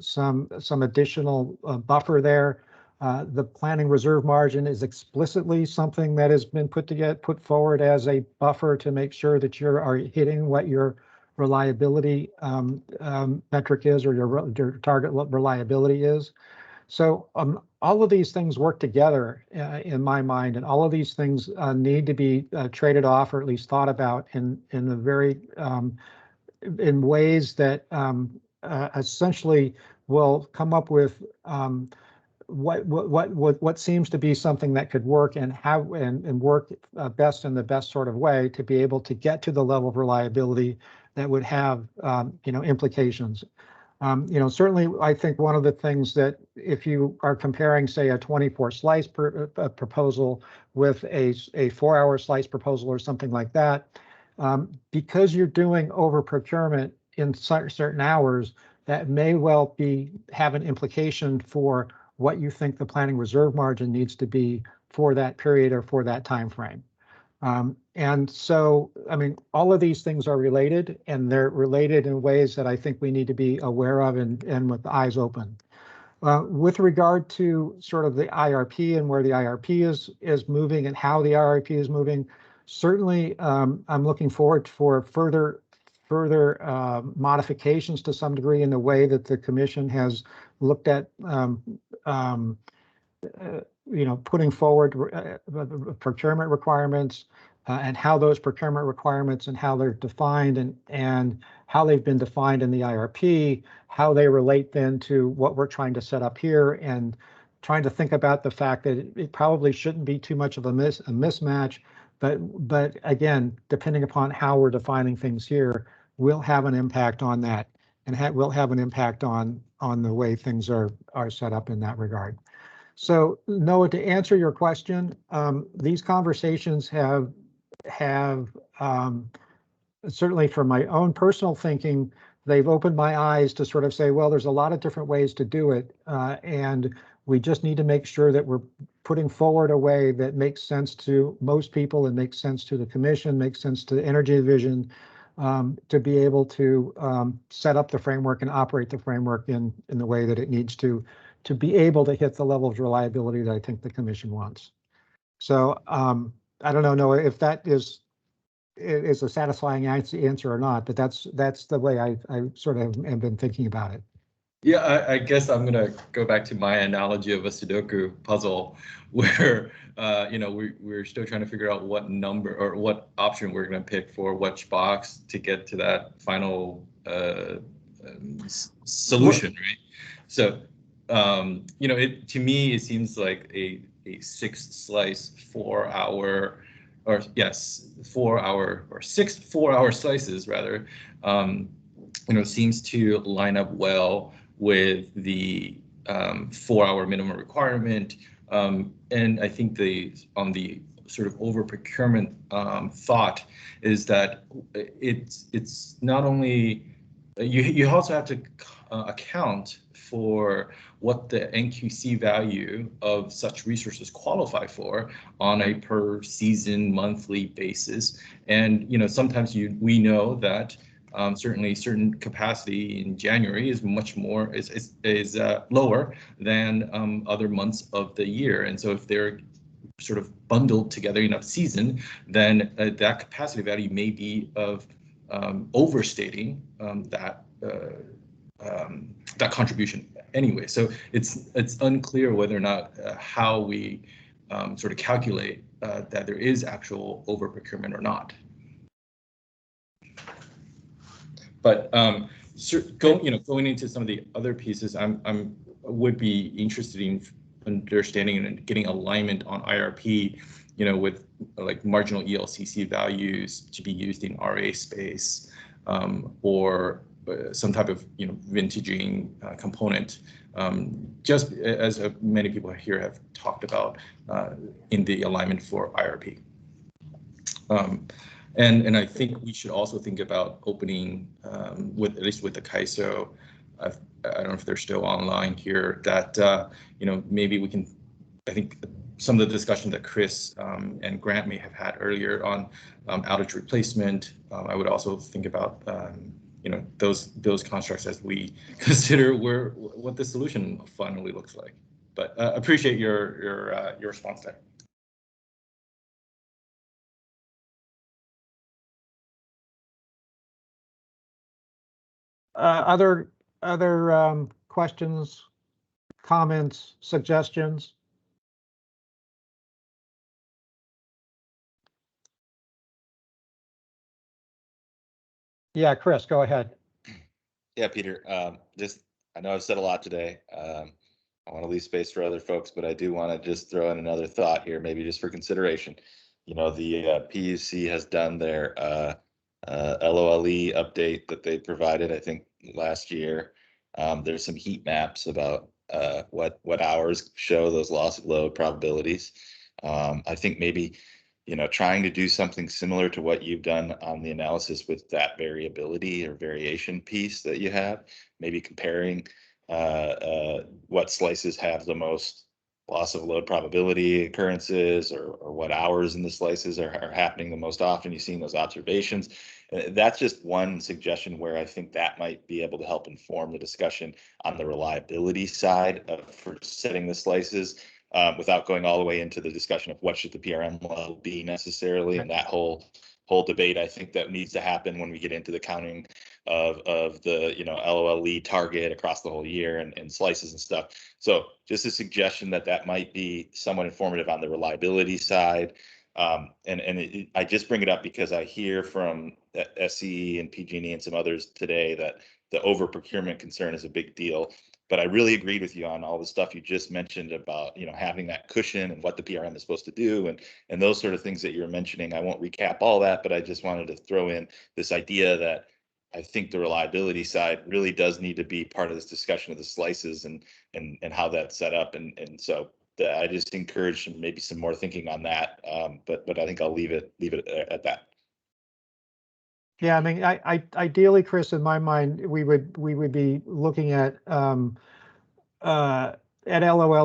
additional buffer there. The planning reserve margin is explicitly something that has been put forward as a buffer to make sure that you are hitting what your reliability metric is, or your target reliability is. So all of these things work together in my mind, and all of these things need to be traded off, or at least thought about in a very in ways that essentially will come up with what seems to be something that could work and work best in the best sort of way to be able to get to the level of reliability that would have implications. Certainly, I think one of the things that if you are comparing, say, a 24 slice proposal with a 4-hour slice proposal or something like that, because you're doing over procurement in certain hours, that may well have an implication for what you think the planning reserve margin needs to be for that period or for that time frame. And so, I mean, all of these things are related, and they're related in ways that I think we need to be aware of and with the eyes open. With regard to sort of the IRP and where the IRP is moving and how the IRP is moving, certainly I'm looking forward for further modifications to some degree in the way that the commission has looked at putting forward procurement requirements and how those procurement requirements and how they're defined and how they've been defined in the IRP, how they relate then to what we're trying to set up here, and trying to think about the fact that it probably shouldn't be too much of a mismatch, but again, depending upon how we're defining things here, will have an impact on that, and will have an impact on the way things are set up in that regard. So Noah, to answer your question, these conversations have certainly from my own personal thinking, they've opened my eyes to sort of say, well, there's a lot of different ways to do it. And we just need to make sure that we're putting forward a way that makes sense to most people and makes sense to the commission, makes sense to the Energy Division, to be able to set up the framework and operate the framework in the way that it needs to be able to hit the level of reliability that I think the commission wants. So I don't know, Noah, if that is a satisfying answer or not, but that's the way I sort of have been thinking about it. Yeah, I guess I'm gonna go back to my analogy of a Sudoku puzzle, where we're still trying to figure out what number or what option we're gonna pick for which box to get to that final solution, right? So to me it seems like a 6 slice 4-hour, or yes, 4-hour or 6 4-hour slices rather, seems to line up well with the 4-hour minimum requirement. And I think on the sort of over procurement thought is that it's not only, you also have to account for what the NQC value of such resources qualify for on a per season monthly basis. And sometimes we know that certainly certain capacity in January is much more is lower than other months of the year. And so if they're sort of bundled together in a season, then that capacity value may be of overstating that contribution anyway. So it's unclear whether or not how we sort of calculate that there is actual over procurement or not. But going into some of the other pieces, would be interested in understanding and getting alignment on IRP, with like marginal ELCC values to be used in RA space, or some type of vintaging component, just as many people here have talked about in the alignment for IRP. And I think we should also think about opening, at least with the Kaiso, I don't know if they're still online here, that maybe we can I think some of the discussion that Chris and Grant may have had earlier on outage replacement. I would also think about those constructs as we consider what the solution finally looks like. But appreciate your response there. Other questions, comments, suggestions? Yeah, Chris, go ahead. Yeah, Peter, I know I've said a lot today. I want to leave space for other folks, but I do want to just throw in another thought here, maybe just for consideration. The PUC has done their LOLE update that they provided, I think, last year. There's some heat maps about what hours show those loss of load probabilities. I think maybe trying to do something similar to what you've done on the analysis with that variability or variation piece that you have, maybe comparing what slices have the most loss of load probability occurrences, or what hours in the slices are happening the most often. You've seen those observations. That's just one suggestion where I think that might be able to help inform the discussion on the reliability side for setting the slices, without going all the way into the discussion of what should the PRM level be necessarily, and that whole debate. I think that needs to happen when we get into the counting of the LOLE target across the whole year and slices and stuff. So just a suggestion that might be somewhat informative on the reliability side. I just bring it up because I hear from SCE and PG&E and some others today that the over procurement concern is a big deal. But I really agreed with you on all the stuff you just mentioned about having that cushion and what the PRM is supposed to do and those sort of things that you're mentioning. I won't recap all that, but I just wanted to throw in this idea that I think the reliability side really does need to be part of this discussion of the slices and how that's set up. And so I just encourage maybe some more thinking on that. But I think I'll leave it at that. Yeah, I mean, ideally, Chris, in my mind, we would be looking at LOLE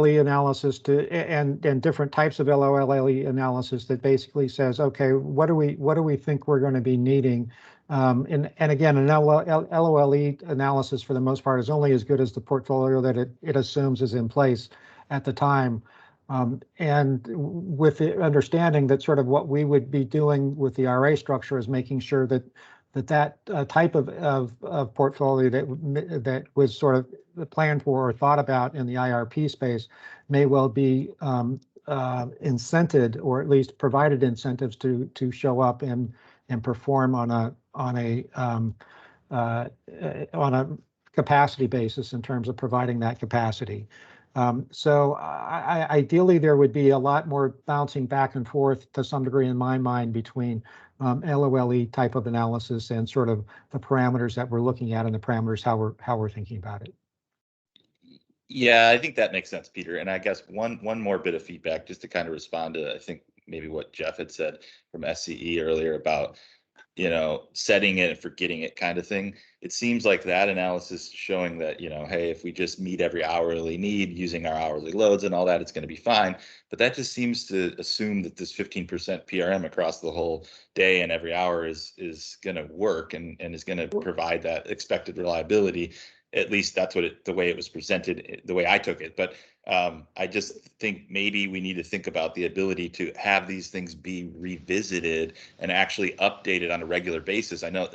analysis and different types of LOLE analysis that basically says, okay, what do we think we're going to be needing? And again, an LOLE analysis for the most part is only as good as the portfolio that it assumes is in place at the time. And with the understanding that sort of what we would be doing with the RA structure is making sure that type of portfolio that was sort of planned for or thought about in the IRP space may well be incented, or at least provided incentives to show up and perform on a capacity basis in terms of providing that capacity. So ideally, there would be a lot more bouncing back and forth to some degree in my mind between LOLE type of analysis and sort of the parameters that we're looking at and the parameters how we're thinking about it. Yeah, I think that makes sense, Peter. And I guess one more bit of feedback just to kind of respond to, I think, maybe what Jeff had said from SCE earlier about setting it and forgetting it kind of thing. It seems like that analysis showing that, hey, if we just meet every hourly need using our hourly loads and all that, it's going to be fine. But that just seems to assume that this 15% PRM across the whole day and every hour is going to work and is going to provide that expected reliability. At least that's what the way it was presented, the way I took it. But I just think maybe we need to think about the ability to have these things be revisited and actually updated on a regular basis. I know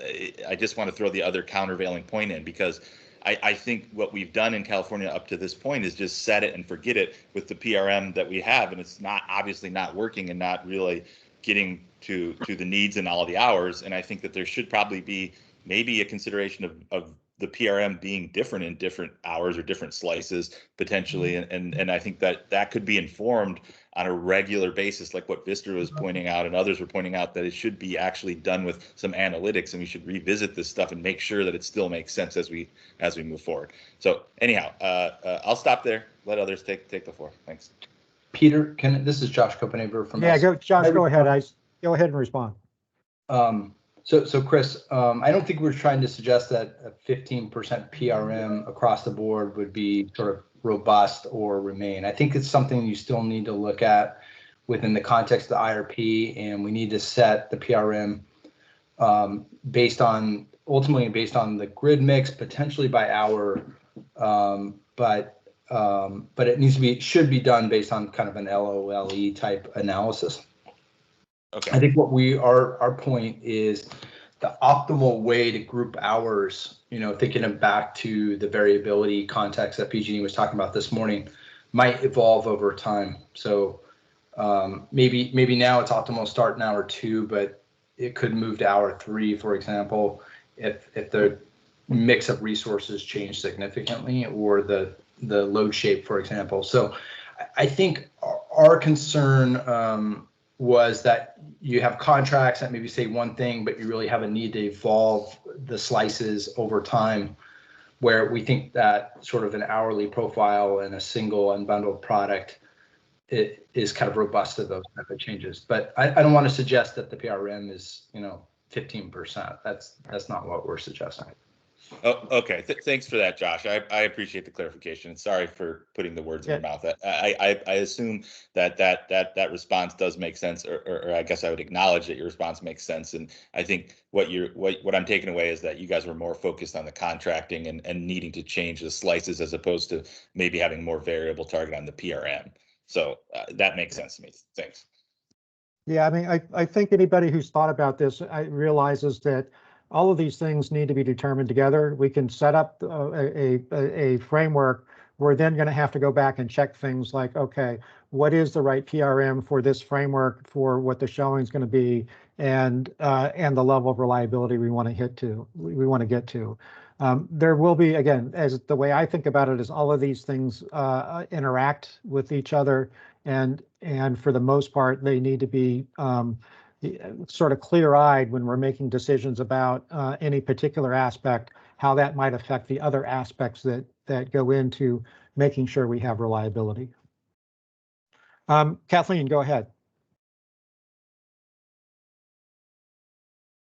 I just want to throw the other countervailing point in, because I think what we've done in California up to this point is just set it and forget it with the PRM that we have, and it's obviously not working and not really getting to the needs and all the hours. And I think that there should probably be maybe a consideration of the PRM being different in different hours or different slices potentially. And I think that could be informed on a regular basis, like what Vista was pointing out and others were pointing out, that it should be actually done with some analytics, and we should revisit this stuff and make sure that it still makes sense as we move forward. So anyhow, I'll stop there. Let others take the floor. Thanks. Peter, this is Josh Copenhaver from. Yeah, Josh, go ahead. Go ahead and respond. So Chris, I don't think we're trying to suggest that a 15% PRM across the board would be sort of robust or remain. I think it's something you still need to look at within the context of the IRP, and we need to set the PRM ultimately based on the grid mix, potentially by hour, but it should be done based on kind of an LOLE type analysis. Okay. I think our point is the optimal way to group hours, thinking of back to the variability context that PG&E was talking about this morning, might evolve over time. So maybe now it's optimal to start in hour 2, but it could move to hour 3, for example, if the mix of resources change significantly, or the load shape, for example. So I think our concern was that you have contracts that maybe say one thing, but you really have a need to evolve the slices over time, where we think that sort of an hourly profile and a single unbundled product is kind of robust to those type of changes. But I don't want to suggest that the PRM is 15%. That's not what we're suggesting. Oh, okay. Thanks for that, Josh. I appreciate the clarification. Sorry for putting the words in your mouth. I assume that response does make sense, or I guess I would acknowledge that your response makes sense. And I think what I'm taking away is that you guys were more focused on the contracting and needing to change the slices, as opposed to maybe having more variable target on the PRM. So that makes sense to me. Thanks. Yeah, I mean, I think anybody who's thought about this realizes that all of these things need to be determined together. We can set up a framework. We're then going to have to go back and check things like, okay, what is the right PRM for this framework for what the showing is going to be, and the level of reliability we want to get to. There will be, again, as the way I think about it is all of these things interact with each other, and for the most part, they need to be sort of clear-eyed when we're making decisions about any particular aspect, how that might affect the other aspects that go into making sure we have reliability. Kathleen, go ahead.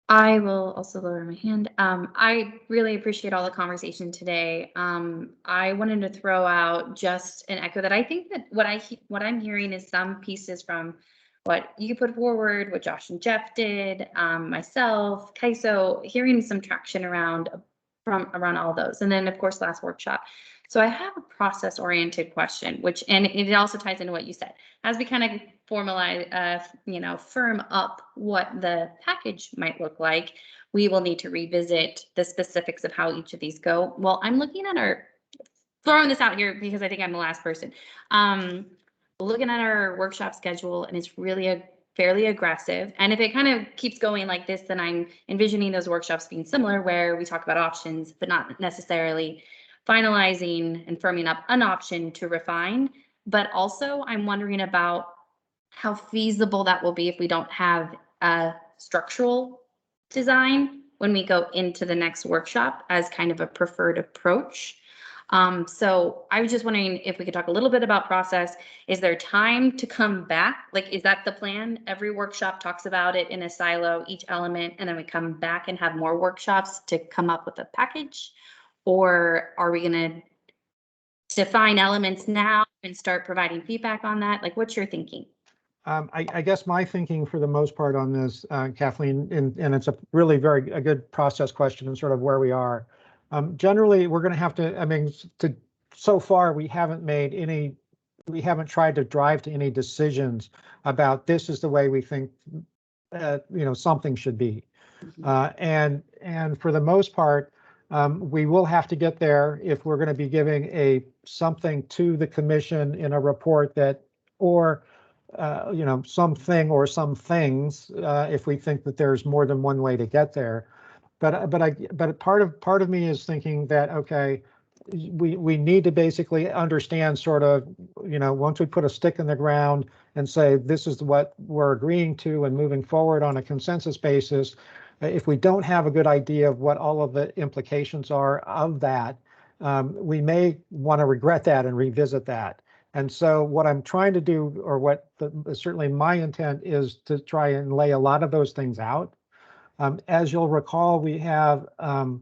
I will also lower my hand. I really appreciate all the conversation today. I wanted to throw out just an echo that I think that what I'm hearing is some pieces from what you put forward, what Josh and Jeff did, myself, Kaiso, hearing some traction around all those. And then of course, last workshop. So I have a process-oriented question, and it also ties into what you said. As we kind of formalize, firm up what the package might look like, we will need to revisit the specifics of how each of these go. Well, I'm looking at throwing this out here because I think I'm the last person. Looking at our workshop schedule, and it's really fairly aggressive. And if it kind of keeps going like this, then I'm envisioning those workshops being similar, where we talk about options, but not necessarily finalizing and firming up an option to refine. But also I'm wondering about how feasible that will be if we don't have a structural design when we go into the next workshop as kind of a preferred approach. So I was just wondering if we could talk a little bit about process. Is there time to come back? Like, is that the plan? Every workshop talks about it in a silo, each element, and then we come back and have more workshops to come up with a package? Or are we going to define elements now and start providing feedback on that? Like, what's your thinking? I guess my thinking for the most part on this, Kathleen, and it's a really a good process question and sort of where we are. Generally, we're going to have to, so far, we haven't tried to drive to any decisions about this is the way we think, something should be. And for the most part, we will have to get there if we're going to be giving something to the commission in a report or something or some things, if we think that there's more than one way to get there. But part of me is thinking that, okay, we need to basically understand sort of, once we put a stick in the ground and say, this is what we're agreeing to and moving forward on a consensus basis, if we don't have a good idea of what all of the implications are of that, we may want to regret that and revisit that. And so what I'm trying to do, or certainly my intent is to try and lay a lot of those things out. As you'll recall, we have the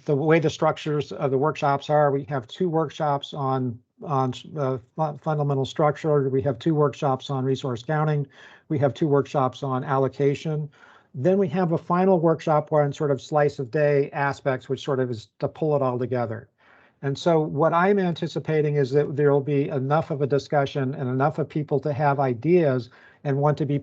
way the structures of the workshops are. We have 2 workshops on fundamental structure. We have 2 workshops on resource counting. We have 2 workshops on allocation. Then we have a final workshop on sort of slice of day aspects, which sort of is to pull it all together. And so what I'm anticipating is that there will be enough of a discussion and enough of people to have ideas and want to be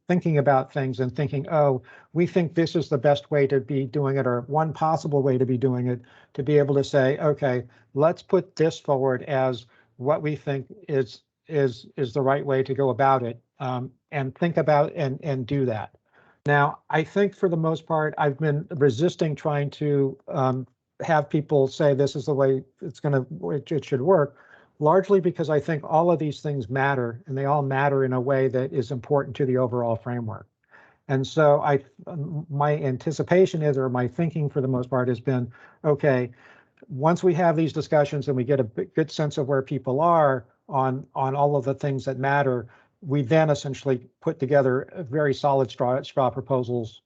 thinking about things and thinking, oh, we think this is the best way to be doing it, or one possible way to be doing it, to be able to say, okay, let's put this forward as what we think is the right way to go about it, and think about and do that. Now, I think for the most part, I've been resisting trying to have people say this is the way it should work, largely because I think all of these things matter, and they all matter in a way that is important to the overall framework. And so my anticipation is, or my thinking for the most part has been, okay, once we have these discussions and we get a good sense of where people are on all of the things that matter, we then essentially put together a very solid straw proposals.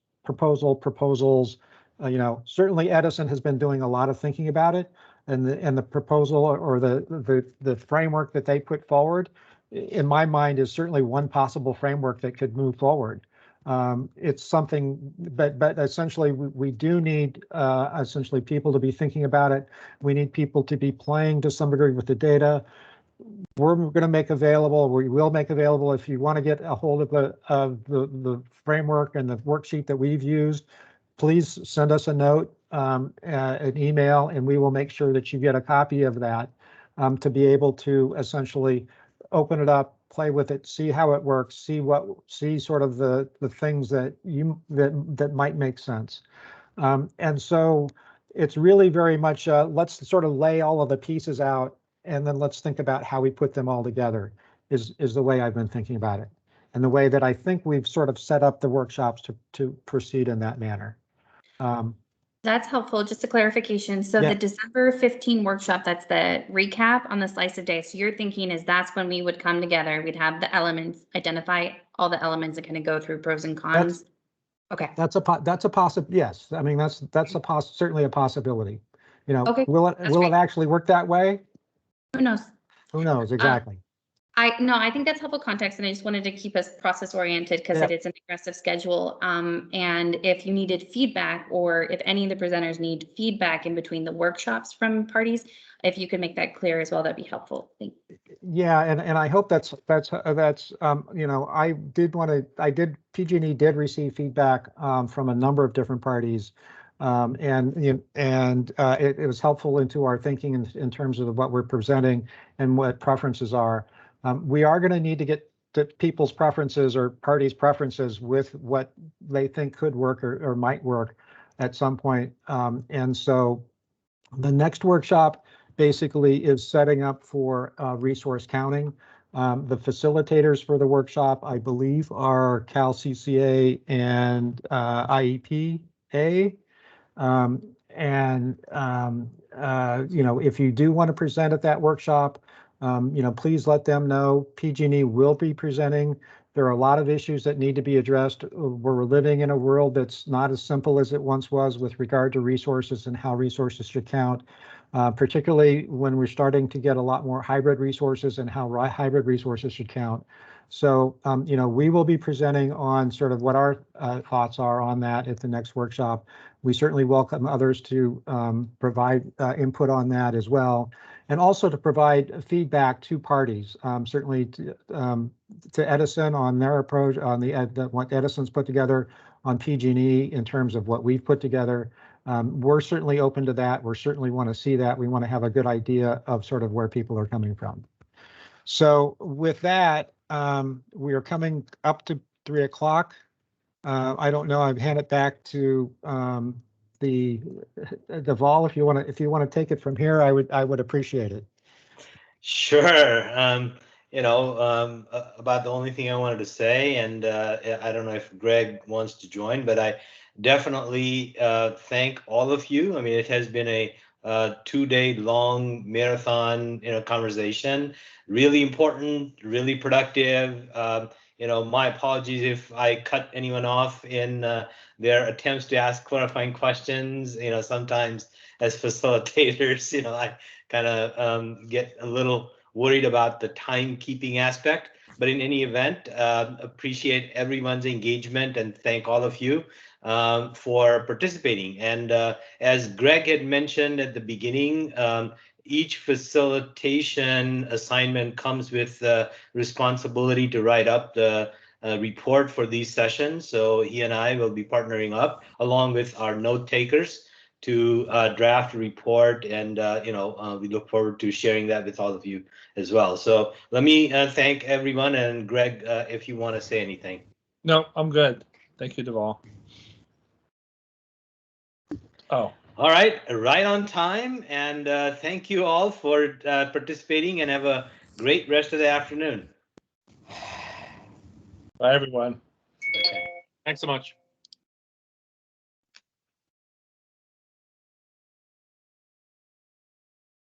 Certainly Edison has been doing a lot of thinking about it, and the proposal or the framework that they put forward, in my mind, is certainly one possible framework that could move forward. It's something, but essentially we do need essentially people to be thinking about it. We need people to be playing to some degree with the data. We're going to make available, we will make available, if you want to get a hold of the framework and the worksheet that we've used, please send us a note, an email, and we will make sure that you get a copy of that, to be able to essentially open it up, play with it, see how it works, see sort of the things that might make sense. And so it's really very much let's sort of lay all of the pieces out, and then let's think about how we put them all together, is the way I've been thinking about it, and the way that I think we've sort of set up the workshops to proceed in that manner. That's helpful. Just a clarification. So the December 15 workshop, that's the recap on the slice of day. So you're thinking is that's when we would come together, we'd have the elements, identify all the elements and kind of go through pros and cons. Okay. That's a possibility. Yes. I mean, that's certainly a possibility. Okay, Will it actually work that way? Who knows? Who knows? Exactly. I think that's helpful context, and I just wanted to keep us process oriented because it is an aggressive schedule. And if you needed feedback, or if any of the presenters need feedback in between the workshops from parties, if you could make that clear as well, that'd be helpful. Thank you. Yeah, and I hope that's PG&E did receive feedback from a number of different parties. It was helpful into our thinking in terms of what we're presenting and what preferences are. We are going to need to get to people's preferences or parties' preferences with what they think could work or might work at some point. And so the next workshop basically is setting up for resource counting. The facilitators for the workshop, I believe, are Cal CCA and IEPA. If you do want to present at that workshop, please let them know. PG&E will be presenting. There are a lot of issues that need to be addressed. We're living in a world that's not as simple as it once was with regard to resources and how resources should count, particularly when we're starting to get a lot more hybrid resources and how hybrid resources should count. So, we will be presenting on sort of what our thoughts are on that at the next workshop. We certainly welcome others to provide input on that as well, and also to provide feedback to parties, certainly to Edison on their approach on what Edison's put together, on PG&E in terms of what we've put together. We're certainly open to that. We certainly want to see that. We want to have a good idea of sort of where people are coming from. So with that, we are coming up to 3 o'clock. I don't know. I've handed it back to the Vol. If you want to take it from here, I would appreciate it. Sure. About the only thing I wanted to say, and I don't know if Greg wants to join, but I definitely thank all of you. I mean, it has been a 2-day long marathon, conversation, really important, really productive. my apologies if I cut anyone off in their attempts to ask clarifying questions. Sometimes as facilitators, I kind of get a little worried about the timekeeping aspect. But in any event, appreciate everyone's engagement and thank all of you for participating. And as Greg had mentioned at the beginning, each facilitation assignment comes with the responsibility to write up the report for these sessions. So he and I will be partnering up along with our note takers to draft a report, and we look forward to sharing that with all of you as well. So let me thank everyone, and Greg, if you want to say anything. No, I'm good. Thank you, Deval. Oh. All right, right on time, and thank you all for participating, and have a great rest of the afternoon. Bye, everyone. Thanks so much.